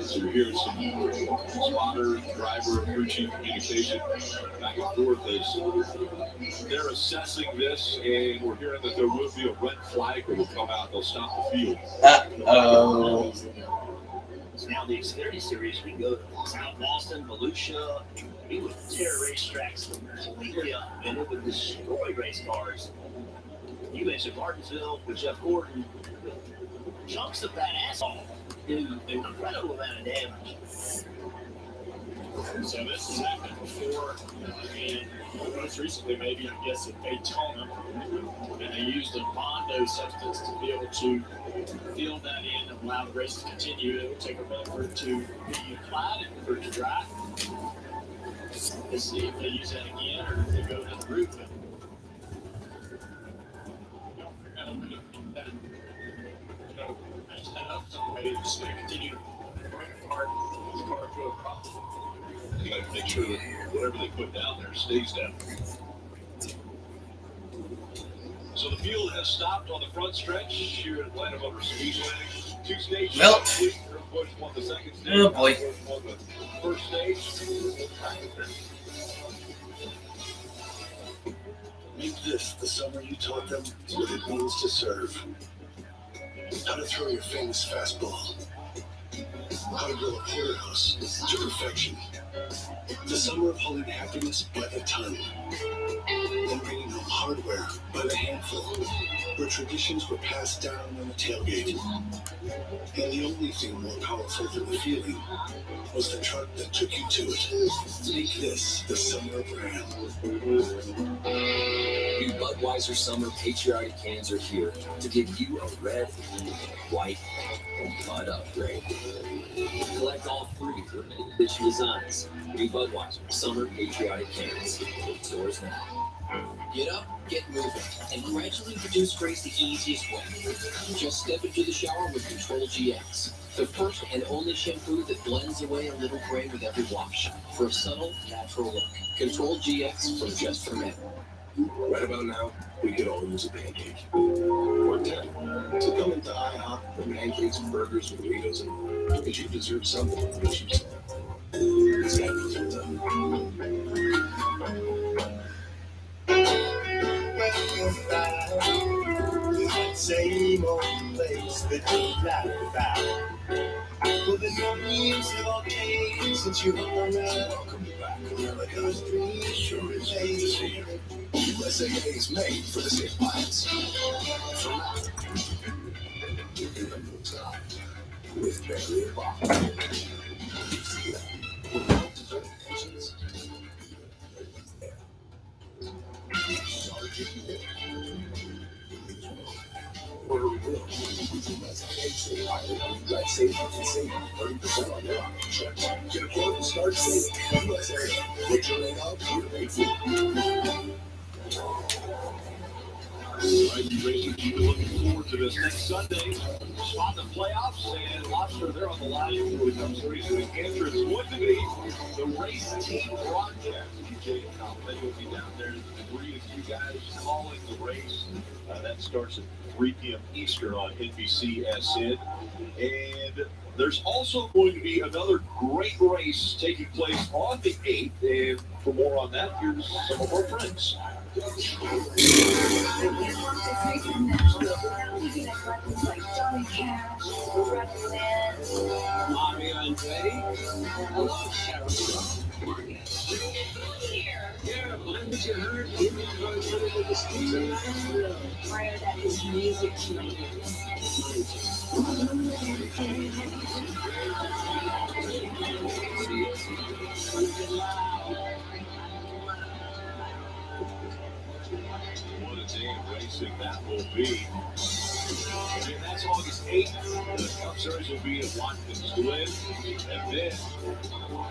So here's some spotter, driver, and crew chief communication back and forth as they're assessing this, and we're hearing that there will be a red flag that will come out. They'll stop the field. Uh-oh. So now the Xfinity Series, we can go to South Boston, Volusia. We would tear racetracks completely up, and it would destroy race cars. You mentioned Martinsville with Jeff Gordon. Chunks of that asphalt do an incredible amount of damage. So this has happened before, and most recently, maybe I guess at Daytona, and they used a Bondo substance to be able to fill that in and allow the race to continue. It will take a minute for it to be applied and for it to dry. Let's see if they use that again or if they go another route. Maybe just going to continue to bring apart this car to a problem. You got to make sure that whatever they put down there stays down. So the field has stopped on the front stretch here at Atlanta Motor Speedway. Two stages. Well, Bush won the second stage. Oh boy. Won the first stage. Make this the summer you taught them what it means to serve. How to throw your famous fastball. How to grow a porterhouse to perfection. The summer of hauling happiness by the ton. And bringing home hardware by the handful. Where traditions were passed down on the tailgate. And the only thing more powerful than the feeling was the truck that took you to it. Make this the summer of Ram. new Budweiser Summer Patriotic cans are here to give you a red, white, and Bud upgrade. Collect all 3 limited edition designs. New Budweiser Summer Patriotic cans. Stores now. Get up, get moving, and gradually reduce grace the easiest way. Just step into the shower with Control GX, the first and only shampoo that blends away a little gray with every wash for a subtle, natural look. Control GX from Just for Men. Right about now, we could all use a pancake. Or 10. So come into IHOP for pancakes, burgers, burritos, and more. Because you deserve something. It's got to be pizza. Same old place that you lied about. Well, there's no use of all change since you're around. Welcome back, America's dream. Sure is good to see you. USA is made for the safe pilots. So now, you can come inside with Barely a Bob. See that? Without deserved pensions. There. Sorry if you did. Or we will. Let's save you can save 30% on your auto insurance. Get a quote and start saving. USA. Put your name out, you're paid for. Right, racing team looking forward to this next Sunday. Spot the playoffs, and Lobster, they're on the line for the Cup Series in New Hampshire. It's going to be the race team broadcast. DJ and Company will be down there. 3 of you guys calling the race. That starts at 3 p.m. Eastern on NBCSN. And there's also going to be another great race taking place on the 8th. And for more on that, here's some of our friends. Mario and Betty. Hello, Sharon. Yeah, when did you heard IndyCar with the speaker? Mario, that is music to my ears. What a day of racing that will be. And that's August 8th. The Cup Series will be at Watkins Glen. And then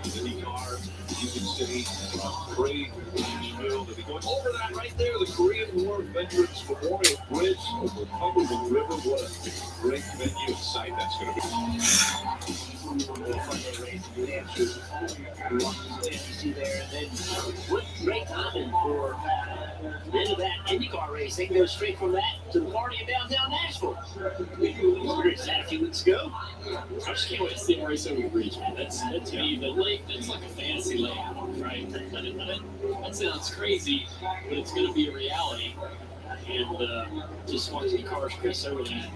IndyCar, Union City, Craig, Nashville. They'll be going over that right there, the Korean War Veterans Memorial Bridge over the Cumberland River. What a great venue and site that's going to be. What great timing for the end of that IndyCar race. They can go straight from that to the party in downtown Nashville. We experienced that a few weeks ago. I just can't wait to see him race over the bridge, man. That's to me, the lake, that's like a fantasy layout, right? That sounds crazy, but it's going to be a reality. And just watching the cars race over that,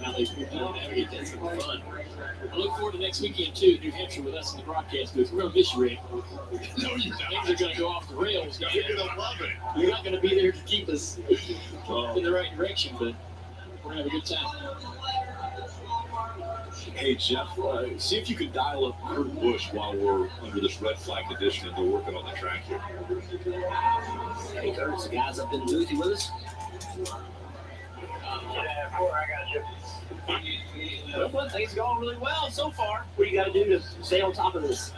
how they navigate, that's going to be fun. I look forward to next weekend, too, New Hampshire with us in the broadcast booth. We're going to miss you, Rick. No, you're not. Things are going to go off the rails. You're going to love it. You're not going to be there to keep us in the right direction, but we're going to have a good time. Hey, Jeff, see if you could dial up Kurt Busch while we're under this red flag condition and they're working on the track here. Hey, Kurt, the guys up in the booth, you with us? I got you. Well, things are going really well so far. What do you got to do to stay on top of this?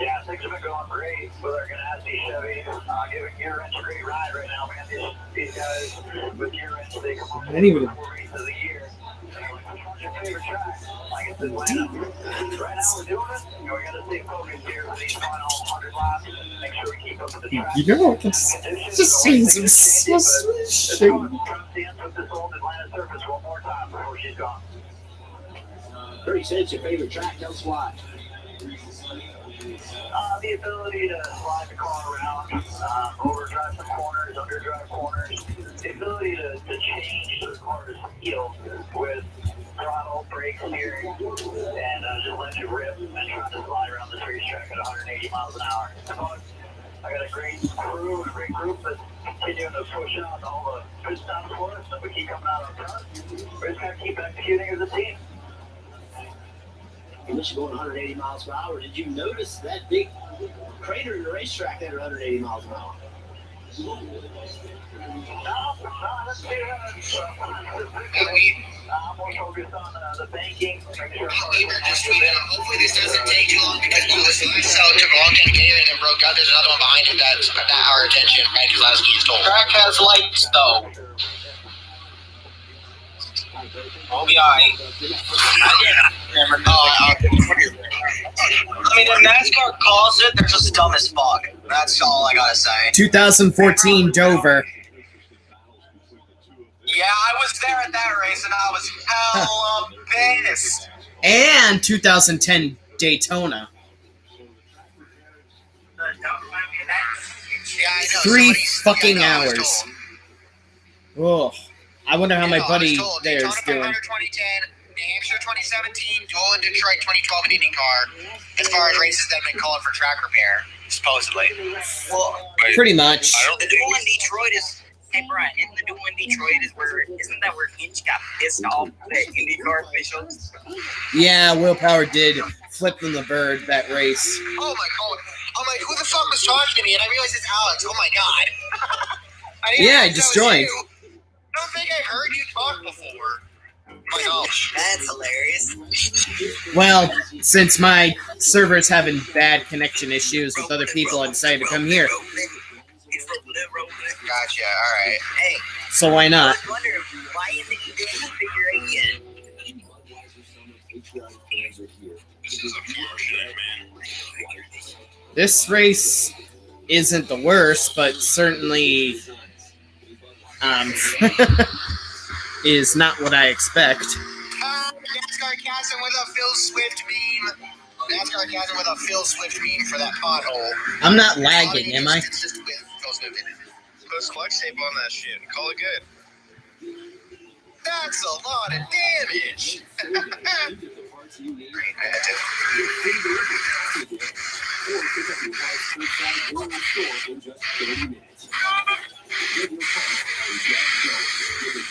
Yeah, things have been going great. But they're going to have to Chevy giving Gear Wrench a great ride right now, man. These guys with Gear Wrench, they come up with 4 races of the year. What's your favorite track? Like it's Atlanta. Right now we're doing it. We got to stay focused here for these final 100 laps. Make sure we keep up with the track. You know, it's just seasons. So shit. With this old Atlanta surface one more time before she's gone. 30 cents, your favorite track. Tell us why. The ability to slide the car around, overdrive some corners, underdrive corners. The ability to change the car's feel with throttle, brake, steering, and just let you rip and try to slide around this racetrack at 180 miles an hour. I got a great crew and a great group that's continuing to push out all the good stuff for us, and we keep coming out on front. We're just going to keep executing as a team. You mentioned going 180 miles per hour. Did you notice that big crater in the racetrack at 180 miles an hour? Hopefully this doesn't take too long because last cell took a long time to get anything that broke out. There's another one behind it that's not our attention, right? Because last key stole. Track has lights though. We'll be alright. I mean, if NASCAR calls it, they're just dumb as fuck. That's all I gotta say. 2014 Dover. Yeah, I was there at that race and I was hella pissed. And 2010 Daytona. Yeah, I know. 3 fucking hours. Oh, I wonder how my buddy there is doing. 2010, New Hampshire 2017, dual in Detroit 2012 in IndyCar. As far as races that have been called for track repair, supposedly. Well, pretty much. The dual in Detroit is. Hey Brian, isn't the dual in Detroit isn't that where Hinch got pissed off the IndyCar officials? Yeah, Will Power did flip them the bird that race. Oh my god! I'm like, who the fuck was talking to me? And I realized it's Alex. Oh my god! I just joined. I don't think I heard you talk before. Oh my gosh, that's hilarious. Well, since my server's having bad connection issues with other people, I decided to come here. Gotcha. All right. Hey. So why not? I wonder why you think you didn't figure it yet. This is a fortunate man. This race isn't the worst, but certainly is not what I expect. NASCAR Chasm with a Phil Swift meme. NASCAR Chasm with a Phil Swift meme for that pothole. I'm not lagging, am I? It's just with Phil Swift in it. Put clutch tape on that shit and call it good. That's a lot of damage.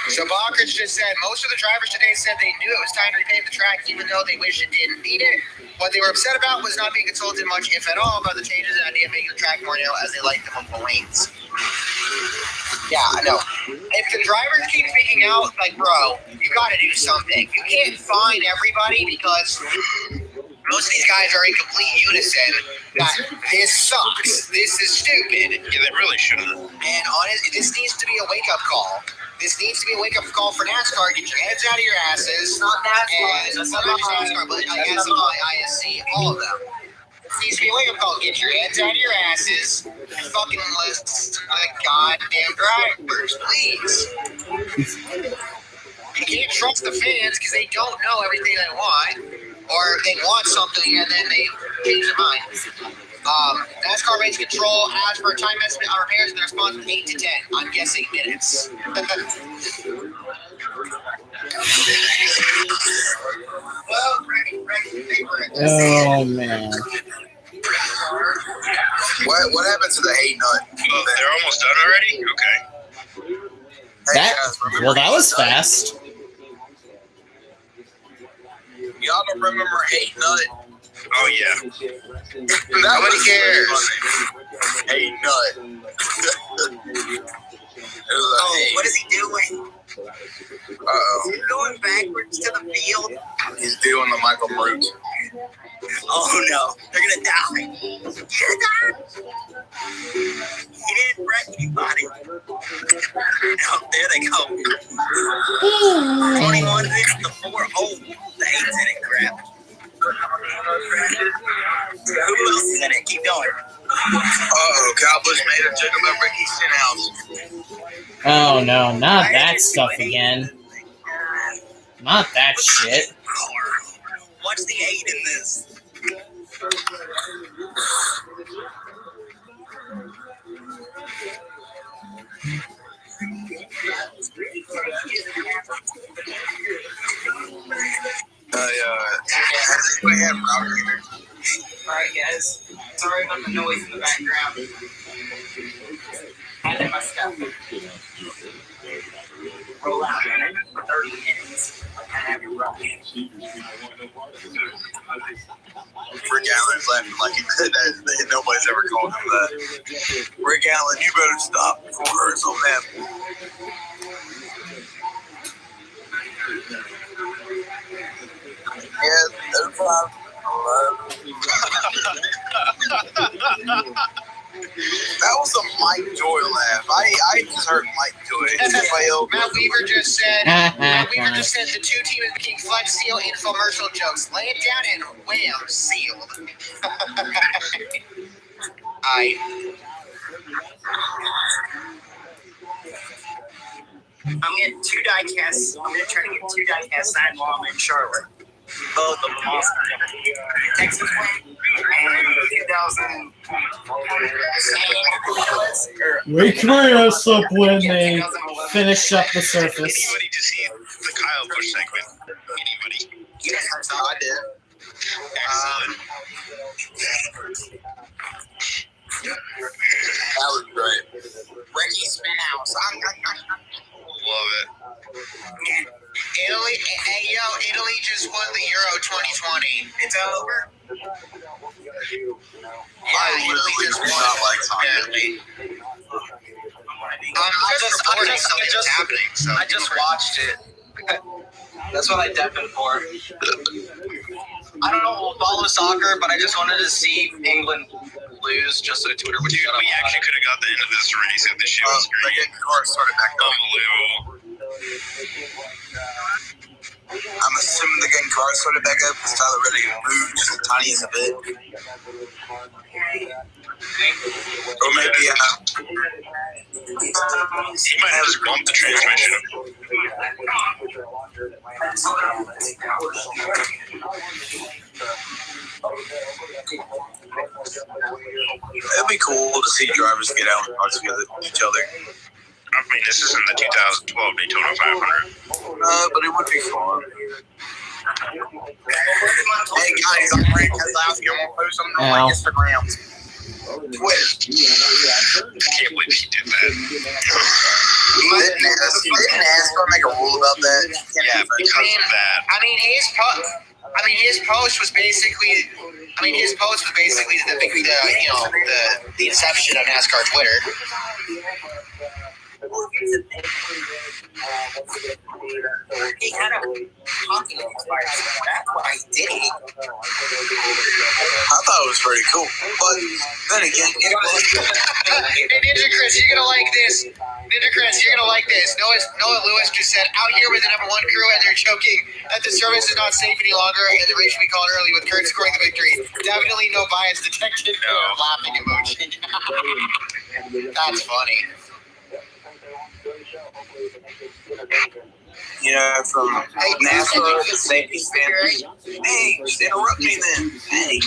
So Bachridge just said most of the drivers today said they knew it was time to repave the track even though they wish it didn't need it. What they were upset about was not being consulted much, if at all, about the changes and idea of making the track more narrow as they liked them on the lanes. Yeah, I know. If the drivers keep speaking out, like, bro, you gotta do something. You can't fine everybody because most of these guys are in complete unison that this sucks. This is stupid. Yeah, they really shouldn't. And honestly, this needs to be a wake-up call. This needs to be a wake-up call for NASCAR. Get your heads out of your asses. Not NASCAR. Not just NASCAR, but SMI, ISC, all of them. This needs to be a wake-up call. Get your heads out of your asses. Fucking list the goddamn drivers, please. You can't trust the fans because they don't know everything they want. Or they want something and then they change their mind. NASCAR race control as for time estimate on repairs, the response was 8 to 10. I'm guessing minutes. Oh man. What happened to the hate nut? Oh, they're almost done already? Okay. That was fast. Y'all don't remember hate nut? Oh, yeah. Nobody cares. Hate nut. Oh, what is he doing? Uh-oh. He's going backwards to the field. He's doing the Michael Brute. Oh, no. They're going to die. He didn't wreck anybody. Oh, there they go. 21 minutes to 4. Oh, the 8's in it. Crap. Who else is in it? Keep going. Uh-oh. Cowboys made a joke about Ricky Stenhouse. Oh no, not that stuff again. Not that shit. What's the 8 in this? Alright guys, sorry about the noise in the background. I had to my stuff. Roll out for 30 minutes and have your run. Rick Allen's laughing like that nobody's ever called him that. Rick Allen, you better stop before it hurts on them. Yeah, they're fine. That was a Mike Joy laugh. I just heard Mike Joy. Matt Weaver just said the two teams making Flex Seal infomercial jokes. Lay it down and wham, sealed. I'm getting 2 die-casts. I'm going to try to get 2 die-casts signed while I'm in Charlotte. Both of them awesome. Texas win and 2000. Wake my ass up when they finish up the surface. Anybody to see the Kyle Busch segment? Anybody? Yes, I did. Excellent. That was great. Ricky Spinhouse. Love it. Italy, hey yo, Italy just won the Euro 2020. It's over. I literally do not like soccer. I just watched it. That's what I deafened for. I don't follow soccer, but I just wanted to see England lose just so Twitter would shut up. We actually could have got the end of this race if the shit was great. The car started back up. Unbelievable. I'm assuming the getting car started back up because Tyler Reddick moved just the tiniest bit. Or maybe he might have just bumped the transmission. It'd be cool to see drivers get out and parts together each other. I mean, this isn't the 2012 Daytona 500. But it would be fun. Hey guys, I'm Rick Kozlowski. I'm gonna post something on my Instagram. Twitter. I can't believe he did that. Didn't NASCAR make a rule about that? Yeah, because of that. His post was basically the inception of NASCAR Twitter. He kind of talking inspired. That's what I did. I thought it was pretty cool. But then again, hey Ninja Chris, you're gonna like this. Noah Lewis just said, out here with the #1 crew and they're joking that the service is not safe any longer and the race should be called early with Kurt scoring the victory. Definitely no bias detected. No. Laughing emoji. That's funny. You know, from NASCAR safety standards. Hey, just interrupt me then. Hey.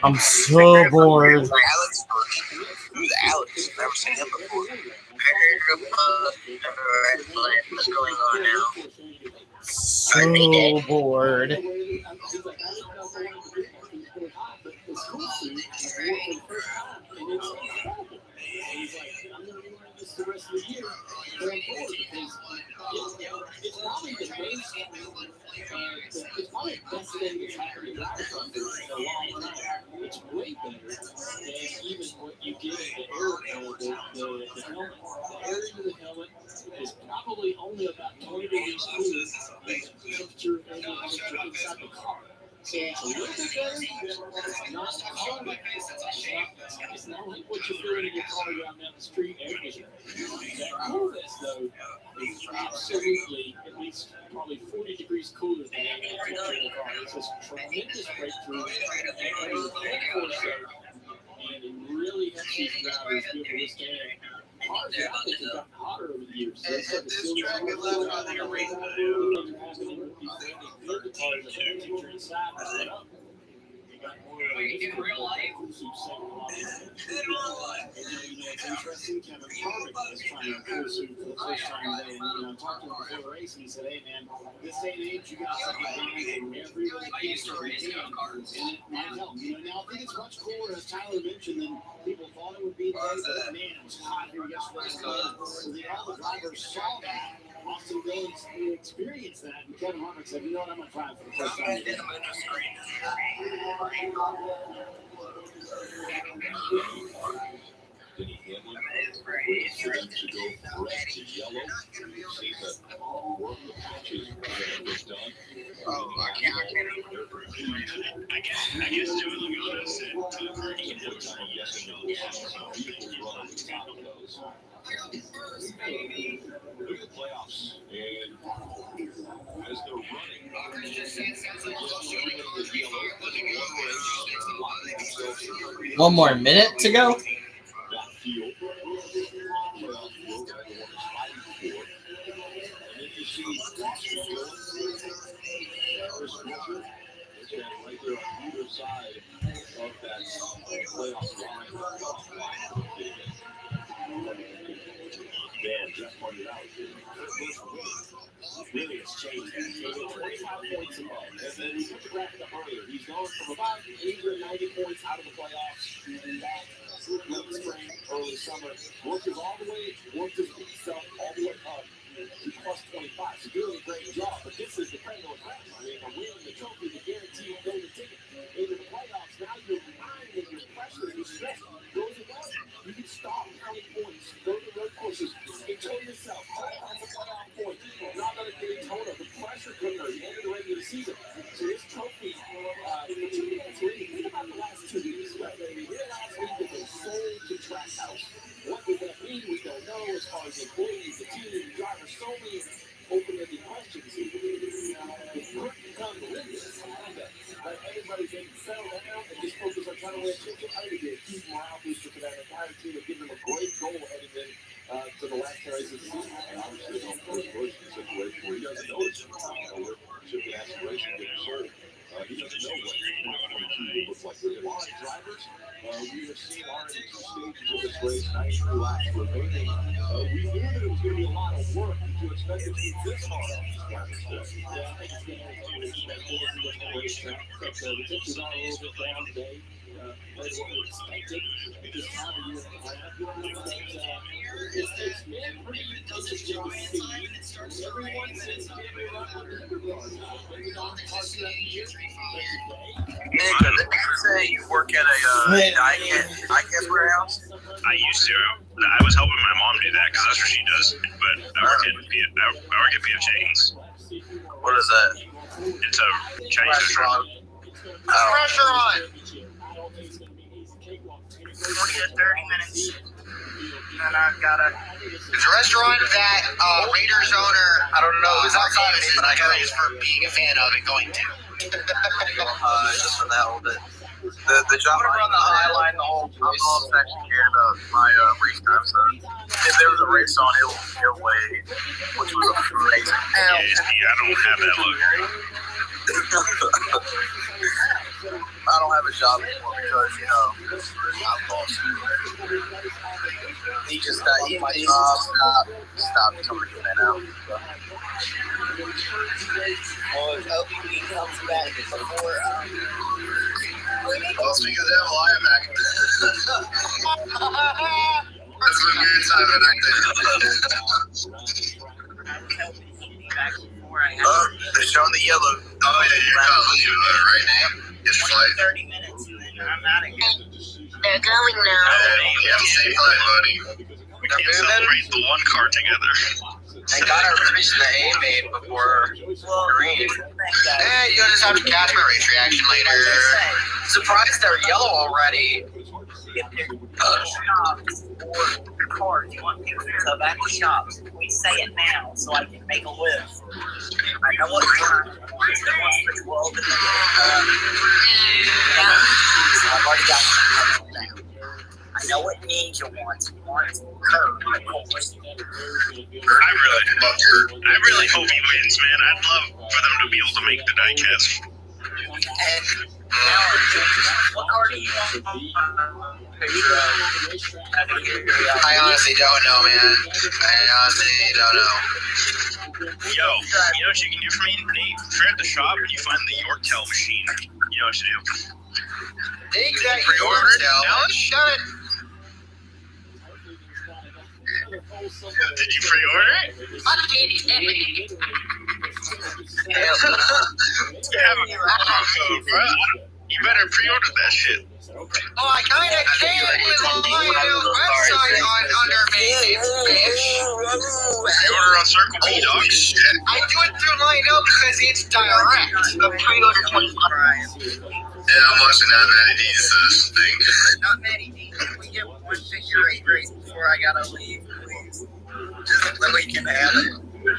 I'm so bored. Alex first. Who's Alex? Never seen him before. What's going on now? So bored. The rest of the year going forward because it's probably the main it's probably the best thing that's happened in our country in a long time. It's way better than even what you get in the air the helmet. The area of the helmet is probably only about 20 degrees cooler than the temperature inside the car. So it's a little bit better, it's not hard. It's not like what you're feeling in your car around down the street air conditioner. That coolness, though, is absolutely at least probably 40 degrees cooler than any temperature in the car. It's just tremendous breakthrough. And it really helps these drivers be able to withstand. Cars have gotten hotter over the years. So it's like a silly thing that happening with these the cars that the temperature inside is up. In real life. It's interesting. Kevin Harvick was trying to full suit for the first time today. And, talked to him before the race, and he said, "Hey, man, this day and age, you got to take advantage of every little piece that you can, and it might help." Now I think it's much cooler, as Tyler mentioned, than people thought it would be today. But man, it was hot here yesterday. So all the drivers saw that. Austin Dillon's experienced that, and Kevin Harvick said, "You know what? I'm gonna try it for the first time today." Denny Hamlin waits for them to go from red to yellow. We've seen the work the patches that was done. I guess Joe Logano said Tom Hardy and I'm guessing there will be some vehicles running on top of those. Look at the playoffs. And as they're running, One more minute to go. that field. Playoff field that everyone is fighting for. And then you see Austin Dillon, Chris Buescher. They're right there on either side of that playoff line. Man, Jeff pointed out, really has changed. He came in 25 points above. And then we put the graphic up earlier. He's gone from about 80 or 90 points out of the playoffs back late spring, early summer. Worked himself all the way up to plus 25. So doing a great job. But this is the Pentagon Crown. I mean, a win, the trophy, the guaranteed golden ticket into the playoffs. Now your mind and your pressure and your stress goes away. You can stop counting points, go to the road courses, enjoy yourself. That's a playoff point. Not going to Daytona, the pressure cooker at the end of the regular season. So this trophy, for 2 minutes, think about the last 2 weeks. Right? Here last week that they sold to Trackhouse. What does that mean? We don't know as far as employees, the team, the drivers, so many open-ended questions. If Kirk can come to win this, let everybody settle down and just focus on trying to win a championship, I think it'd be a huge morale booster for that entire team and give them a great goal heading in to the last race of the season. And obviously, Chris Buescher in a situation where he doesn't know it's with chip and aspiration getting sold. He doesn't know what 2022 will look like. With a lot of drivers, we have seen already 2 stages of this race, 93 laps remaining. We knew that it was going to be a lot of work. Did you expect it to be this hard on these drivers? Yeah, I think it's going to be expected. The tips are a little bit down today. That's what we expected at this time of year. It's been pretty interesting to see. Everyone says Nick, did you say you work at a diecast warehouse? I used to. I was helping my mom do that because that's what she does. But I work at PF Chang's. What is that? It's a Chinese restaurant. Restaurant. 40 to 30 minutes. And I've got There's a restaurant that Raiders owner, I don't know, is outside of it, but I know just for being a fan of it, going to. Just for that little bit. The job run the high line the whole I'm all actually scared about my race time. So if there was a race on, it'll weigh, which was amazing. Yeah, I don't have that luxury. I don't have a job anymore because, I'm lost. He just stopped coming to that out. Well, if LBB comes back before, well, speaking of that, I am back. That's a weird time they're showing the yellow. Oh, yeah, you're going right now. It's flight. 30 minutes, and then I'm out of here. They're going now. Yeah, stay flight, buddy. We can't celebrate the one car together. I got our finish the A made before green. Hey, you'll just have to catch my race reaction later. Surprised they're yellow already. If they're shops or cars, you want people to back the shops. We say it now so I can make a list. I know what time it wants. It wants the 12 and the so I've already got some down. I know what Ninja wants. He wants Kurt, of course. I really hope he wins, man. I'd love for them to be able to make the diecast. And What car do you want a picture of? I honestly don't know, man. I honestly don't know. Yo, you know what you can do for me, Nate? If you're at the shop and you find the Yorktail machine, you know what to do. Exactly. Pre-order it. Now let's shut it. Did you pre-order it? You have a promo code, bro. You better pre-order that shit. Oh, I kind of can't with my website under me, bitch. Pre-order on Circle B, dog. Shit. I do it through Line Up because it's direct. The pre-order 25. Yeah, I'm watching that Matty D's thing. Not many things. We get one figure 8 race before I gotta leave, please. Just so we can have it. Who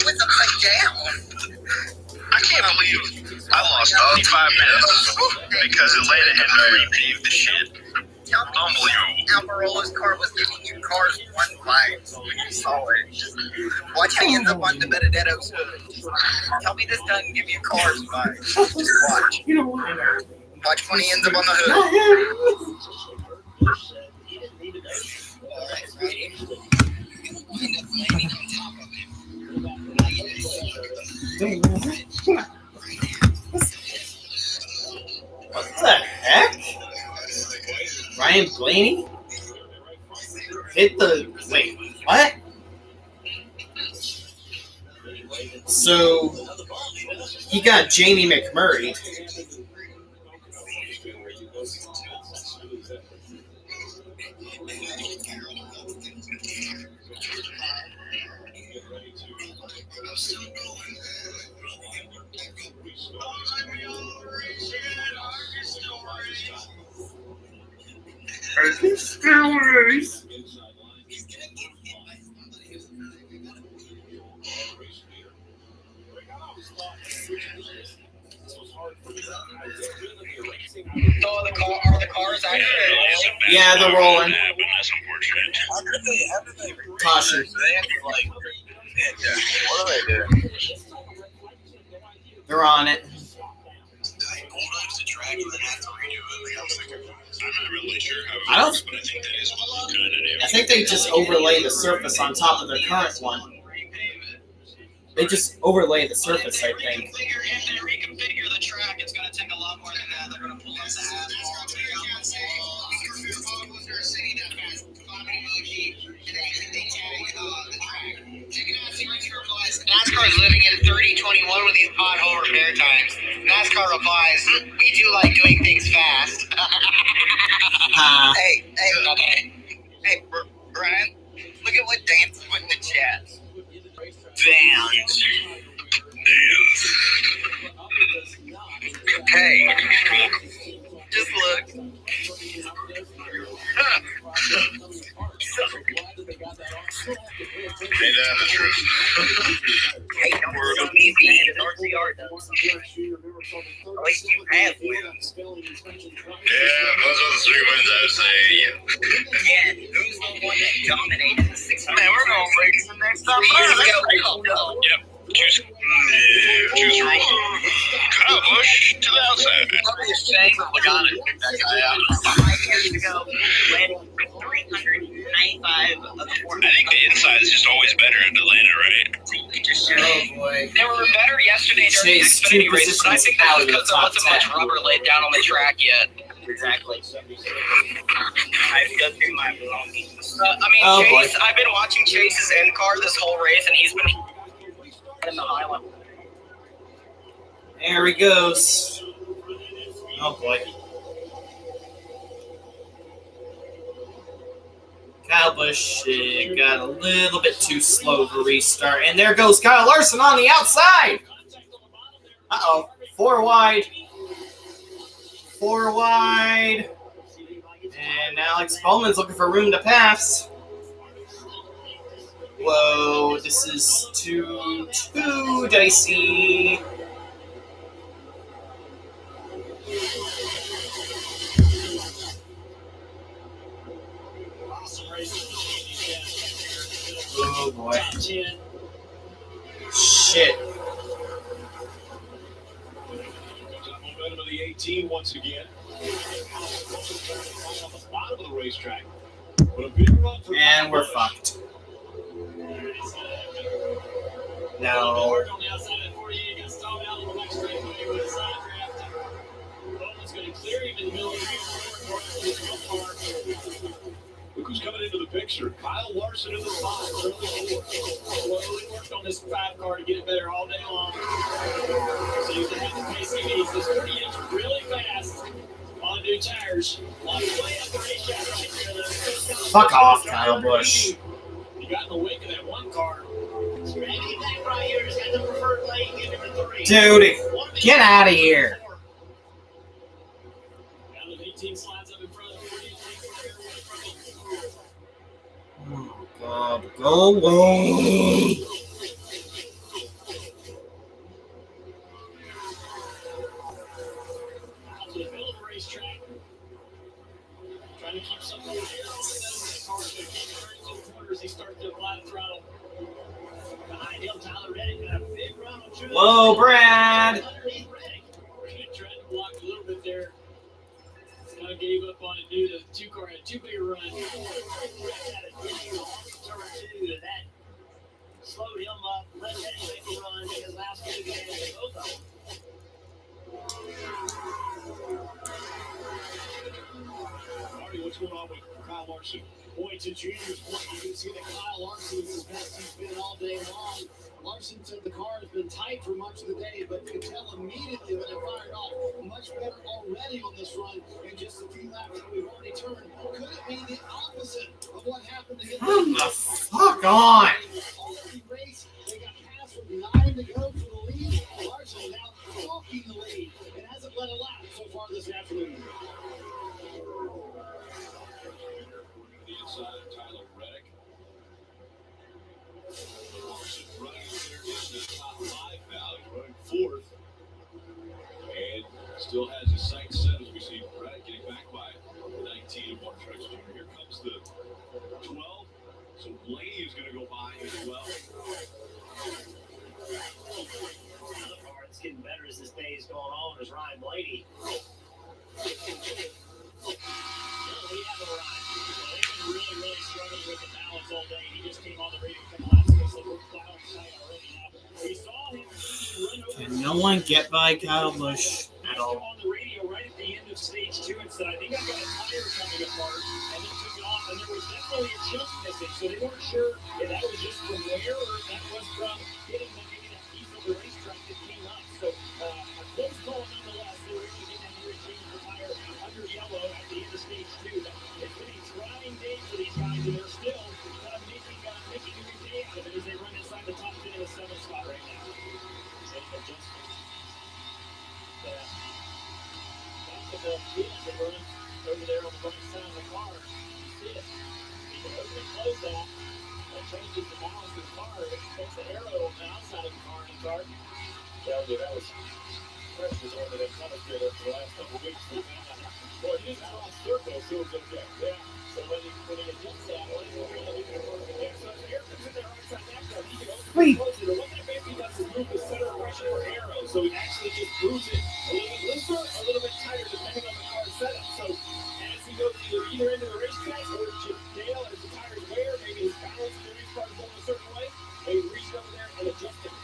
was upside down? I can't believe I lost 55 minutes because Atlanta had to repave the shit. Unbelievable. Alvarolo's car was giving you cars 1 vibes when you saw it. Watch how he ends up on the Benedetto's hood. Tell me this doesn't give you cars vibes. Just watch. Watch when he ends up on the hood. What the heck? Ryan Blaney? Hit the... Wait, what? So, he got Jamie McMurray. Hours. So are the cars actually? Yeah, they're rolling. That's unfortunate. Caution. What do they do? They're on it. I'm not really sure how it I don't. works, but I think that is what they're trying to do. I think they just overlay the surface on top of their current one. They just overlay the surface, I think. If they reconfigure the track, it's going to take a lot more than that. They're going to pull us the asphalt. NASCAR is living in 3021 with these pothole repair times. NASCAR replies, "We do like doing things fast." Hey, Brian, look at what Dan's put in the chat. Dance. Hey, just look. Ain't that the truth? Hey, don't worry about me being an RCR does. At least you have wins. Yeah, those are the 3 wins I would say. Yeah, who's the one that dominated the 600? Man, we're going to break the next time. Let's go. Yep. Choose rule. Kyle Busch to the outside. Probably a shame of Logano to pick that guy out. 5 years ago, led 395 of the 4. I think the inside is just always better in Atlanta, right? Oh boy. They were better yesterday during the Chase, Xfinity two race, but I think that's positions because there out of wasn't the much top rubber laid down on the track yet. Exactly. I've go through my belongings. Chase, I've been watching Chase's end car this whole race, and he's been in the Highland. There he goes. Oh boy. Kyle Busch got a little bit too slow to restart. And there goes Kyle Larson on the outside. Uh-oh. 4 wide. 4 wide. And Alex Bowman's looking for room to pass. Whoa, this is too dicey. Oh boy. Shit. 2018 once again. On the bottom of the racetrack. But a big run for And we're fucked. No. Look who's coming into the picture. Kyle Larson in the 5. Slowly worked on this 5 car to get it better all day long. So you can have the PCBs. This 38's really fast on new tires. On his way up the racetrack right there, though. Fuck off, Kyle Busch. You got in the wake of that one car. Randy, that right here has got the preferred lane in number 3. Dude, get out of here. Now the 18 slides up in front of the 48. Oh, God. Go away. Out to the middle of the racetrack. Trying to keep some of the air over those cars. But keep turning to the corners. He starts to apply the throttle. Behind him, Tyler Reddick got a big run on Trudeau. Whoa, Brad. Reddick tried to block a little bit there. Kind of gave up on it due to the 2-car had too big a run. Turn 2 to that. Slowed him up. Let Reddick make a run because last week he had both of them. Marty, what's going on with Kyle Larson? Boy, to Junior's point, you can see that Kyle Larson is best he's been all day long. Larson said the car has been tight for much of the day, but could tell immediately when it fired off. Much better already on this run in just a few laps that we've already turned. Could it be the opposite of what happened to him? Come the fuck on. They got past with 9 to go for the lead. Larson now walking the lead and hasn't led a lap so far this afternoon. The inside of Tyler Reddick. Larson running there in the top 5 now. He's running 4th. And still has his sights set as we see Reddick getting back by 19 of Mark Truex Jr. Here comes the 12. So Blaney is going to go by as well. Another car that's getting better as this day is going on is Ryan Blaney. We have a Ryan. They've been really struggling with the balance all day. He just came on the radio a couple laps ago, so we're balance tight already now. We saw him run over. Can no one get by Kyle Busch at all? On the radio right at the end of stage 2 and said, I think I've got a tire coming apart, and then took it off, and there was definitely a chunk missing, so they weren't sure if that was just from wear or if that was from hitting maybe that piece of the racetrack that came up. So a close call nonetheless. They were able to get down here and change the tire under yellow at the end of stage 2. But it's been a trying day for these guys, and they're still kind of making a good day out of it as they run inside the top 10 of the 7th spot right now. The field that runs over there on the right side of the car. See it. You can open and close that. That changes the balance of the car. It puts the arrow on the outside of the car in the car. Tell you that was pressure on that coming for the last couple of weeks. Boy, he didn't cross circles, so it was okay. Yeah. So when he adjusts that, what he's going to do is work in there. So the air comes in there right side back there. He can open and close it. Or what that basically does is move the center of pressure for arrow. So he actually just moves it a little bit looser, a little bit tighter, depending on the car's setup. So as he goes either into the racetrack or to Dale as the tires wear, maybe his balance in the race car is going a certain way, and he reaches over there and adjusts it.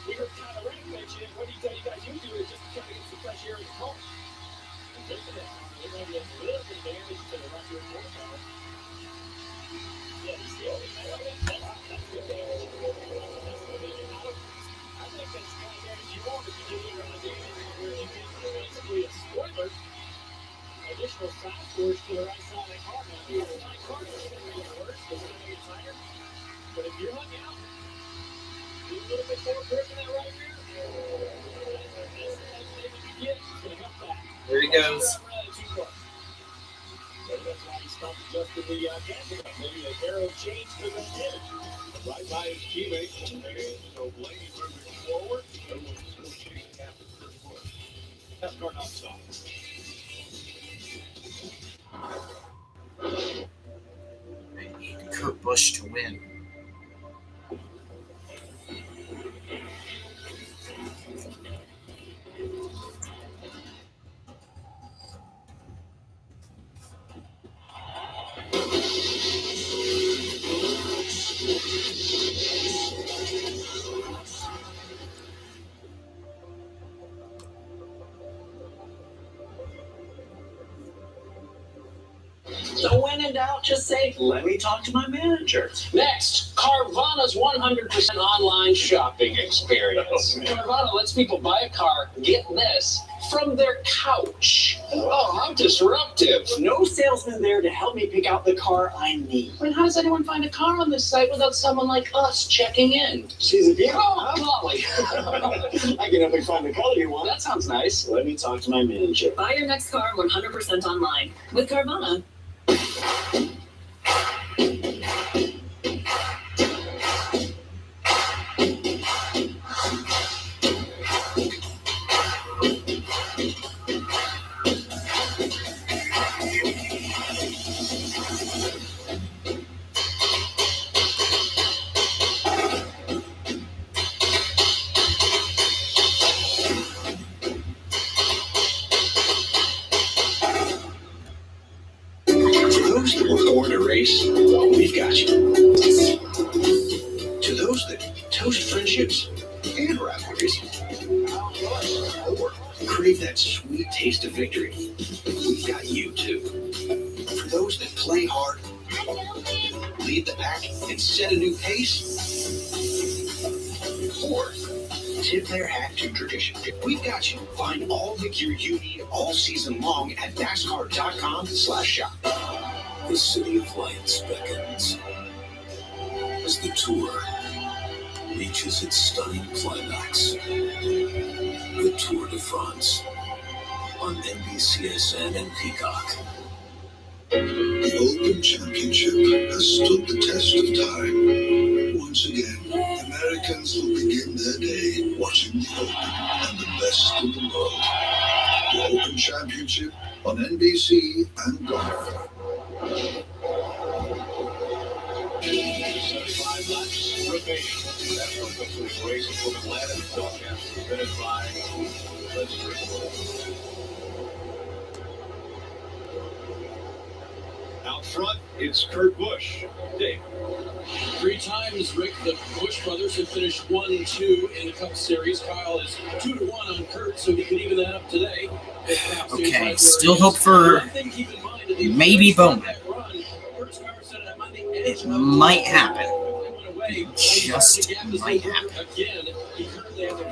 We heard Tyler Reddick mention it. What do you tell you guys you do is just try to get some fresh air in the car. And look at that. They're going to get a little bit of damage to the right rear quarter car. Yeah, he's the only man of it. That's good damage. That's what they get out of it. I think that's kind of damage you want if you do it around the damage where you get basically a spoiler, additional side force to the right side of the car. Now, if you have a tight car, it's going to make it worse. It's going to make it tighter. But if you're hung out, do a little bit more grip in that right rear. That's the best damage you get. It's going to help that. There he goes. That's why he stopped adjusting the gas. Maybe the arrow changed to the head. Right by his teammate. So Blaney moving forward. No one's still chasing after the first one. That's car not stopped. I need Kurt Busch to win. So when in doubt, just say, let me talk to my manager. Next, Carvana's 100% online shopping experience. Carvana lets people buy a car, get this, from their couch. Oh, how disruptive. No salesman there to help me pick out the car I need. I mean, how does anyone find a car on this site without someone like us checking in? She's a vehicle? Oh, Molly. I can help you find the color you want. That sounds nice. Let me talk to my manager. Buy your next car 100% online with Carvana. those that were born to race, we've got you. To those that toast friendships and rivalries, or crave that sweet taste of victory, we've got you too. For those that play hard, lead the pack, and set a new pace, or tip their hat to tradition, we've got you. Find all the gear you need all season long at NASCAR.com/shop. The City of Lights beckons as the tour reaches its stunning climax. The Tour de France on NBCSN and Peacock. The Open Championship has stood the test of time. Once again, Americans will begin their day watching the Open and the best in the world. The Open Championship on NBC and Golf. 75 laps remaining. National Cup race from Atlanta to Doghouse, presented by Out front, it's Kurt Busch. Dave. 3 times, Rick, the Busch brothers have finished 1-2 in the Cup Series. Kyle is 2-1 on Kurt, so he could even that up today. Okay, still hope for maybe Bowman. It might happen. It just might happen. Again, he currently has a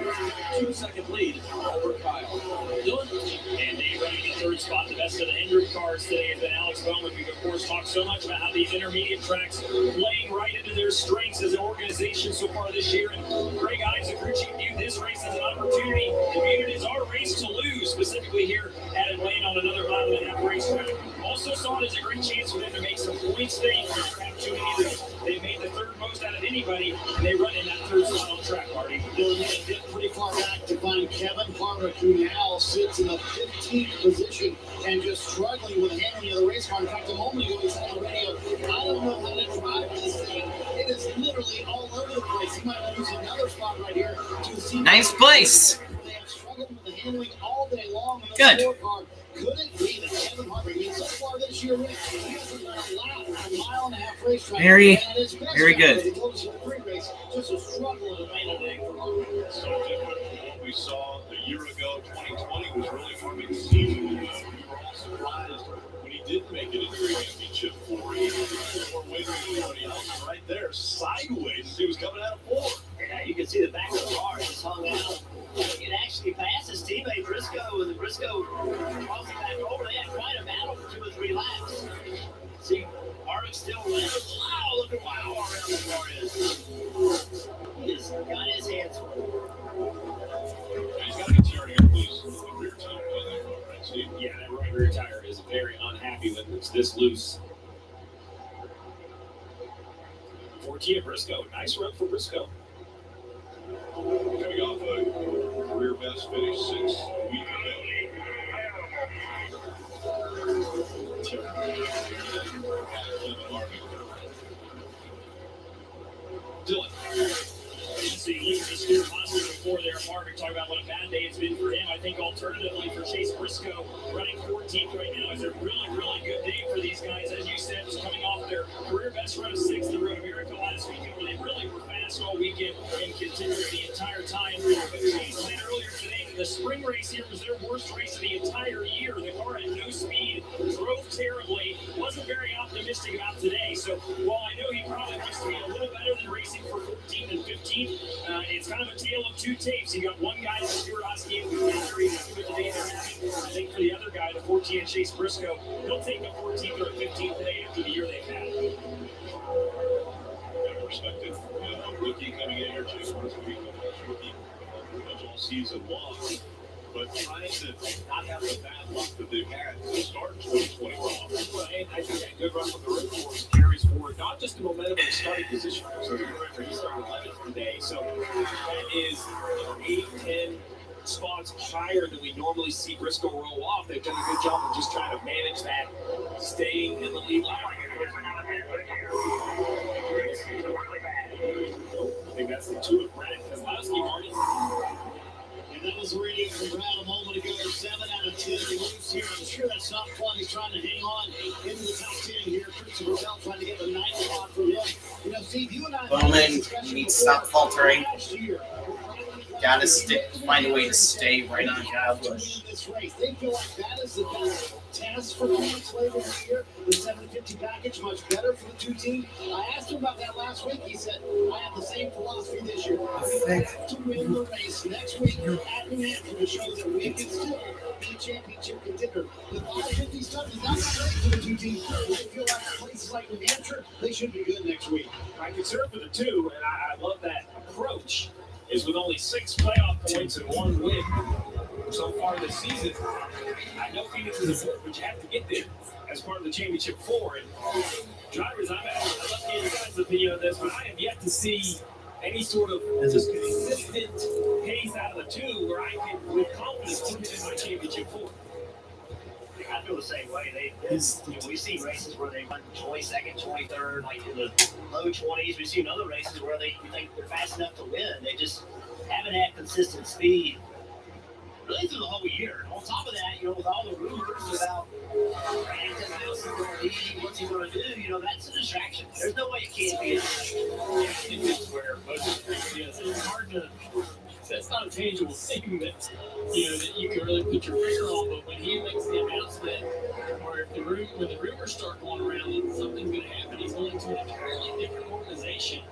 2-second lead over Kyle. And they running in third spot. The best of the Hendrick cars today has been Alex Bowman. We've, of course, talked so much about how these intermediate tracks playing right into their strengths as an organization so far this year. And Greg Ives, the crew chief, viewed this race as an opportunity. They viewed it as our race to lose, specifically here at Atlanta on another 1.5 racetrack. Also saw it as a great chance for them to make some points. They made the third most out of anybody, and they run in that third spot on the track party. They'll get pretty far back to find Kevin Harvick, who now sits in the 15th position and just struggling with the handling of the race car. In fact, a moment ago, he said on the radio, I don't know how to drive this thing. It is literally all over the place. He might lose another spot right here to see. Nice place. They have struggled with the handling all day long. Good. Could it be that Kevin Harvick, I mean, so far this year, Rick, he hasn't done a lap on a 1.5 racetrack. Very good. Just a struggle in the main day for Harvick. So different from what we saw a year ago. 2020 was really Harvick's season. We were all surprised when he did make it into the championship 4. He was more weight than anybody else right there, sideways as he was coming out of 4. Yeah, you can see the back of the car just hung out. It actually passed his teammate Briscoe, and Briscoe crossed back over. They had quite a battle for 2 or 3 laps. See, Harvick still wins. Wow, look at how far around the car is. He has got his hands full. He's got to be tearing up those rear tires on that car, right, Steve? Yeah, that right rear tire is very unhappy when it's this loose. 14 Briscoe. Nice run for Briscoe. Coming off a career best finish 6 weeks ago. Dylan. See, Luke just steered positive before there. Harvick talking about what a bad day it's been for him. I think alternatively for Chase Briscoe running 14th right now. Is a really, really good day for these guys. As you said, just coming off their career best run of 6th in Road America last weekend, where they really were fast all weekend and continued the entire time. But Chase said earlier today that the spring race here was their worst race of the entire year. The car had no speed, drove terribly, wasn't very optimistic about today. So while I know he probably wants to be a little better than racing for 14th and 15th, it's kind of a tale of two tapes. You got one guy in the Stewart-Haas who's been very good today. I think for the other guy, the 14 Chase Briscoe, he'll take a 14th or a 15th today after the year they've had. Perspective, rookie coming in here, Chase Briscoe, rookie pretty much all season long, but trying to not have the bad luck that they've had to start 2021. Well, and I think that good run from the road course carries forward not just the momentum of the starting position. So remember, he started 11th today, so that is 8-10 spots higher than we normally see Briscoe roll off. They've done a good job of just trying to manage that, staying in the lead line. I think that's the two of Brad Keselowski, Marty. And that was the radio from Brad a moment ago. 7 out of 10 moves here. I'm sure that's not fun. He's trying to hang on into the top 10 here. Christopher Bell trying to get the 9th spot from him. You know, Steve, you and I... Bowman, you need to stop faltering. Gotta find a way to stay right on Kyle Busch. They feel like that is the best test for points later this year. The 750 package, much better for the two teams. I asked him about that last week. He said, I have the same philosophy this year. We have to win the race next week at New Hampshire to show that we can still be a championship contender. The 550 stuff is not great for the two teams. I feel like places like New Hampshire, they should be good next week. I'm concerned for the two, and I love that approach. Is with only 6 playoff points and 1 win so far this season. I know Phoenix is important, but you have to get there as part of the championship 4. And drivers, I'd love to hear your guys' opinion on this, but I have yet to see any sort of consistent pace out of the two where I can, with confidence, put it in my championship 4. I feel the same way. We see races where they run 22nd, 23rd, like in the low 20s. We've seen other races where you think they're fast enough to win. They just haven't had consistent speed really through the whole year. On top of that, with all the rumors about what's he going to do, that's a distraction. There's no way it can't be a distraction. I think that's where most of the it's hard to. That's not a tangible thing that that you can really put your finger on. But when he makes the announcement, or if when the rumors start going around that something's going to happen, he's going to an entirely different organization.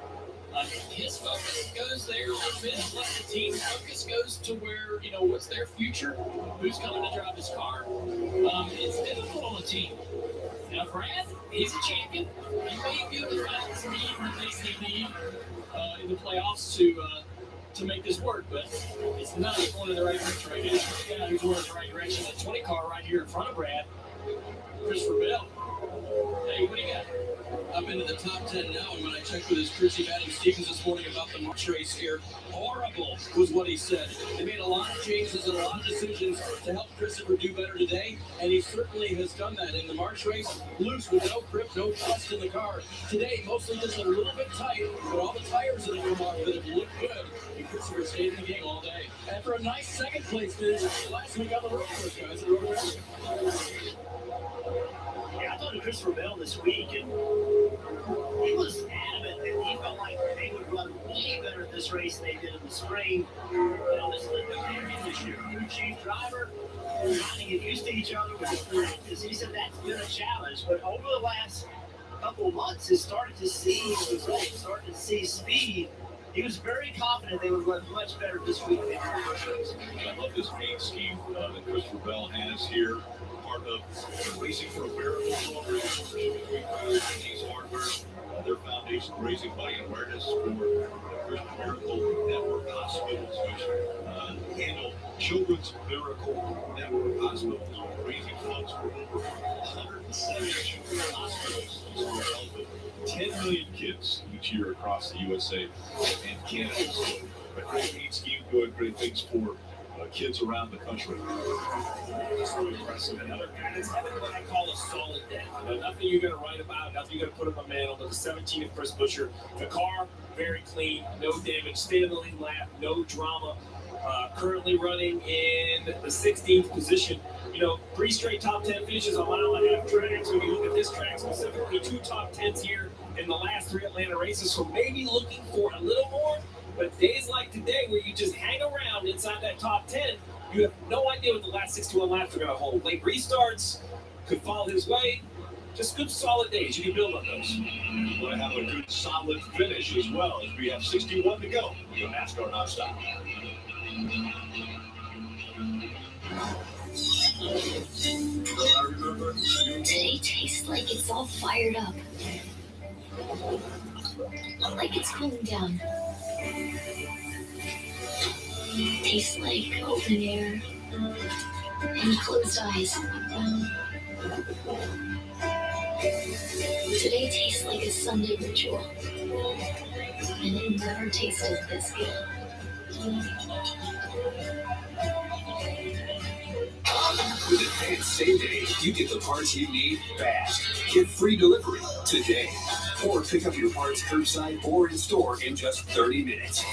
His focus goes there a little bit. Let the team's focus goes to where what's their future, who's coming to drive his car. It's difficult on the team. Now, Brad, he's a champion. He may be good with that speed that they need in the playoffs to make this work, but it's not going in the right direction right now. The guy who's going in the right direction, the 20 car right here in front of Brad, Christopher Bell. Hey, what do you got? Up into the top 10 now, and when I checked with his crew chief Adam Stevens this morning about the March race here, horrible was what he said. They made a lot of changes and a lot of decisions to help Christopher do better today, and he certainly has done that. In the March race, loose with no grip, no trust in the car. Today, mostly just a little bit tight, but all the tires that have come off that have looked good, and Christopher stayed in the game all day. And for a nice second place finish last week on the road course, guys, at Road America. Yeah, I talked to Christopher Bell this week, and he was adamant that he felt like they would run way better at this race than they did in the spring. This is a new period this year. New chief driver, trying to get used to each other with his practice. He said that's been a challenge, but over the last couple of months, he started to see results, started to see speed. He was very confident they would run much better this week than the first race. I love this paint scheme that Christopher Bell has here. Part of Racing for America These hardware, their foundation raising money and awareness for Christian Miracle Network hospitals, which handle Children's Miracle Network hospitals, raising funds for over 170 children's hospitals to help 10 million kids each year across the USA and Canada. So a great paint scheme, doing great things for kids around the country. It's really impressive. Another guy that's having what I call a solid day. Nothing you're going to write about, nothing you're going to put on the mantle, but the 17 of Chris Buescher. The car, very clean, no damage, stay in the lead lap, no drama. Currently running in the 16th position. 3 straight top 10 finishes on mile-and-a-half tracks. When you look at this track specifically, 2 top 10s here in the last 3 Atlanta races. So maybe looking for a little more. But days like today, where you just hang around inside that top 10, you have no idea what the last 61 laps are going to hold. Late restarts could fall his way. Just good, solid days. You can build on those. We're going to have a good, solid finish as well, as we have 61 to go. NASCAR nonstop. Today tastes like it's all fired up. Like it's cooling down. Tastes like open air and closed eyes. Today tastes like a Sunday ritual. And it never tasted this good. With Advanced Same Day, you get the parts you need fast. Get free delivery today. Or pick up your parts curbside or in store in just 30 minutes.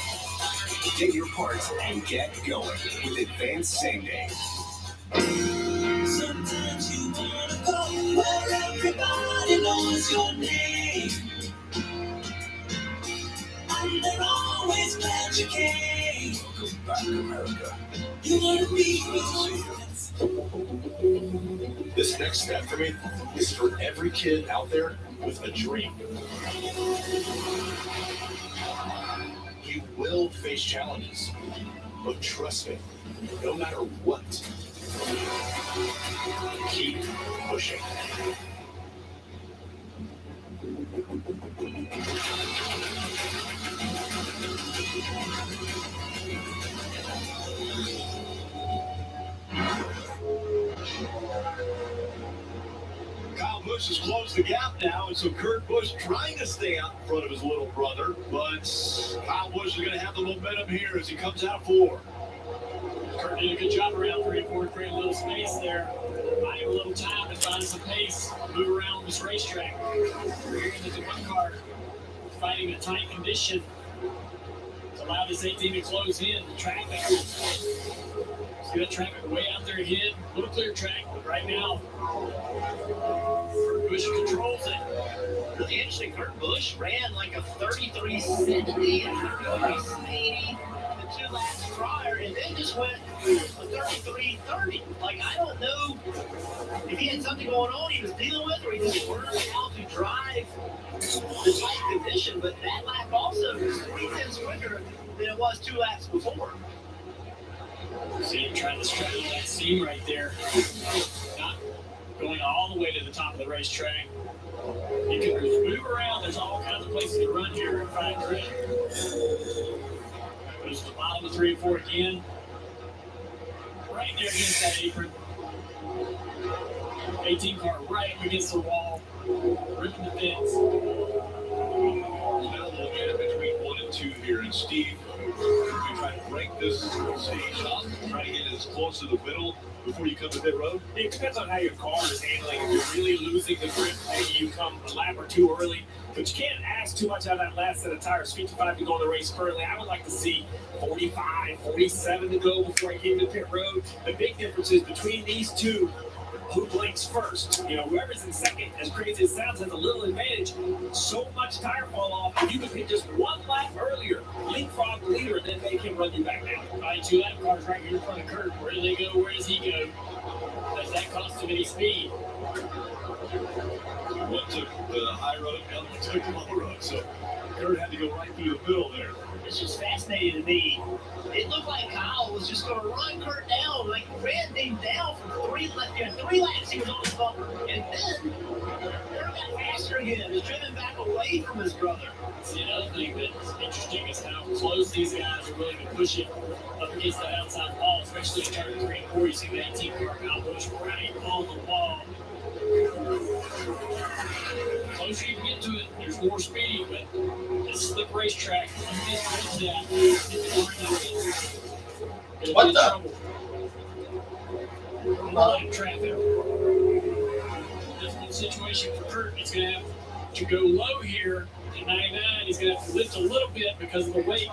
Get your parts and get going with Advanced Same Day. Sometimes you wanna go where everybody knows your name, and they're always glad you came. Welcome back, America. You wanna be This next step for me is for every kid out there with a dream. You will face challenges, but trust me, no matter what, keep pushing. Kyle Busch has closed the gap now, and so Kurt Busch trying to stay out in front of his little brother, but Kyle Busch is going to have the momentum here as he comes out of 4. Kurt did a good job around 3 and 4, creating a little space there. Buying a little time to find some pace, move around this racetrack. Here in the one car, fighting a tight condition to allow this 18 to close in. The traffic, see that traffic way out there ahead. A little clear track, but right now, Kurt Busch controls it. Really interesting. Kurt Busch ran like a 33.70 and a 33.80 the 2 laps prior, and then just went a 33.30. Like, I don't know if he had something going on he was dealing with, or he just learned how to drive the tight condition. But that lap also was 3 tenths quicker than it was 2 laps before. See him trying to straddle that seam right there. Not going all the way to the top of the racetrack. You can move around. There's all kinds of places to run here and find grip. Goes to the bottom of 3 and 4 again. Right there against that apron. 18 car right up against the wall. Ripping the fence. Now a little bit between 1 and 2 here, and Steve, we try to break this stage up, try to get it as close to the middle before you come to pit road. It depends on how your car is handling. If you're really losing the grip, maybe you come a lap or 2 early. But you can't ask too much out of that last set of tires. 55 to go in the race currently. I would like to see 45, 47 to go before I get into pit road. The big difference is between these two, who blinks first. Whoever's in second, as crazy as it sounds, has a little advantage. So much tire fall off, if you can hit just 1 lap earlier, leapfrog the leader, and then make him run you back down. All right, 2 lap cars right here in front of Kurt. Where do they go? Where does he go? Does that cost him any speed? One took the high road, the other one took the low road. So Kurt had to go right through the middle there. It's just fascinating to me. It looked like Kyle was just going to run Kurt down, like ran him down for 3 laps. He was on the bumper, and then Kurt got faster again. He's driven back away from his brother. See, another thing that's interesting is how close these guys are willing to push it up against that outside wall, especially in turn 3 and 4. You see the 18 car Kyle Busch right on the wall. The closer you can get to it, there's more speed, but it's a slick racetrack. You just that. What the? A lot of traffic. Difficult situation for Kurt. He's going to have to go low here at 99. He's going to have to lift a little bit because of the weight.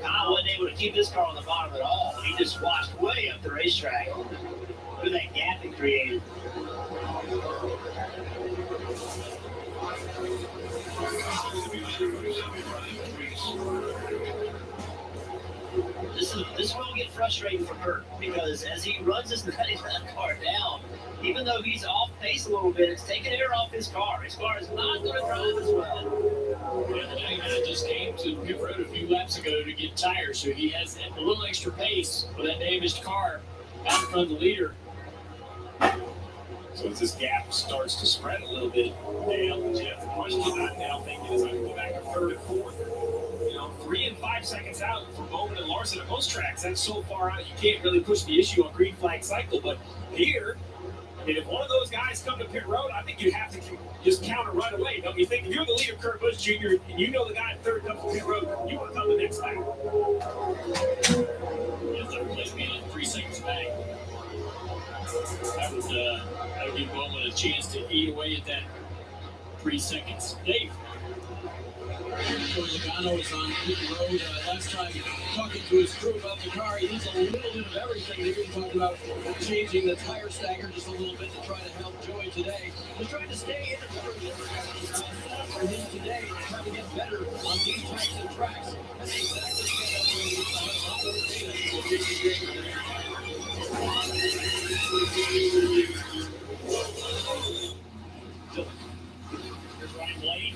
Kyle wasn't able to keep his car on the bottom at all. He just washed way up the racetrack. Look at that gap he created. This will get frustrating for Kurt because as he runs his 99 car down, even though he's off pace a little bit, it's taking air off his car. His car is not going to drive as well. Yeah, the 99 just came to pit road a few laps ago to get tires, so he has a little extra pace with that damaged car out in front of the leader. So as this gap starts to spread a little bit, Dale, Jeff, the question I'm now thinking is I can go back to third and fourth. 3 and 5 seconds out for Bowman and Larson at most tracks. That's so far out you can't really push the issue on green flag cycle. But here, if one of those guys come to pit road, I think you have to just counter right away. Don't you think? If you're the leader, Kurt Busch Jr., and you know the guy at third comes to pit road, you want to come the next lap. Yeah, third place being 3 seconds back. That would give Bowman a chance to eat away at that 3 seconds. Dave. Logano is on pit road. Last time talking to his crew about the car, he needs a little bit of everything. They've been talking about changing the tire stacker just a little bit to try to help Joey today. He's trying to stay in the for him today and try to get better on these types of tracks. That's exactly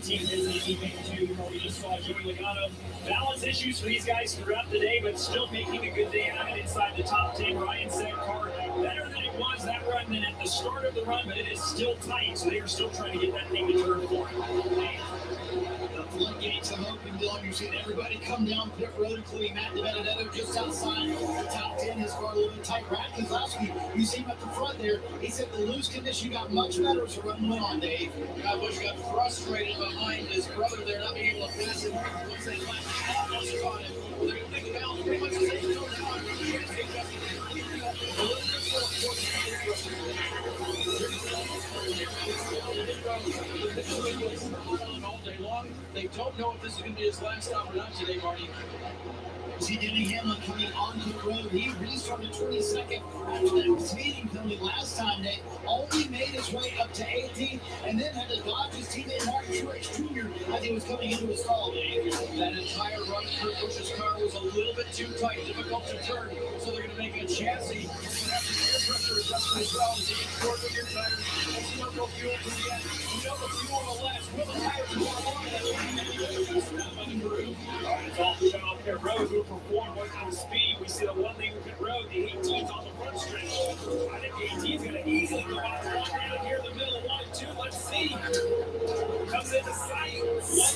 Team Disney keeping to where we just saw Joey Logano. Balance issues for these guys throughout the day, but still making a good day out of it inside the top 10. Ryan said car better than it was that run than at the start of the run, but it is still tight, so they are still trying to get that thing to turn for him. The floodgates have opened, Dylan. You've seen everybody come down pit road, including Matt DiBenedetto just outside the top 10. His car a little bit tight. Brad Keselowski, you see him at the front there. He said the loose condition got much better as the run went on, Dave. Kyle Busch got frustrated behind his brother there, not being able to pass him. Once they almost caught him. They're going to think about pretty much the same thing now. All day long. They don't know if this is going to be his last stop or not today, Marty. See Denny Hamlin coming onto the road. He restarted 22nd after that speeding penalty last time. They only made his way up to 18th and then had to dodge his teammate Martin Truex Jr. as he was coming into his stall. That entire run, Kurt Busch's car was a little bit too tight, difficult to turn, so they're going to make a chassis. Air pressure adjustment as well as they get short with your tires. Let's see what no fuel can get. You know the fuel will last. Will the tires go along? It's all shut off pit road. Who performed what kind of speed? We see the one leader pit road. The 18's on the front stretch. I think the 18's going to easily go out down here in the middle of 1 and 2. Let's see. Comes into sight. 1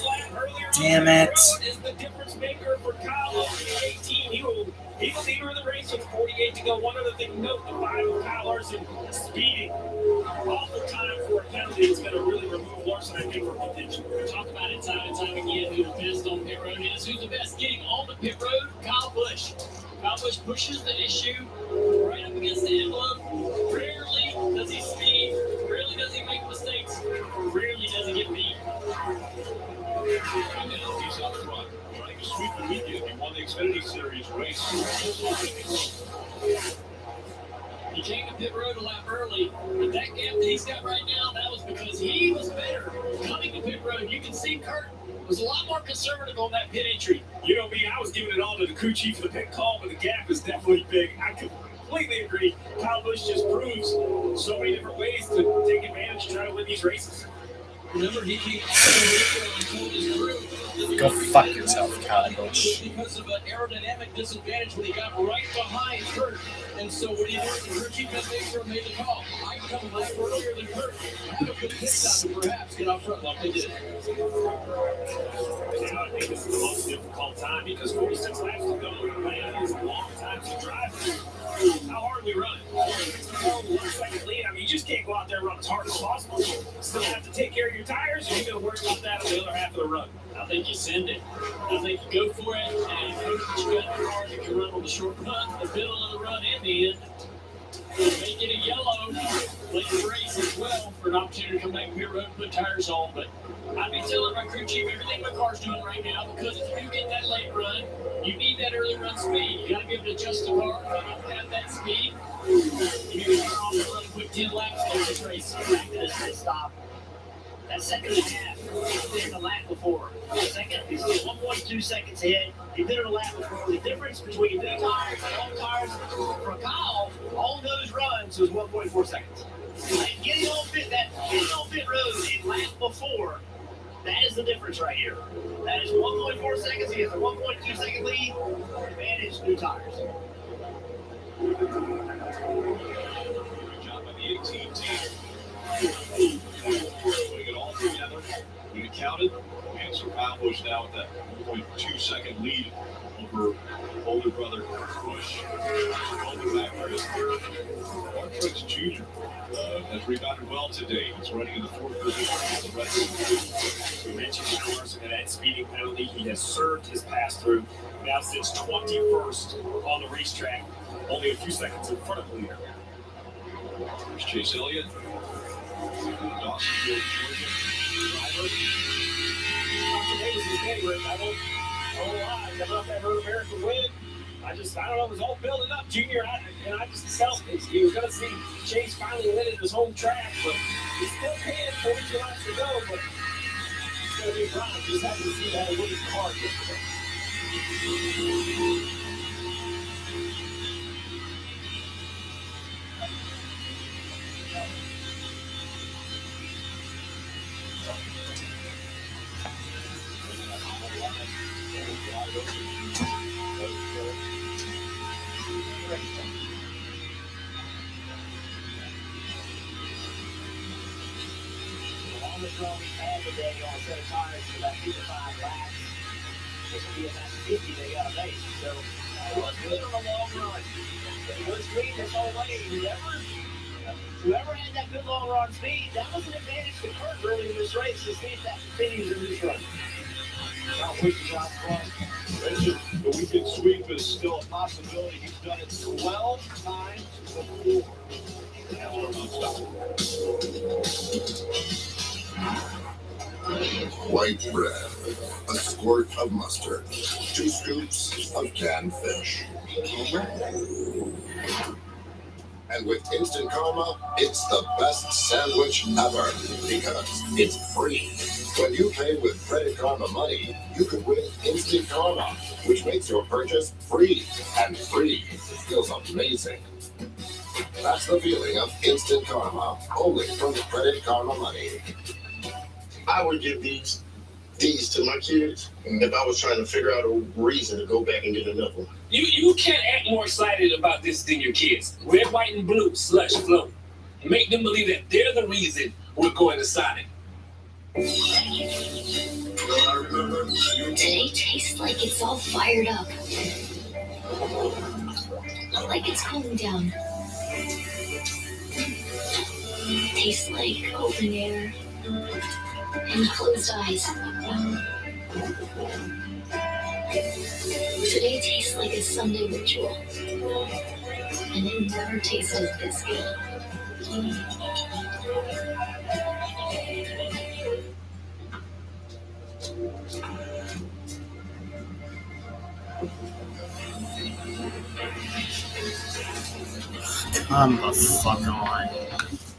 lap earlier. Damn it. Is the difference maker for Kyle on the 18. He will be the leader of the race with 48 to go. One other thing, note the 5 of Kyle Larson speeding. Awful time for a penalty. It's going to really remove Larson, I think, from contention. We talk about it time and time again who the best on pit road is. Who's the best getting on the pit road? Kyle Busch. Kyle Busch pushes the issue right up against the envelope. Rarely does he speed. Rarely does he make mistakes. Rarely does he get beat. He's up front, trying to sweep the weekend. He won the Xfinity Series race. He came to pit road a lap early, but that gap that he's got right now, that was because he was better coming to pit road. You can see Kurt was a lot more conservative on that pit entry. You know me, I was giving it all to the crew chief for the pit call, but the gap is definitely big. I completely agree. Kyle Busch just proves so many different ways to take advantage and try to win these races. Remember, he came and told his crew. Go fuck yourself, Kyle Busch. Because of an aerodynamic disadvantage when he got right behind Kurt. And so what he did, the crew chief had made the call. I come a little earlier than Kurt. Have a good pit stop and perhaps get out front like they did. Now I think this is the most difficult time because 46 laps to go. Man, it's a long time to drive. How hard we run? 1 second lead. I mean, just can't go out there and run as hard as possible. You still have to take care of your tires, or you're going to worry about that on the other half of the run. I think you send it. I think you go for it, and hope that you got a car that can run on the short run, the middle of the run, and the end. Make it a yellow late race as well for an opportunity to come back pit road and put tires on. But I'd be telling my crew chief everything my car's doing right now, because if you do get that late run, you need that early run speed. You got to be able to adjust the car. If you don't have that speed, you're going to be on the run and put 10 laps on this race. You're not going to stop. That second and a half, he did the lap before. Second, he's 1.2 seconds ahead. He did it a lap before. The difference between new tires and old tires for Kyle, all those runs was 1.4 seconds. And getting on pit road in lap before, that is the difference right here. That is 1.4 seconds. He has a 1.2 second lead. Advantage new tires. Good job by the 18 team. Putting it all together. When it counted, and so Kyle Busch now with that 1.2 second lead over older brother Busch. Holding back for his third. Mark Truex Jr. Has rebounded well today. He's running in the fourth position. The rest We mentioned the course and that speeding penalty. He has served his pass through. Now sits 21st on the racetrack, only a few seconds in front of the leader. There's Chase Elliott. Dawsonville, Georgia. Driver. Today was his day, Rick. I won't lie. Coming off that Road America win, I don't know, it was all building up. Junior, I just felt he was going to see Chase finally win at his home track, but he still can. 42 laps to go, but it's going to be a grind. Just happy to see that winning car get today. The longest run we've had today on a set of tires is about 55 laps. This will be about 50 they got a base. So it was good on a long run. It was green this whole way. Whoever had that good long run speed, that was an advantage to Kurt early in this race to see if that continues in this run. Now pushing Josh Clark. The weekend sweep is still a possibility. He's done it 12 times before. White bread, a squirt of mustard, 2 scoops of canned fish. And with Instant Karma, it's the best sandwich ever because it's free. When you pay with Credit Karma money, you can win Instant Karma, which makes your purchase free. And free feels amazing. That's the feeling of Instant Karma, only from Credit Karma money. I would give these to my kids if I was trying to figure out a reason to go back and get another one. You can't act more excited about this than your kids. Red, white, and blue slush float. Make them believe that they're the reason we're going to Sonic. Today tastes like it's all fired up. Like it's cooling down. Tastes like open air and closed eyes. Today tastes like a Sunday ritual. And it never tasted this good. Come the fuck on.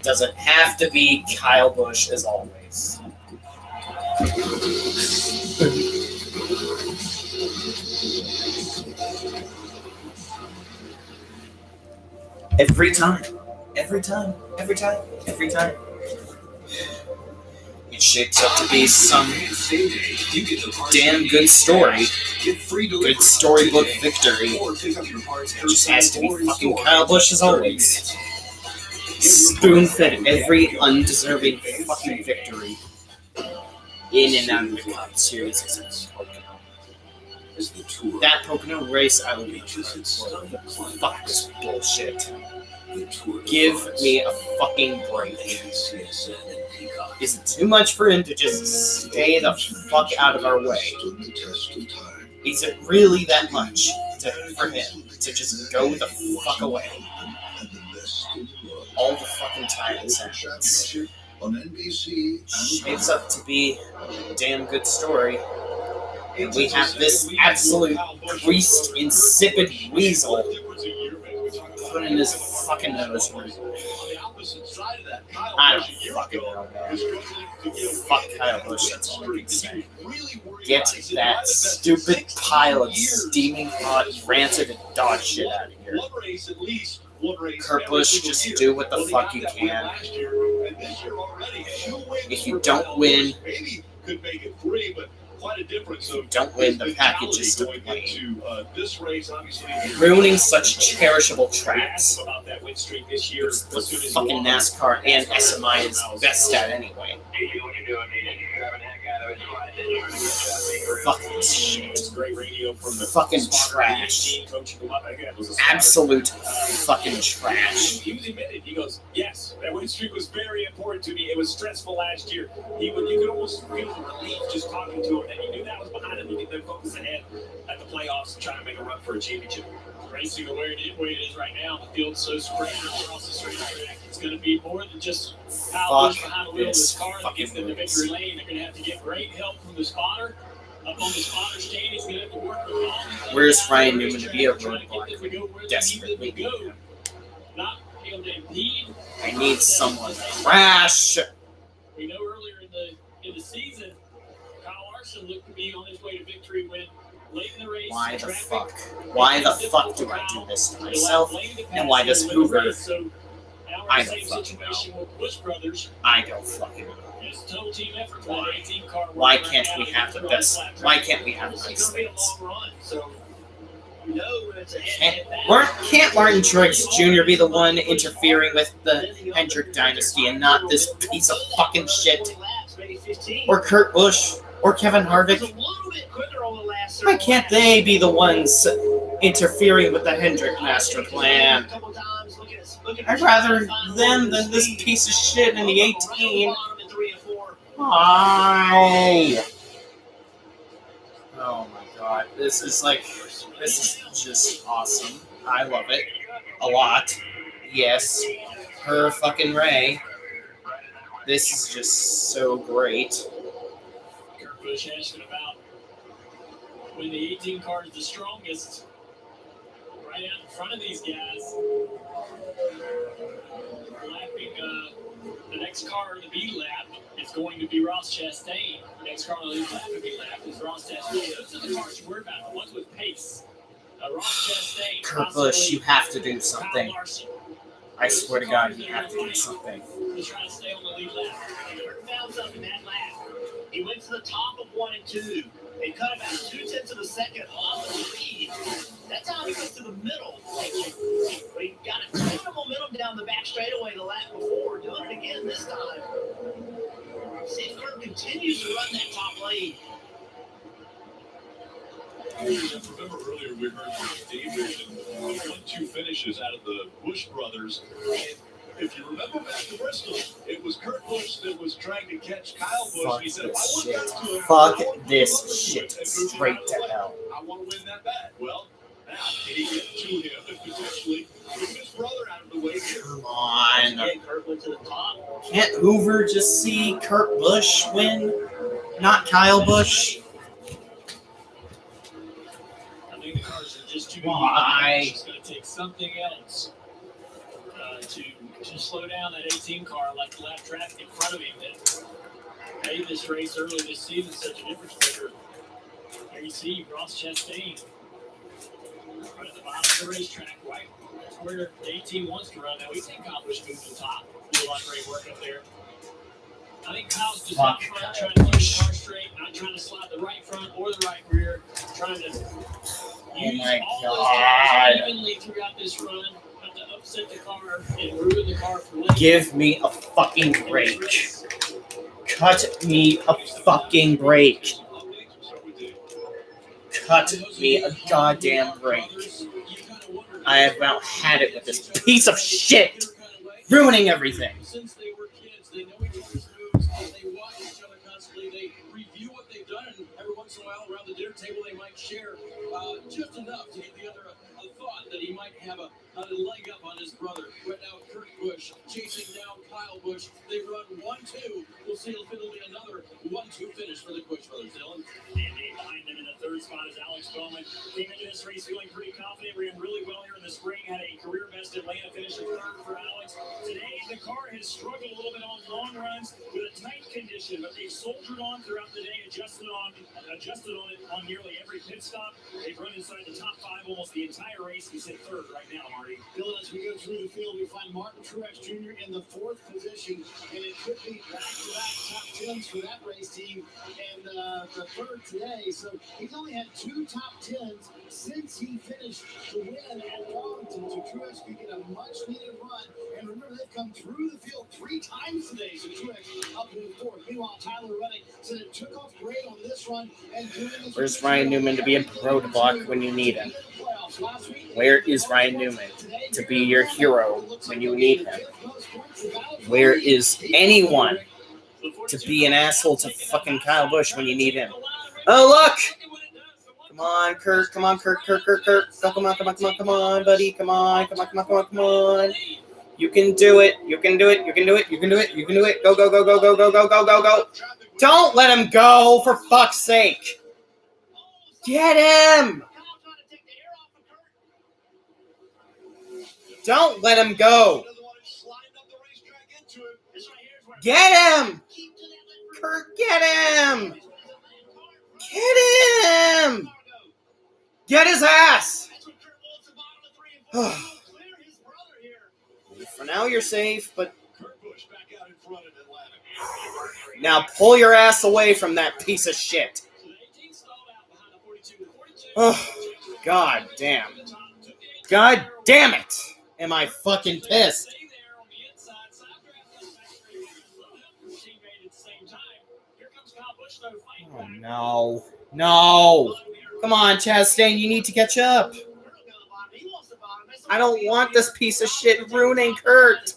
Does it have to be Kyle Busch as always? Every time. It shapes up to be some damn good story. Good storybook victory. It just has to be fucking Kyle Busch as always. Spoon-fed every undeserving fucking victory in and out of the Cup Series except Pocono. That Pocono race, I would be for. Fuck this bullshit. Give me a fucking break. Is it too much for him to just stay the fuck out of our way? Is it really that much for him to just go the fuck away? All the fucking time it happens. Shapes up to be a damn good story. And we have this absolute greased, insipid weasel put in his fucking nose. I don't fucking know, man. Fuck Kyle Busch, that's all I can say. Get that stupid pile of steaming hot, rancid dog shit out of here. Kurt Busch, just do what the fuck you can. If you don't win, don't win, the package is still playing. Ruining such cherishable tracks. It's the fucking NASCAR and SMI is best at anyway. Fuck this shit. Fucking trash. Absolute fucking trash. He was admitted. He goes, yes, that win streak was very important to me. It was stressful last year. You could almost feel the relief just talking to him, and you knew that was behind him. You could then focus ahead at the playoffs and try to make a run for a championship. Racing the way it is right now, the field's so spread across the straight track. It's going to be more than just Kyle Busch behind the wheel of this car that gets them to victory lane. They're going to have to get great help from the spotter. Up on the spotter stand, he's going to have to work with all these. Where's Ryan Newman to be a roadblock? We desperately need him. I need someone to crash. We know earlier in the season, Kyle Larson looked to be on his way to victory when late in the race. Why the fuck? Why the fuck do I do this to myself? And why does Hoover? I don't fucking know. I don't fucking know. Why can't we have the best? Why can't we have nice things? Can't Martin Truex Jr. be the one interfering with the Hendrick dynasty and not this piece of fucking shit? Or Kurt Busch? Or Kevin Harvick? Why can't they be the ones interfering with the Hendrick master plan? I'd rather them than this piece of shit in the 18. Why? Oh my god, this is just awesome. I love it a lot. Yes, her fucking Ray. This is just so great. Kurt Busch asking about when the 18 car is the strongest, right out in front of these guys. Lapping the next car to be lapped is going to be Ross Chastain. The next car on the lap to be lapped is Ross Chastain. Those are the cars you worry about, the ones with pace. Ross Chastain. Kurt Busch, you have to do something. I swear to God, you have to do something. He's trying to stay on the lead lap. Kurt found something that lap. He went to the top of 1 and 2. They cut about 0.2 of a second off of the lead. That's how he went to the middle. But he got a ton of momentum down the back straightaway the lap before. Doing it again this time. See if Kurt continues to run that top lane. Remember earlier we heard from David and 1-2 finishes out of the Busch brothers. And if you remember back to Bristol, it was Kurt Busch that was trying to catch Kyle Busch. Fuck He said, this I shit. want to him. Fuck this shit. Straight to hell. I want to win that bet. Well, now can he get to him and potentially move his brother out of the way here? Come on. Kurt went to the top. Can't Hoover just see Kurt Busch win? Not Kyle Busch? I think the cars are just too Why? It's going to take something else to slow down that 18 car like the lap traffic in front of him that made this race early this season such a difference maker. Here you see Ross Chastain right at the bottom of the racetrack, right? That's where the 18 wants to run. Now we've seen Kyle Busch move to the top, do a lot of great work up there. I think Kyle's just up front trying to keep the car straight, not trying to slide the right front or the right rear, trying to use all those tires evenly throughout this run, not to upset the car and ruin the car for later. Give me a fucking break. Cut me a fucking break. Cut me a goddamn break. I have about had it with this piece of shit ruining everything. Since they were kids, they know each other's moves. They watch each other constantly. They review what they've done, and every once in a while around the dinner table, they might share just enough to give the other a thought that he might have a leg up on his brother. Right now, Kurt Busch chasing down Kyle Busch. They run 1-2. We'll see if it'll be another 1-2 finish for the Busch brothers, Dylan. And behind them in the third spot is Alex Bowman. Came into this race feeling pretty confident. Ran really well here in the spring. Had a career best Atlanta finish of third for Alex. Today, the car has struggled a little bit on long runs with a tight condition, but they've soldiered on throughout the day, adjusted on it on nearly every pit stop. They've run inside the top 5 almost the entire race. He's in third right now, Marty. Bill, as we go through the field, we find Martin Truex Jr. in the 4th position, and it could be back-to-back top 10s for that race team, and the 3rd today. So he's only had 2 top 10s since he finished the win at Darlington. So Truex could get a much-needed run. And remember, they've come through the field 3 times today. So Truex up in the 4th. Meanwhile, Tyler Reddick said it took off great on this run. And Where's Ryan Newman to be a roadblock when you need him? Where is Ryan Newman to be your hero when you need him? Where is anyone to be an asshole to fucking Kyle Busch when you need him? Oh, look! Come on, Kurt. Come on, Kurt. Come on, buddy. Come on. You can do it. You can do it. Go. Don't let him go, for fuck's sake. Get him. Don't let him go. Get him. Kurt, get him. Get his ass. For now, you're safe, but now pull your ass away from that piece of shit. Oh, God damn it. Am I fucking pissed? Oh, no. Come on, Chastain, you need to catch up. I don't want this piece of shit ruining Kurt.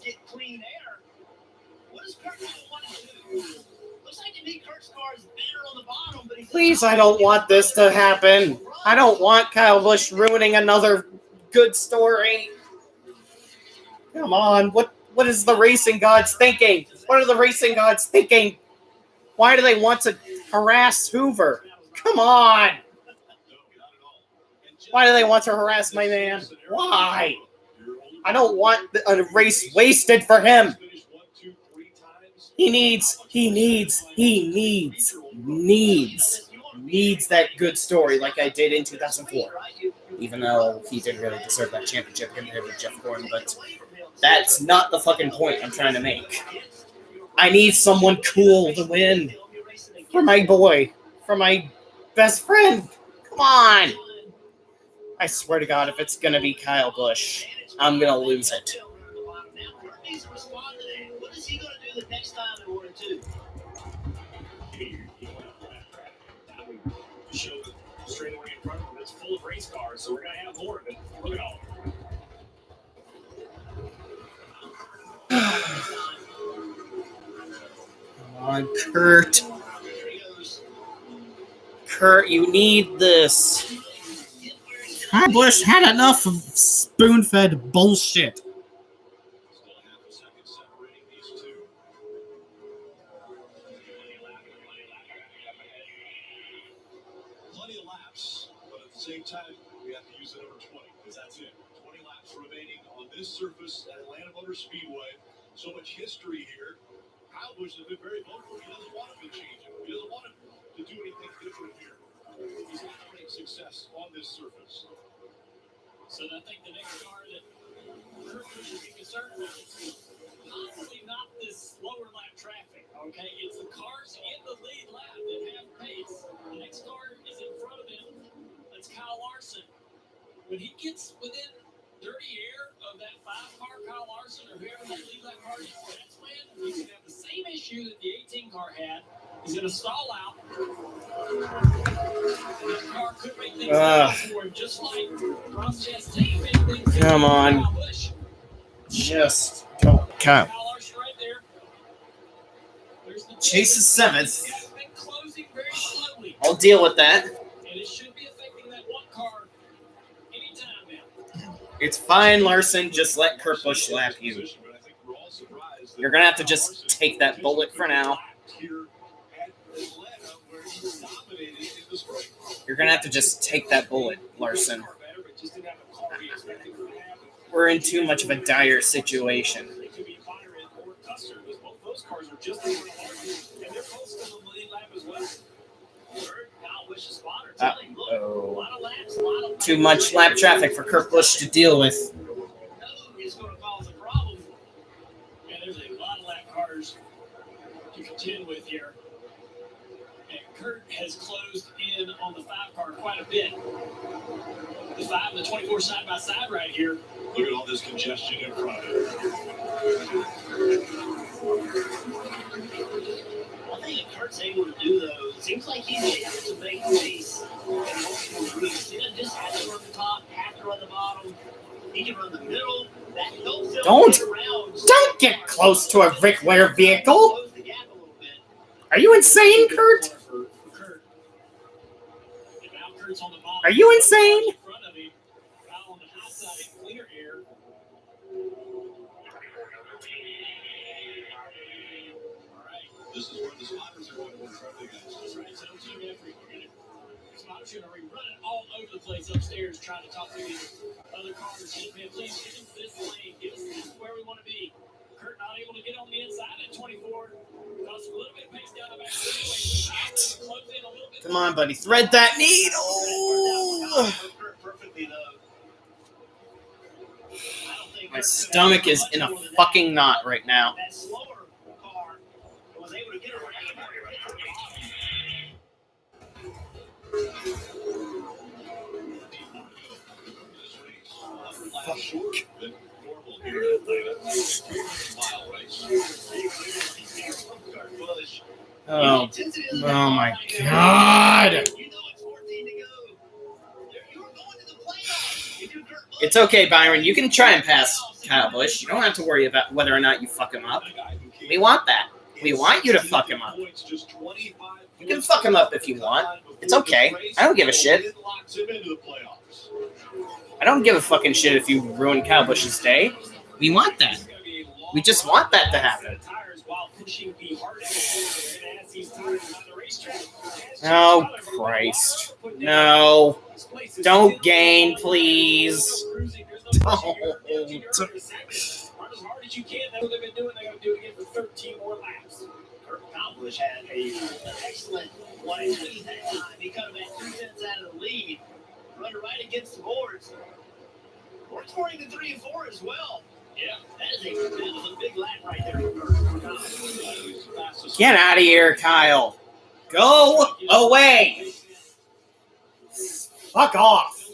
Please, I don't want this to happen. I don't want Kyle Busch ruining another good story. Come on, what is the racing gods thinking? What are the racing gods thinking? Why do they want to harass Hoover? Come on. Why do they want to harass my man? Why? I don't want a race wasted for him. He needs that good story like I did in 2004. Even though he didn't really deserve that championship compared with Jeff Gordon, but that's not the fucking point I'm trying to make. I need someone cool to win. For my boy. For my best friend. Come on. I swear to God, if it's going to be Kyle Busch, I'm going to lose it. What is he going to do the next time in order to? Show the straightaway in front of him. It's full of race cars, so we're going to have more of it. Look at all of them. Come on, Kurt. Kurt, you need this. Kyle Busch had enough of spoon-fed bullshit. Plenty of laps, but at the same time, we have to use the number 20, because that's it. 20 laps remaining on this surface at Atlanta Motor Speedway. So much history here. Kyle Busch has been very vocal. He doesn't want him to change it. He doesn't want him to do anything different here. He's not having success on this surface. So I think the next car that Kurt should be concerned about is possibly not this lower lap traffic, okay? It's the cars in the lead lap that have pace. The next car is in front of him. That's Kyle Larson. When he gets within dirty air of that 5-car Kyle Larson or whoever that lead lap car is, that's when he's going to have the same issue issue that the 18 car had is going to stall out. That car could make things happen for him, just like Ross Chastain made things happen Come on. for Kyle Busch. Just don't count. Kyle Larson right there. There's the Chase is 7th. It's been closing very slowly, I'll deal with that. and it should be affecting that one car anytime now. It's fine, Larson. Just let Kurt Busch lap you. You're going to have to just take that bullet for now. You're going to have to just take that bullet, Larson. We're in too much of a dire situation. Uh-oh. Too much lap traffic for Kurt Busch to deal with. It's going to cause a problem. And there's a lot of lap cars to contend with here. And Kurt has closed in on the 5 car quite a bit. The 5 and the 24 side by side right here. Look at all this congestion in front of it. One thing that Kurt's able to do, though, it seems like he's able to make pace in multiple routes. He doesn't just have to run the top, have to run the bottom. He can run the middle. That helps him Don't get close to a Ric Flair vehicle. Are you insane, Kurt? Are you insane? This is where the spotters are going to work traffic. That's right. So team effort. Spotters are going to be running all over the place upstairs trying to talk to these other cars. Man, please get into this lane. Get us where we want to be. Kurt not able to get on the inside at 24. Lost a little bit of pace down the back. Shit. Come on, buddy. Thread that needle. My stomach is in a fucking knot right now. That slower car was able to get around. Oh my God. It's okay, Byron. You can try and pass Kyle Busch. You don't have to worry about whether or not you fuck him up. We want that. We want you to fuck him up. You can fuck him up if you want. It's okay. I don't give a shit. I don't give a fucking shit if you ruin Kyle Busch's day. We want that. We just want that to happen. Oh, Christ. No. Don't gain, please. Don't. As you can, that's what they've been doing. They got to do it again for 13 more laps. Kyle Busch had an excellent 180 that time. He cut him at 2 tenths out of the lead. Running right against the boards. We're scoring the 3 and 4 as well. Yeah, that was a big lap right there for Kyle. Get out of here, Kyle. Go away. Fuck off.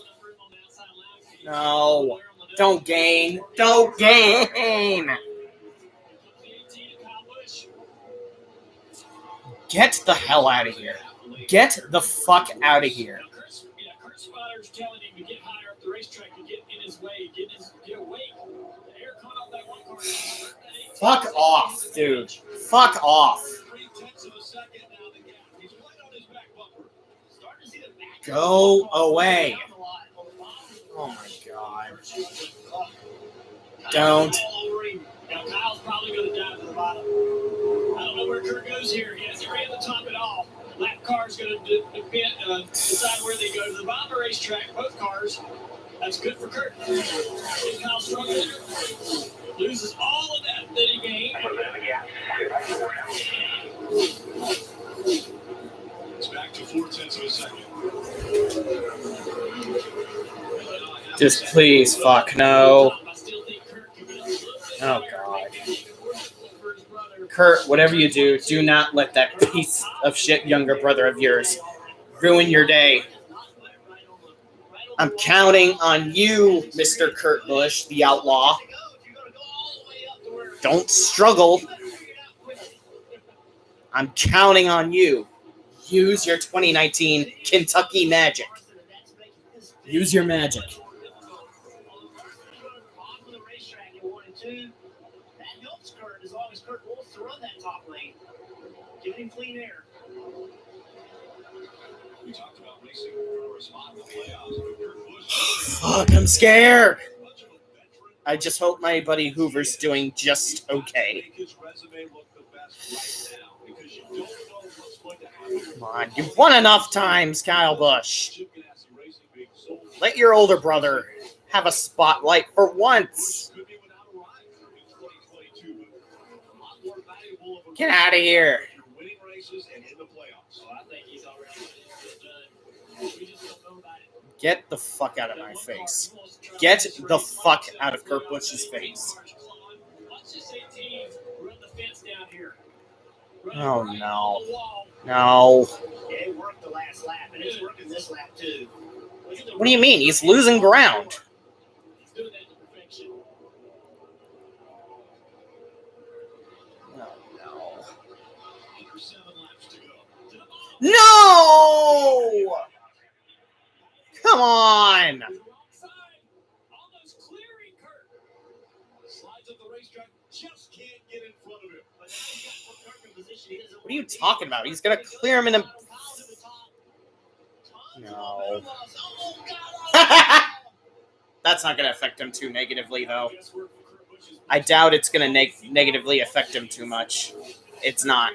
No. Don't gain. Don't gain. Get the hell out of here. Get the fuck out of here. Kurt Spotter's telling him to get higher up the racetrack to get in his way, get away. The air coming off that one car. Fuck off, dude. Fuck off. Go away. Oh my God. Don't. Now Kyle's probably going to dive to the bottom. I don't know where Kurt goes here. He hasn't ran the top at all. Lap car's going to decide where they go to the bottom of the racetrack. Both cars. That's good for Kurt. Kyle struggling. Loses all of that he gained. It's back to 4/10 of a second. Just please, fuck no. Oh God. Kurt, whatever you do, do not let that piece of shit younger brother of yours ruin your day. I'm counting on you, Mr. Kurt Busch, the outlaw. Don't struggle. I'm counting on you. Use your 2019 Kentucky magic. Use your magic. Off of the racetrack in 1 and 2. That helps Kurt as long as Kurt wants to run that top lane. Giving him clean air. We talked about racing for a spot in the playoffs, but Kurt Busch. Fuck, I'm scared. I just hope my buddy Hoover's doing just okay. Come on, you've won enough times, Kyle Busch. Let your older brother have a spotlight for once. Get out of here. Get the fuck out of my face. Get the fuck out of Kurt Busch's face. Oh, no. No. It worked the last lap, and it's working this lap, too. What do you mean? He's losing ground. No! Come on! What are you talking about? He's gonna clear him in a... No. That's not gonna affect him too negatively, though. I doubt it's gonna negatively affect him too much. It's not.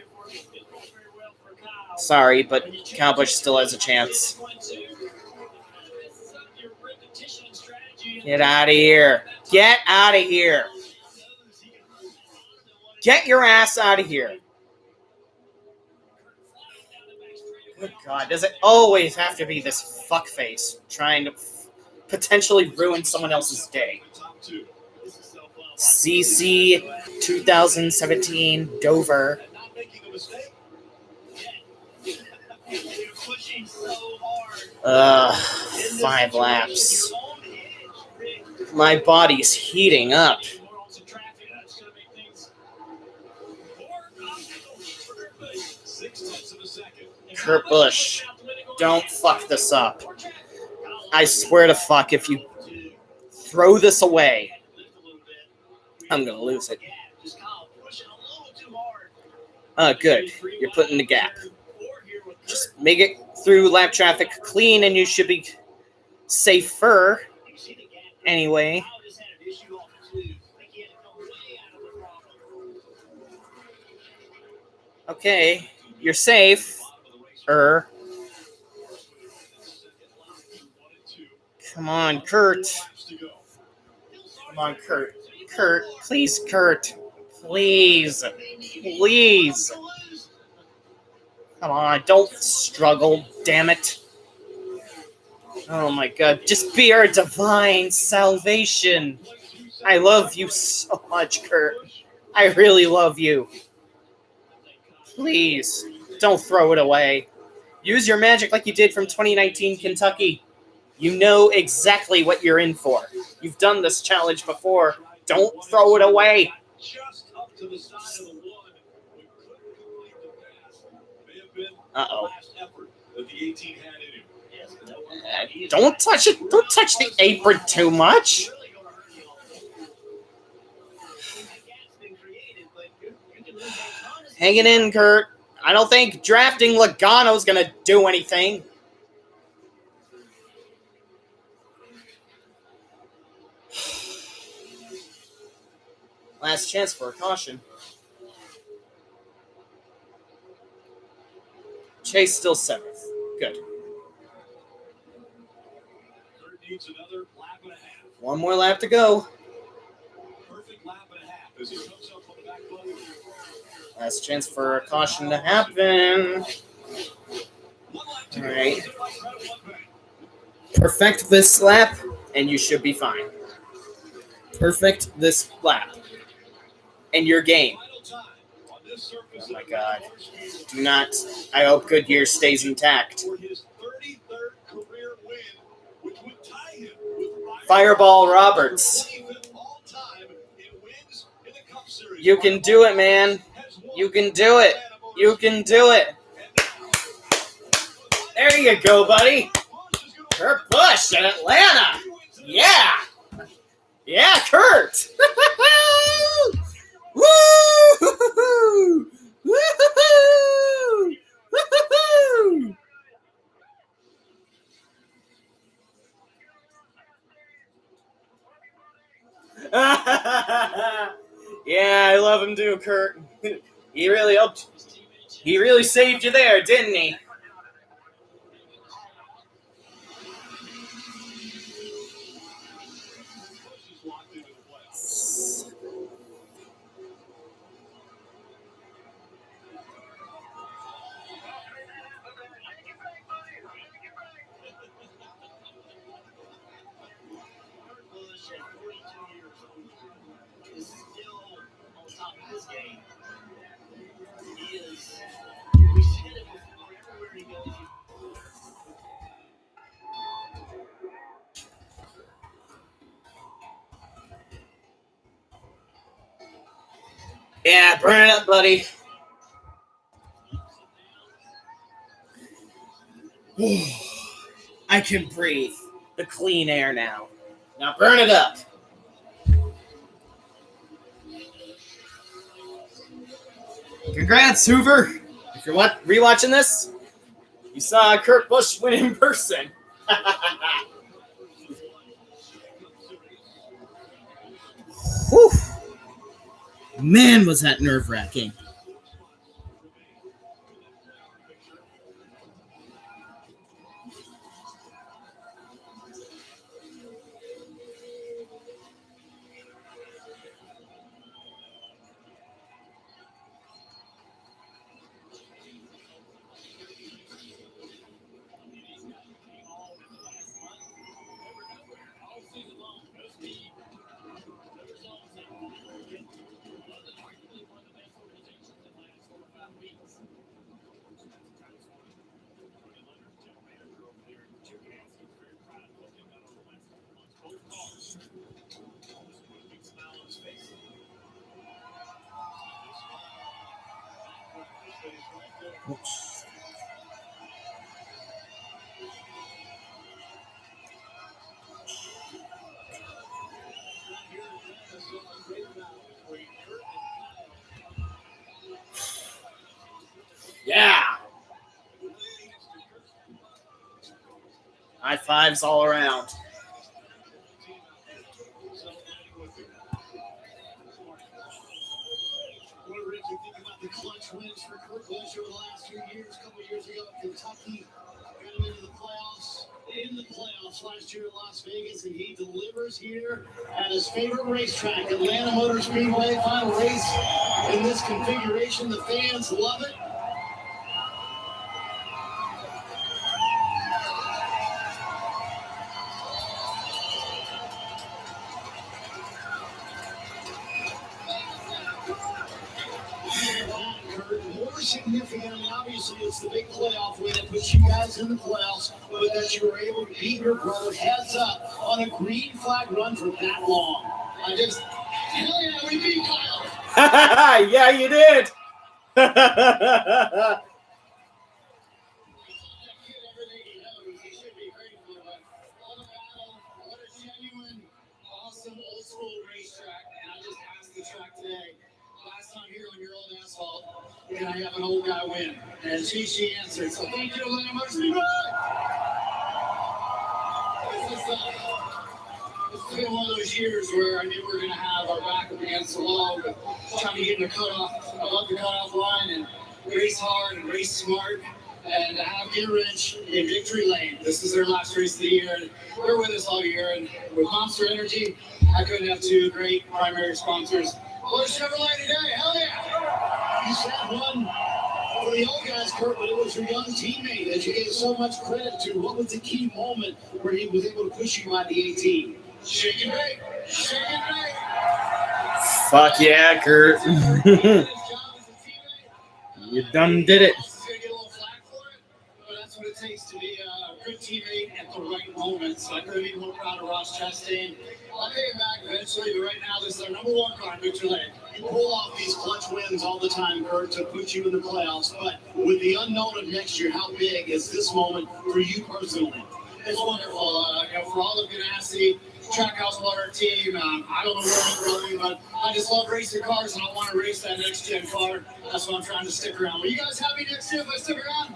Sorry, but Kyle Busch still has a chance. Get out of here. Get out of here. Get your ass out of here. Good God, does it always have to be this fuckface trying to potentially ruin someone else's day? CC 2017 Dover. 5 laps. My body's heating up. Kurt Busch, don't fuck this up. I swear to fuck, if you throw this away, I'm gonna lose it. Good. You're putting the gap. Just make it through lap traffic clean and you should be safer. Anyway. Okay, you're safe. Come on, Kurt. Come on, Kurt. Kurt, please, Kurt. Please. Please. Come on, don't struggle, damn it. Oh my God, just be our divine salvation. I love you so much, Kurt. I really love you. Please, don't throw it away. Use your magic like you did from 2019 Kentucky. You know exactly what you're in for. You've done this challenge before. Don't throw it away. Uh-oh. Don't touch it. Don't touch the apron too much. Hang it in, Kurt. I don't think drafting Logano's going to do anything. Last chance for a caution. Chase still 7th. Good. One more lap to go. Last chance for a caution to happen. All right. Perfect this lap, and you should be fine. Perfect this lap, and you're game. Oh my God. Do not. I hope Goodyear stays intact. Fireball Roberts. You can do it, man. You can do it. You can do it. There you go, buddy. Kurt Busch in Atlanta. Yeah. Yeah, Kurt. Woo! Woo! Woo! Yeah, I love him too, Kurt. He really helped. He really saved you there, didn't he? Kurt Busch at 42 years old is still on top of his game. He is. We said it before. Everywhere he goes, Yeah, burn it up, buddy. I can breathe the clean air now. Now burn it up. Congrats, Hoover. If you're rewatching this, you saw Kurt Busch win in person. Whew. Man, was that nerve-wracking. Yeah. High fives all around. Rick, you think about the clutch wins for Kurt Busch over the last 2 years. A couple of years ago at Kentucky, got him into the playoffs. In the playoffs last year in Las Vegas, and he delivers here at his favorite racetrack, Atlanta Motor Speedway. Final race in this configuration. The fans love it. More significant, I mean, obviously it's the big playoff win that puts you guys in the playoffs, but that you were able to beat your brother heads up on a green flag run for that long. Hell yeah, we beat Kyle. Yeah, you did. Awesome old school racetrack, and I just asked the track today, last time here on your old asphalt, can I have an old guy win? And she answered, so thank you, Atlanta Motor Speedway! It's been one of those years where I knew we were going to have our back up against the wall, but trying to get in the cutoff, above the cutoff line, and race hard and race smart, and have Get Rich in Victory Lane. This is their last race of the year, and they're with us all year, and with Monster Energy, I couldn't have two great primary sponsors. Busch Chevrolet today, hell yeah! You said one for the old guys, Kurt, but it was your young teammate that you gave so much credit to. What was the key moment where he was able to push you out the 18? Shake and bake. Shake and bake. Fuck yeah, Kurt. You done did it. But that's what it takes to be a good teammate at the right moment. So I couldn't be more proud of Ross Chastain. I'll pay it back eventually, but right now this is our number one car in Victory Lane. You pull off these clutch wins all the time, Kurt, to put you in the playoffs. But with the unknown of next year, how big is this moment for you personally? It's wonderful. For all the Ganassi Trackhouse Water team, I don't know where I'm going, but I just love racing cars, and I want to race that next gen car. That's why I'm trying to stick around. Will you guys have me next year if I stick around?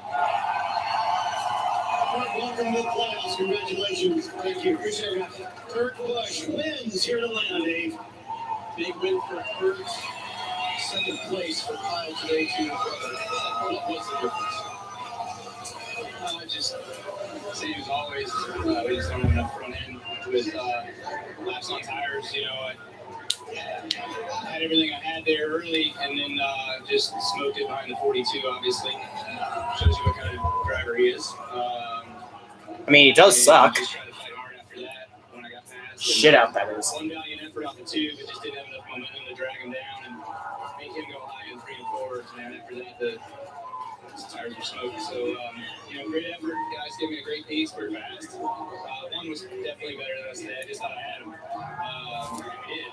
Welcome to the playoffs. Congratulations. Thank you. Appreciate it. Kurt Busch wins here in Atlanta, Dave. Big win for Kurt. Second place for Kyle today to your brother. What was the difference? Just same as always. We just don't have enough front end with laps on tires. I had everything I had there early, and then just smoked it behind the 42. Obviously, shows you what kind of driver he is. I mean, he does suck. Just tried to fight hard after that when I got past. Shit out that is. One valiant effort off the 2, but just didn't have enough momentum to drag him down and make him go high in 3 and 4. And after that, the tires were smoked. So, great effort. Guys gave me a great piece. We're fast. One was definitely better than us today. I just thought I had him. We did.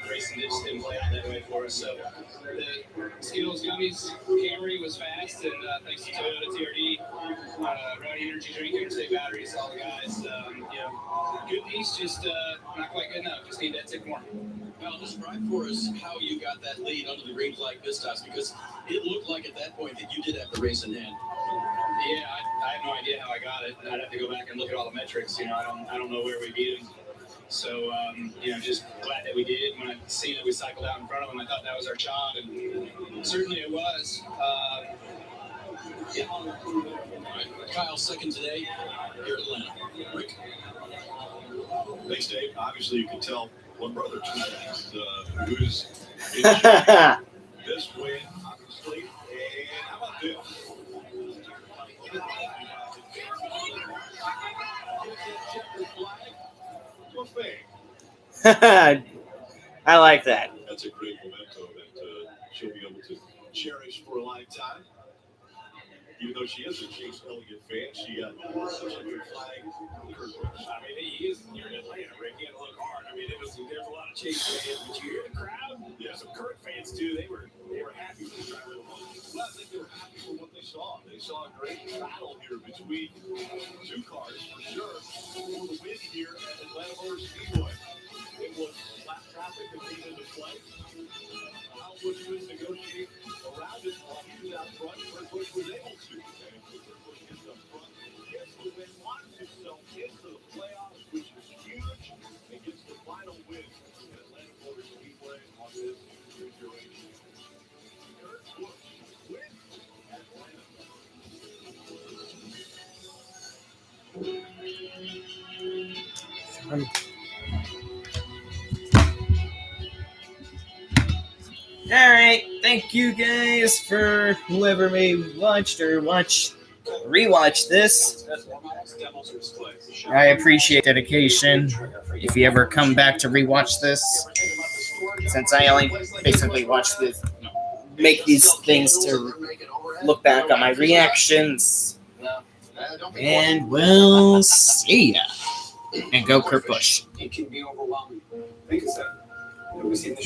The racing just didn't play out that way for us. So, the Skittles Gummies, Camry was fast, and thanks to Toyota TRD, Rowdy Energy Drink, Interstate Batteries, all the guys. Good piece, just not quite good enough. Just need that tick more. Well, describe for us how you got that lead under the green flag Vistas, because it looked like at that point that you did have the race in hand. Yeah, I have no idea how I got it. I'd have to go back and look at all the metrics. I don't know where we beat him. So, just glad that we did. When I seen that we cycled out in front of him, I thought that was our shot, and certainly it was. Kyle second today here at Atlanta. Rick? Thanks, Dave. Obviously, you can tell one brother who's in this win, obviously. And how about this? I like that. That's a great memento that she'll be able to cherish for a lifetime. Even though she is a Chase Elliott fan, she got such a good flag. I mean, he is here in Atlanta, Rick. He had to look hard. I mean, there's a lot of Chase fans, but you hear the crowd. Yeah, some Kurt fans too. They were happy with the driver. Well, I think they were happy for what they saw. They saw a great battle here between two cars for sure for the win here at Atlanta Motor Speedway. It was flat traffic that came into play. How Busch was negotiate around it while he was out front. Kurt Busch was able to. And Kurt Busch gets up front, gets the win, launches himself into the playoffs, which is huge, and gets the final win at Atlanta Motor Speedway on this configuration. Kurt Busch wins at Atlanta. All right, thank you guys for whoever may watched or rewatch this. I appreciate dedication. If you ever come back to rewatch this, since I only basically watch this, make these things to look back on my reactions, and we'll see ya. And go Kurt Busch. It can be overwhelming. Think of that. Have we seen the